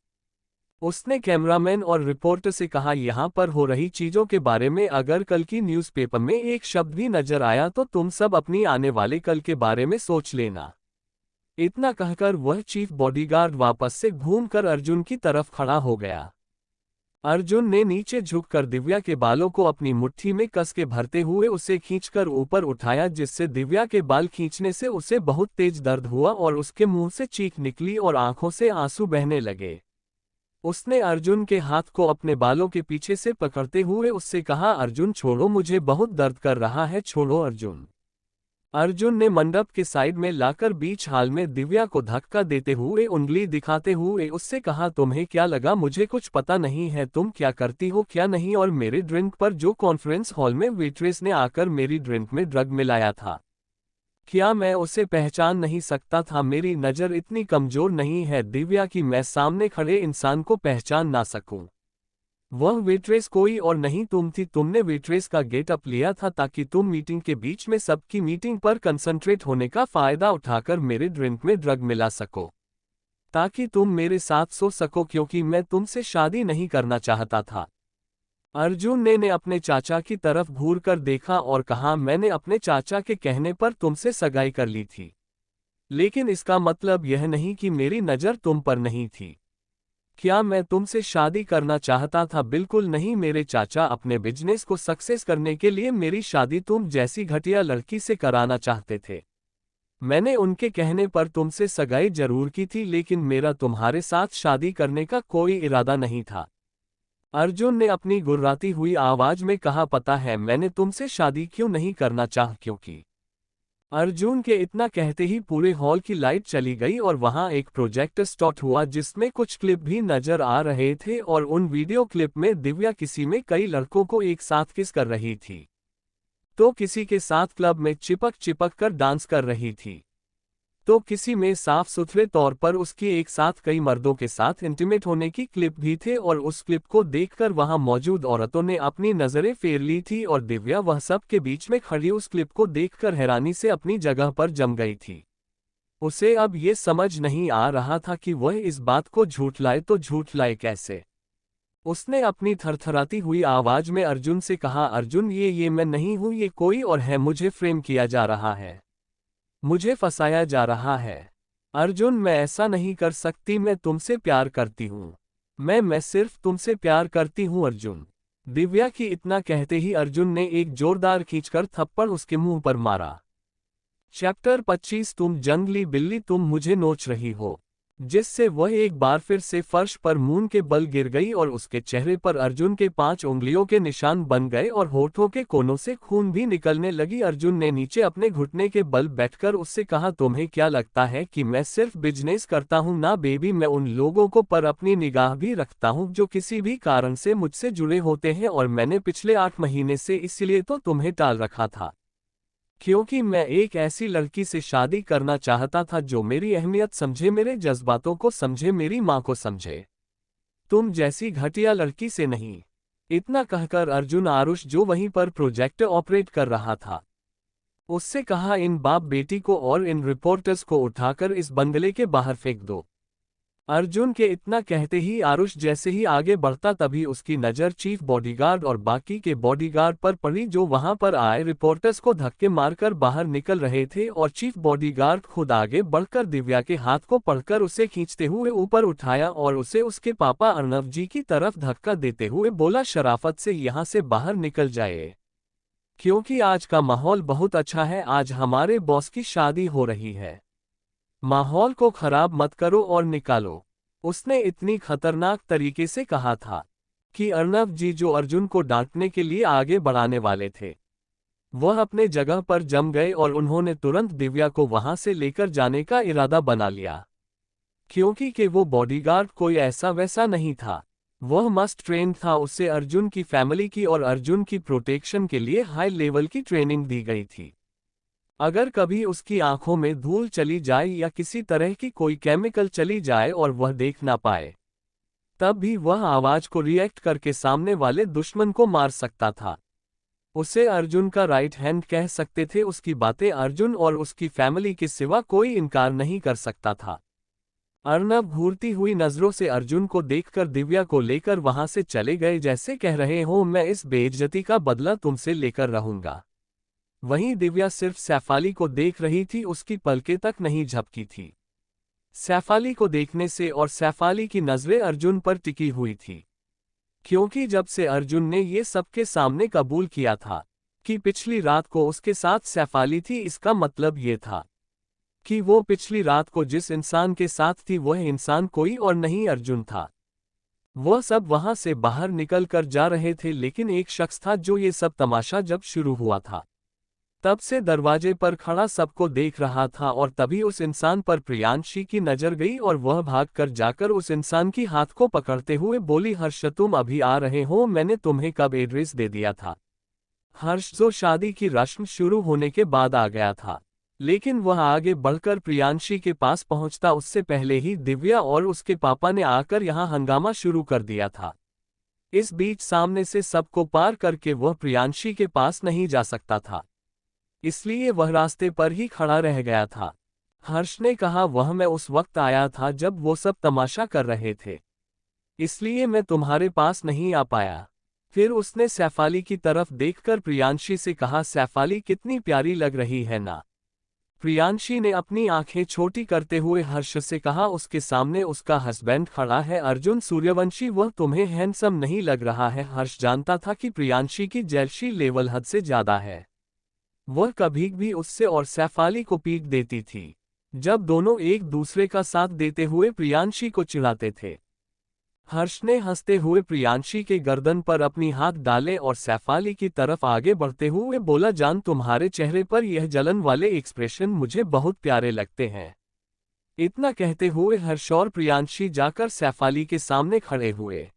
उसने कैमरामैन और रिपोर्टर से कहा, यहां पर हो रही चीजों के बारे में अगर कल की न्यूज़पेपर में एक शब्द भी नजर आया तो तुम सब अपनी आने वाले कल के बारे में सोच लेना। इतना कहकर वह चीफ बॉडीगार्ड वापस से घूमकर अर्जुन की तरफ खड़ा हो गया। अर्जुन ने नीचे झुककर दिव्या के बालों को अपनी मुट्ठी में कस के भरते हुए उसे खींचकर ऊपर उठाया, जिससे दिव्या के बाल खींचने से उसे बहुत तेज दर्द हुआ और उसके मुंह से चीख निकली और आंखों से आंसू बहने लगे। उसने अर्जुन के हाथ को अपने बालों के पीछे से पकड़ते हुए उससे कहा, अर्जुन छोड़ो, मुझे बहुत दर्द कर रहा है, छोड़ो अर्जुन। अर्जुन ने मंडप के साइड में लाकर बीच हाल में दिव्या को धक्का देते हुए उंगली दिखाते हुए उससे कहा, तुम्हें क्या लगा मुझे कुछ पता नहीं है तुम क्या करती हो क्या नहीं, और मेरे ड्रिंक पर जो कॉन्फ्रेंस हॉल में वेट्रेस ने आकर मेरी ड्रिंक में ड्रग मिलाया था, क्या मैं उसे पहचान नहीं सकता था? मेरी नज़र इतनी कमजोर नहीं है दिव्या कि मैं सामने खड़े इंसान को पहचान ना सकूं। वह वेट्रेस कोई और नहीं तुम थी। तुमने वेट्रेस का गेटअप लिया था ताकि तुम मीटिंग के बीच में सबकी मीटिंग पर कंसंट्रेट होने का फायदा उठाकर मेरे ड्रिंक में ड्रग मिला सको, ताकि तुम मेरे साथ सो सको, क्योंकि मैं तुमसे शादी नहीं करना चाहता था। अर्जुन ने अपने चाचा की तरफ घूर कर देखा और कहा, मैंने अपने चाचा के कहने पर तुमसे सगाई कर ली थी, लेकिन इसका मतलब यह नहीं कि मेरी नज़र तुम पर नहीं थी। क्या मैं तुमसे शादी करना चाहता था? बिल्कुल नहीं। मेरे चाचा अपने बिजनेस को सक्सेस करने के लिए मेरी शादी तुम जैसी घटिया लड़की से कराना चाहते थे। मैंने उनके कहने पर तुमसे सगाई जरूर की थी, लेकिन मेरा तुम्हारे साथ शादी करने का कोई इरादा नहीं था। अर्जुन ने अपनी गुर्राती हुई आवाज में कहा, पता है मैंने तुमसे शादी क्यों नहीं करना चाह, क्योंकि अर्जुन के इतना कहते ही पूरे हॉल की लाइट चली गई और वहां एक प्रोजेक्टर स्टार्ट हुआ जिसमें कुछ क्लिप भी नजर आ रहे थे और उन वीडियो क्लिप में दिव्या किसी में कई लड़कों को एक साथ किस कर रही थी, तो किसी के साथ क्लब में चिपक चिपक कर डांस कर रही थी, तो किसी में साफ सुथरे तौर पर उसकी एक साथ कई मर्दों के साथ इंटीमेट होने की क्लिप भी थे। और उस क्लिप को देखकर वहां मौजूद औरतों ने अपनी नजरें फेर ली थी और दिव्या वह सब के बीच में खड़ी उस क्लिप को देखकर हैरानी से अपनी जगह पर जम गई थी। उसे अब ये समझ नहीं आ रहा था कि वह इस बात को झूठलाए तो झूठलाए कैसे। उसने अपनी थरथराती हुई आवाज में अर्जुन से कहा, अर्जुन ये मैं नहीं हूं, ये कोई और है, मुझे फ्रेम किया जा रहा है, मुझे फंसाया जा रहा है। अर्जुन, मैं ऐसा नहीं कर सकती, मैं तुमसे प्यार करती हूँ, मैं सिर्फ तुमसे प्यार करती हूँ अर्जुन। दिव्या की इतना कहते ही अर्जुन ने एक जोरदार खींचकर थप्पड़ उसके मुंह पर मारा। चैप्टर 25 तुम जंगली बिल्ली, तुम मुझे नोच रही हो, जिससे वह एक बार फिर से फर्श पर मून के बल गिर गई और उसके चेहरे पर अर्जुन के 5 उंगलियों के निशान बन गए और होठों के कोनों से खून भी निकलने लगी। अर्जुन ने नीचे अपने घुटने के बल बैठकर उससे कहा, तुम्हें क्या लगता है कि मैं सिर्फ बिजनेस करता हूं? ना बेबी, मैं उन लोगों को पर अपनी निगाह भी रखता हूं जो किसी भी कारण से मुझसे जुड़े होते हैं, और मैंने पिछले 8 महीने से इसलिए तो तुम्हें टाल रखा था, क्योंकि मैं एक ऐसी लड़की से शादी करना चाहता था जो मेरी अहमियत समझे, मेरे जज्बातों को समझे, मेरी माँ को समझे, तुम जैसी घटिया लड़की से नहीं। इतना कहकर अर्जुन आरुष, जो वहीं पर प्रोजेक्टर ऑपरेट कर रहा था, उससे कहा, इन बाप बेटी को और इन रिपोर्टर्स को उठाकर इस बंगले के बाहर फेंक दो। अर्जुन के इतना कहते ही आरुष जैसे ही आगे बढ़ता तभी उसकी नज़र चीफ बॉडीगार्ड और बाकी के बॉडीगार्ड पर पड़ी, जो वहां पर आए रिपोर्टर्स को धक्के मारकर बाहर निकल रहे थे। और चीफ बॉडीगार्ड खुद आगे बढ़कर दिव्या के हाथ को पकड़कर उसे खींचते हुए ऊपर उठाया और उसे उसके पापा अर्नव जी की तरफ धक्का देते हुए बोला, शराफत से यहाँ से बाहर निकल जाए, क्योंकि आज का माहौल बहुत अच्छा है, आज हमारे बॉस की शादी हो रही है, माहौल को खराब मत करो और निकालो। उसने इतनी खतरनाक तरीके से कहा था कि अर्नव जी, जो अर्जुन को डांटने के लिए आगे बढ़ाने वाले थे, वह अपने जगह पर जम गए और उन्होंने तुरंत दिव्या को वहां से लेकर जाने का इरादा बना लिया, क्योंकि वो बॉडीगार्ड कोई ऐसा वैसा नहीं था, वह मस्ट ट्रेन था, उससे अर्जुन की फैमिली की और अर्जुन की प्रोटेक्शन के लिए हाई लेवल की ट्रेनिंग दी गई थी। अगर कभी उसकी आंखों में धूल चली जाए या किसी तरह की कोई केमिकल चली जाए और वह देख ना पाए, तब भी वह आवाज को रिएक्ट करके सामने वाले दुश्मन को मार सकता था। उसे अर्जुन का राइट हैंड कह सकते थे, उसकी बातें अर्जुन और उसकी फैमिली के सिवा कोई इनकार नहीं कर सकता था। अर्नव घूरती हुई नजरों से अर्जुन को देखकर दिव्या को लेकर वहां से चले गए, जैसे कह रहे हो, मैं इस बेइज्जती का बदला तुमसे लेकर रहूंगा। वहीं दिव्या सिर्फ सैफाली को देख रही थी, उसकी पलकें तक नहीं झपकी थी। सैफाली को देखने से और सैफाली की नजरें अर्जुन पर टिकी हुई थी, क्योंकि जब से अर्जुन ने ये सबके सामने कबूल किया था कि पिछली रात को उसके साथ सैफाली थी, इसका मतलब ये था कि वो पिछली रात को जिस इंसान के साथ थी वह इंसान कोई और नहीं अर्जुन था। वह सब वहां से बाहर निकल कर जा रहे थे, लेकिन एक शख्स था जो ये सब तमाशा जब शुरू हुआ था तब से दरवाजे पर खड़ा सबको देख रहा था, और तभी उस इंसान पर प्रियांशी की नजर गई और वह भागकर जाकर उस इंसान की हाथ को पकड़ते हुए बोली, हर्ष तुम अभी आ रहे हो, मैंने तुम्हें कब एड्रेस दे दिया था। हर्ष जो शादी की रस्म शुरू होने के बाद आ गया था, लेकिन वह आगे बढ़कर प्रियांशी के पास पहुंचता उससे पहले ही दिव्या और उसके पापा ने आकर यहां हंगामा शुरू कर दिया था। इस बीच सामने से सबको पार करके वह प्रियांशी के पास नहीं जा सकता था, इसलिए वह रास्ते पर ही खड़ा रह गया था। हर्ष ने कहा, वह मैं उस वक्त आया था जब वो सब तमाशा कर रहे थे, इसलिए मैं तुम्हारे पास नहीं आ पाया। फिर उसने सैफाली की तरफ देखकर प्रियांशी से कहा, सैफाली कितनी प्यारी लग रही है ना। प्रियांशी ने अपनी आंखें छोटी करते हुए हर्ष से कहा, उसके सामने उसका हस्बैंड खड़ा है अर्जुन सूर्यवंशी, वह तुम्हें हैंडसम नहीं लग रहा है। हर्ष जानता था कि प्रियांशी की जेलसी लेवल हद से ज्यादा है। वह कभी भी उससे और सैफाली को पीट देती थी जब दोनों एक दूसरे का साथ देते हुए प्रियांशी को चिढ़ाते थे। हर्ष ने हंसते हुए प्रियांशी के गर्दन पर अपनी हाथ डाले और सैफाली की तरफ आगे बढ़ते हुए बोला, जान तुम्हारे चेहरे पर यह जलन वाले एक्सप्रेशन मुझे बहुत प्यारे लगते हैं। इतना कहते हुए हर्ष और प्रियांशी जाकर सैफाली के सामने खड़े हुए।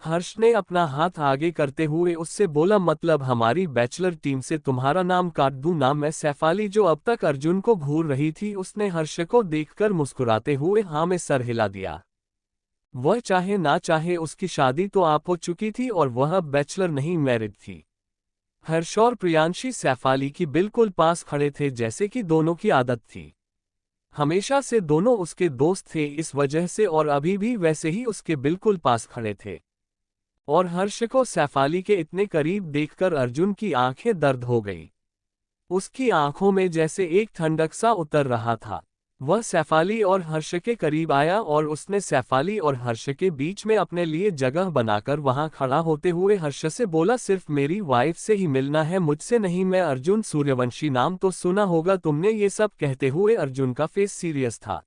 हर्ष ने अपना हाथ आगे करते हुए उससे बोला, मतलब हमारी बैचलर टीम से तुम्हारा नाम काट दूं ना मैं। सैफाली जो अब तक अर्जुन को घूर रही थी, उसने हर्ष को देखकर मुस्कुराते हुए हाँ में सर हिला दिया। वह चाहे ना चाहे उसकी शादी तो आप हो चुकी थी और वह अब बैचलर नहीं मैरिड थी। हर्ष और प्रियांशी सैफाली की बिल्कुल पास खड़े थे जैसे कि दोनों की आदत थी। हमेशा से दोनों उसके दोस्त थे इस वजह से, और अभी भी वैसे ही उसके बिल्कुल पास खड़े थे। और हर्ष को सैफाली के इतने करीब देखकर अर्जुन की आंखें दर्द हो गई। उसकी आंखों में जैसे एक ठंडक सा उतर रहा था। वह सैफाली और हर्ष के करीब आया और उसने सैफाली और हर्ष के बीच में अपने लिए जगह बनाकर वहां खड़ा होते हुए हर्ष से बोला, सिर्फ मेरी वाइफ से ही मिलना है, मुझसे नहीं। मैं अर्जुन सूर्यवंशी, नाम तो सुना होगा तुमने। ये सब कहते हुए अर्जुन का फेस सीरियस था।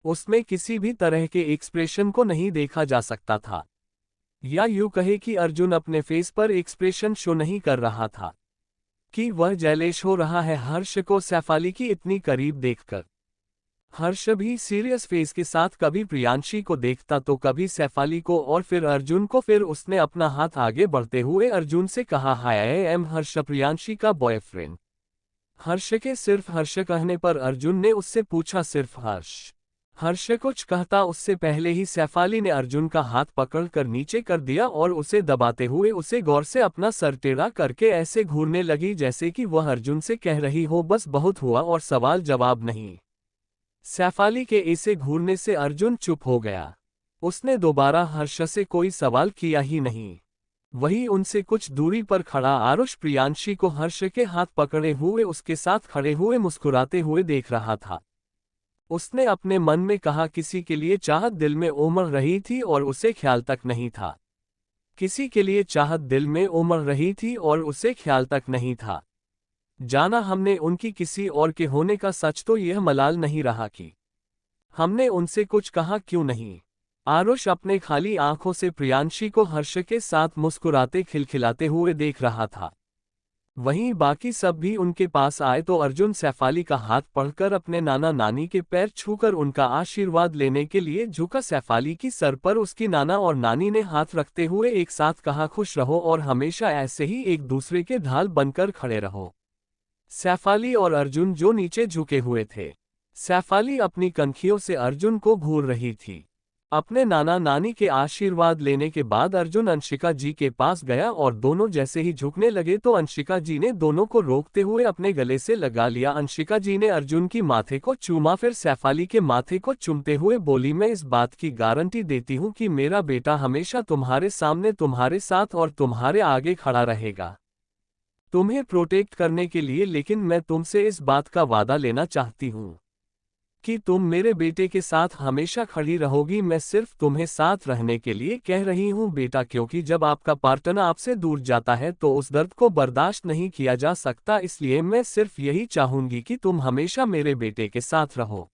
उसमें किसी भी तरह के एक्सप्रेशन को नहीं देखा जा सकता था, या यूं कहे कि अर्जुन अपने फेस पर एक्सप्रेशन शो नहीं कर रहा था कि वह जेलेश हो रहा है हर्ष को सैफाली की इतनी करीब देखकर। हर्ष भी सीरियस फेस के साथ कभी प्रियांशी को देखता तो कभी सैफाली को और फिर अर्जुन को। फिर उसने अपना हाथ आगे बढ़ते हुए अर्जुन से कहा, हाय आई एम हर्ष, प्रियांशी का बॉयफ्रेंड। हर्ष के सिर्फ हर्ष कहने पर अर्जुन ने उससे पूछा, सिर्फ हर्ष? हर्ष कुछ कहता उससे पहले ही सैफाली ने अर्जुन का हाथ पकड़कर नीचे कर दिया और उसे दबाते हुए उसे गौर से अपना सर टेढ़ा करके ऐसे घूरने लगी जैसे कि वह अर्जुन से कह रही हो, बस बहुत हुआ और सवाल जवाब नहीं। सैफाली के ऐसे घूरने से अर्जुन चुप हो गया। उसने दोबारा हर्ष से कोई सवाल किया ही नहीं। वही उनसे कुछ दूरी पर खड़ा आरुष प्रियांशी को हर्ष के हाथ पकड़े हुए उसके साथ खड़े हुए मुस्कुराते हुए देख रहा था। उसने अपने मन में कहा, किसी के लिए चाहत दिल में उमड़ रही थी और उसे ख्याल तक नहीं था। किसी के लिए चाहत दिल में उमड़ रही थी और उसे ख्याल तक नहीं था। जाना हमने उनकी किसी और के होने का, सच तो यह मलाल नहीं रहा कि हमने उनसे कुछ कहा क्यों नहीं। आरुष अपने खाली आंखों से प्रियांशी को हर्ष के साथ मुस्कुराते खिलखिलाते हुए देख रहा था। वहीं बाकी सब भी उनके पास आए तो अर्जुन सैफाली का हाथ पकड़कर अपने नाना नानी के पैर छूकर उनका आशीर्वाद लेने के लिए झुका। सैफाली की सर पर उसकी नाना और नानी ने हाथ रखते हुए एक साथ कहा, खुश रहो और हमेशा ऐसे ही एक दूसरे के ढाल बनकर खड़े रहो। सैफाली और अर्जुन जो नीचे झुके हुए थे। सैफाली अपनी कनखियों से अर्जुन को घूर रही थी। अपने नाना नानी के आशीर्वाद लेने के बाद अर्जुन अंशिका जी के पास गया और दोनों जैसे ही झुकने लगे तो अंशिका जी ने दोनों को रोकते हुए अपने गले से लगा लिया। अंशिका जी ने अर्जुन की माथे को चूमा, फिर सैफाली के माथे को चूमते हुए बोली, मैं इस बात की गारंटी देती हूँ कि मेरा बेटा हमेशा तुम्हारे सामने, तुम्हारे साथ और तुम्हारे आगे खड़ा रहेगा, तुम्हें प्रोटेक्ट करने के लिए। लेकिन मैं तुमसे इस बात का वादा लेना चाहती हूँ कि तुम मेरे बेटे के साथ हमेशा खड़ी रहोगी। मैं सिर्फ तुम्हें साथ रहने के लिए कह रही हूँ बेटा, क्योंकि जब आपका पार्टनर आपसे दूर जाता है तो उस दर्द को बर्दाश्त नहीं किया जा सकता। इसलिए मैं सिर्फ यही चाहूंगी कि तुम हमेशा मेरे बेटे के साथ रहो।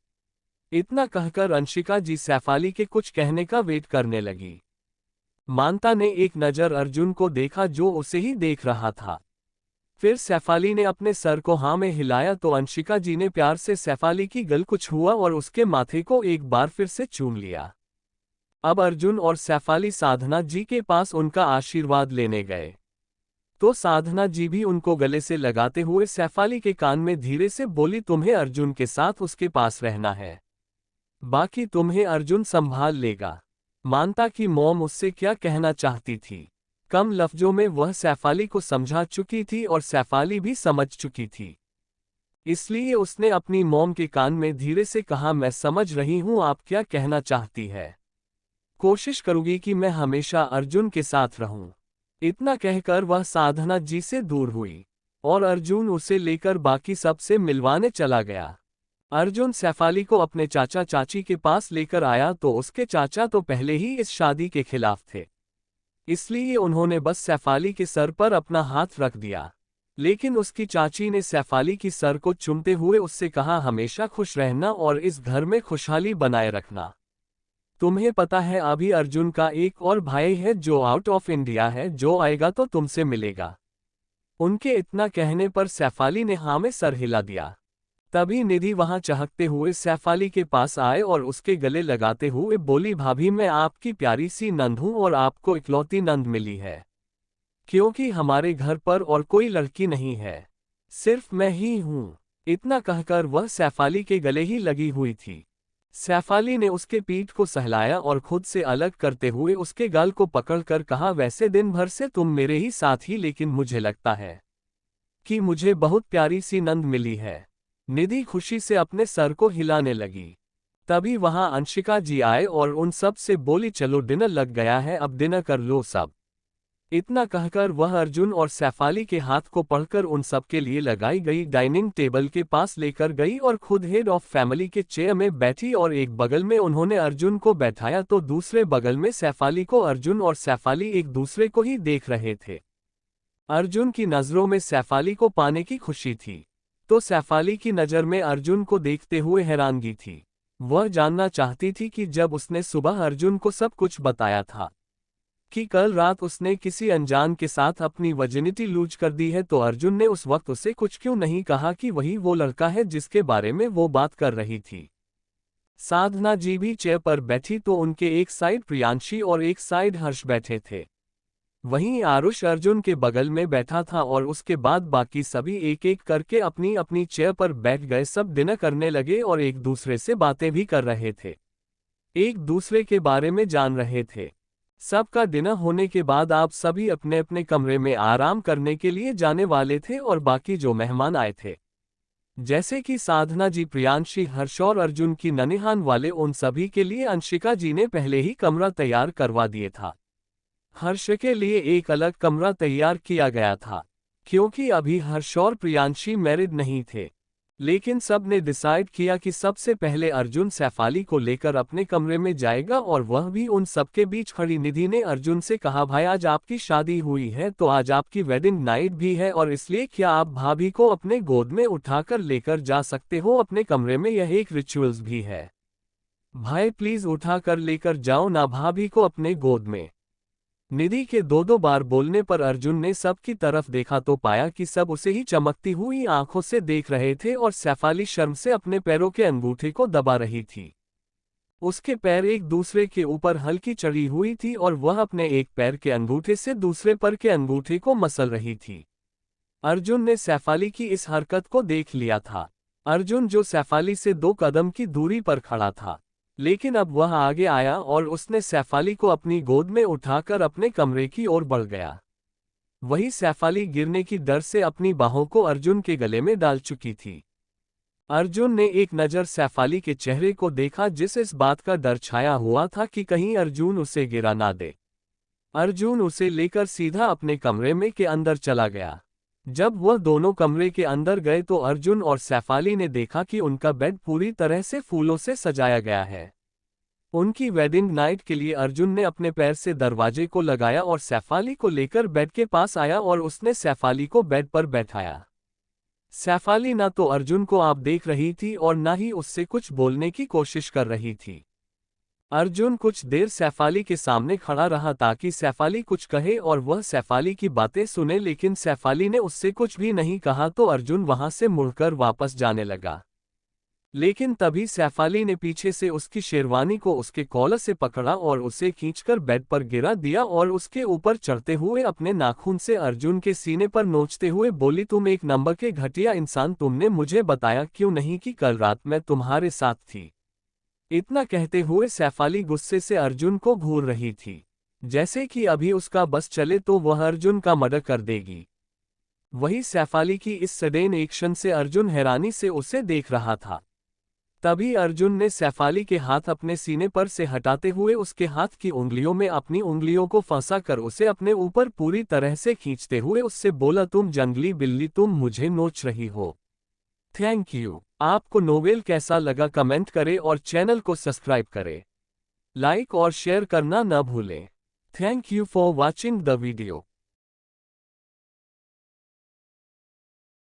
इतना कहकर अंशिका जी सैफाली के कुछ कहने का वेट करने लगी। मानता ने एक नज़र अर्जुन को देखा जो उसे ही देख रहा था। फिर सैफाली ने अपने सर को हाँ में हिलाया तो अंशिका जी ने प्यार से सैफाली की गल को छुआ और उसके माथे को एक बार फिर से चूम लिया। अब अर्जुन और सैफाली साधना जी के पास उनका आशीर्वाद लेने गए तो साधना जी भी उनको गले से लगाते हुए सैफाली के कान में धीरे से बोली, तुम्हें अर्जुन के साथ उसके पास रहना है, बाकी तुम्हें अर्जुन संभाल लेगा। मानता कि मॉम उससे क्या कहना चाहती थी। कम लफ्जों में वह सैफाली को समझा चुकी थी और सैफाली भी समझ चुकी थी। इसलिए उसने अपनी मॉम के कान में धीरे से कहा, मैं समझ रही हूं आप क्या कहना चाहती है। कोशिश करूंगी कि मैं हमेशा अर्जुन के साथ रहूं। इतना कहकर वह साधना जी से दूर हुई और अर्जुन उसे लेकर बाकी सबसे मिलवाने चला गया। अर्जुन सैफाली को अपने चाचा चाची के पास लेकर आया तो उसके चाचा तो पहले ही इस शादी के खिलाफ थे, इसलिए उन्होंने बस सैफाली के सर पर अपना हाथ रख दिया। लेकिन उसकी चाची ने सैफाली की सर को चूमते हुए उससे कहा, हमेशा खुश रहना और इस घर में खुशहाली बनाए रखना। तुम्हें पता है अभी अर्जुन का एक और भाई है जो आउट ऑफ इंडिया है, जो आएगा तो तुमसे मिलेगा। उनके इतना कहने पर सैफाली ने हाँ में सर हिला दिया। तभी निधि वहां चहकते हुए सैफाली के पास आए और उसके गले लगाते हुए बोली, भाभी मैं आपकी प्यारी सी नंद हूं और आपको इकलौती नंद मिली है, क्योंकि हमारे घर पर और कोई लड़की नहीं है, सिर्फ मैं ही हूं। इतना कहकर वह सैफाली के गले ही लगी हुई थी। सैफाली ने उसके पीठ को सहलाया और खुद से अलग करते हुए उसके गाल को पकड़कर कहा, वैसे दिन भर से तुम मेरे ही साथ ही, लेकिन मुझे लगता है कि मुझे बहुत प्यारी सी नंद मिली है। निधि खुशी से अपने सर को हिलाने लगी। तभी वहां अंशिका जी आए और उन सब से बोली, चलो डिनर लग गया है, अब डिनर कर लो सब। इतना कहकर वह अर्जुन और सैफाली के हाथ को पकड़कर उन सब के लिए लगाई गई डाइनिंग टेबल के पास लेकर गई और खुद हेड ऑफ फैमिली के चेयर में बैठी और एक बगल में उन्होंने अर्जुन को बैठाया तो दूसरे बगल में सैफाली को। अर्जुन और सैफाली एक दूसरे को ही देख रहे थे। अर्जुन की नजरों में सैफाली को पाने की खुशी थी, तो सैफाली की नज़र में अर्जुन को देखते हुए हैरानगी थी। वह जानना चाहती थी कि जब उसने सुबह अर्जुन को सब कुछ बताया था कि कल रात उसने किसी अनजान के साथ अपनी वर्जिनिटी लूज कर दी है, तो अर्जुन ने उस वक्त उसे कुछ क्यों नहीं कहा कि वही वो लड़का है जिसके बारे में वो बात कर रही थी। साधना जी भी चेयर पर बैठी तो उनके एक साइड प्रियांशी और एक साइड हर्ष बैठे थे। वहीं आरुष अर्जुन के बगल में बैठा था और उसके बाद बाकी सभी एक एक करके अपनी अपनी चेयर पर बैठ गए। सब डिनर करने लगे और एक दूसरे से बातें भी कर रहे थे, एक दूसरे के बारे में जान रहे थे। सबका डिनर होने के बाद आप सभी अपने अपने कमरे में आराम करने के लिए जाने वाले थे और बाकी जो मेहमान आए थे, जैसे कि साधना जी, प्रियांशी, हर्ष और अर्जुन की ननिहान वाले, उन सभी के लिए अंशिका जी ने पहले ही कमरा तैयार करवा दिए था। हर्ष के लिए एक अलग कमरा तैयार किया गया था, क्योंकि अभी हर्ष और प्रियांशी मैरिड नहीं थे। लेकिन सब ने डिसाइड किया कि सबसे पहले अर्जुन सैफाली को लेकर अपने कमरे में जाएगा और वह भी उन सबके बीच खड़ी। निधि ने अर्जुन से कहा, भाई आज आपकी शादी हुई है तो आज आपकी वेडिंग नाइट भी है, और इसलिए क्या आप भाभी को अपने गोद में उठाकर लेकर जा सकते हो अपने कमरे में, यह एक रिचुअल्स भी है। भाई प्लीज उठाकर लेकर जाओ ना भाभी को अपने गोद में। निधि के दो बार बोलने पर अर्जुन ने सबकी तरफ देखा तो पाया कि सब उसे ही चमकती हुई आंखों से देख रहे थे और सैफाली शर्म से अपने पैरों के अंगूठे को दबा रही थी। उसके पैर एक दूसरे के ऊपर हल्की चढ़ी हुई थी और वह अपने एक पैर के अंगूठे से दूसरे पर के अंगूठे को मसल रही थी। अर्जुन ने सैफाली की इस हरकत को देख लिया था। अर्जुन जो सैफाली से 2 कदम की दूरी पर खड़ा था, लेकिन अब वह आगे आया और उसने सैफाली को अपनी गोद में उठाकर अपने कमरे की ओर बढ़ गया। वही सैफाली गिरने की डर से अपनी बाहों को अर्जुन के गले में डाल चुकी थी। अर्जुन ने एक नज़र सैफाली के चेहरे को देखा, जिस इस बात का डर छाया हुआ था कि कहीं अर्जुन उसे गिरा ना दे। अर्जुन उसे लेकर सीधा अपने कमरे में के अंदर चला गया। जब वह दोनों कमरे के अंदर गए तो अर्जुन और सैफाली ने देखा कि उनका बेड पूरी तरह से फूलों से सजाया गया है। उनकी वेडिंग नाइट के लिए अर्जुन ने अपने पैर से दरवाजे को लगाया और सैफाली को लेकर बेड के पास आया और उसने सैफाली को बेड पर बैठाया। सैफाली ना तो अर्जुन को आप देख रही थी और ना ही उससे कुछ बोलने की कोशिश कर रही थी। अर्जुन कुछ देर सैफाली के सामने खड़ा रहा ताकि सैफाली कुछ कहे और वह सैफाली की बातें सुने, लेकिन सैफाली ने उससे कुछ भी नहीं कहा तो अर्जुन वहां से मुड़कर वापस जाने लगा। लेकिन तभी सैफाली ने पीछे से उसकी शेरवानी को उसके कॉलर से पकड़ा और उसे खींचकर बेड पर गिरा दिया और उसके ऊपर चढ़ते हुए अपने नाखून से अर्जुन के सीने पर नोचते हुए बोली, तुम एक नंबर के घटिया इंसान, तुमने मुझे बताया क्यों नहीं कि कल रात मैं तुम्हारे साथ थी। इतना कहते हुए सैफाली गुस्से से अर्जुन को घूर रही थी, जैसे कि अभी उसका बस चले तो वह अर्जुन का मर्डर कर देगी। वही सैफाली की इस सडेन एक्शन से अर्जुन हैरानी से उसे देख रहा था। तभी अर्जुन ने शेफाली के हाथ अपने सीने पर से हटाते हुए उसके हाथ की उंगलियों में अपनी उंगलियों को फंसा कर उसे अपने ऊपर पूरी तरह से खींचते हुए उससे बोला, तुम जंगली बिल्ली, तुम मुझे नोच रही हो। Thank you. आपको नोवेल कैसा लगा कमेंट करें और चैनल को सब्सक्राइब करें। लाइक और शेयर करना न भूलें। Thank you for watching the video.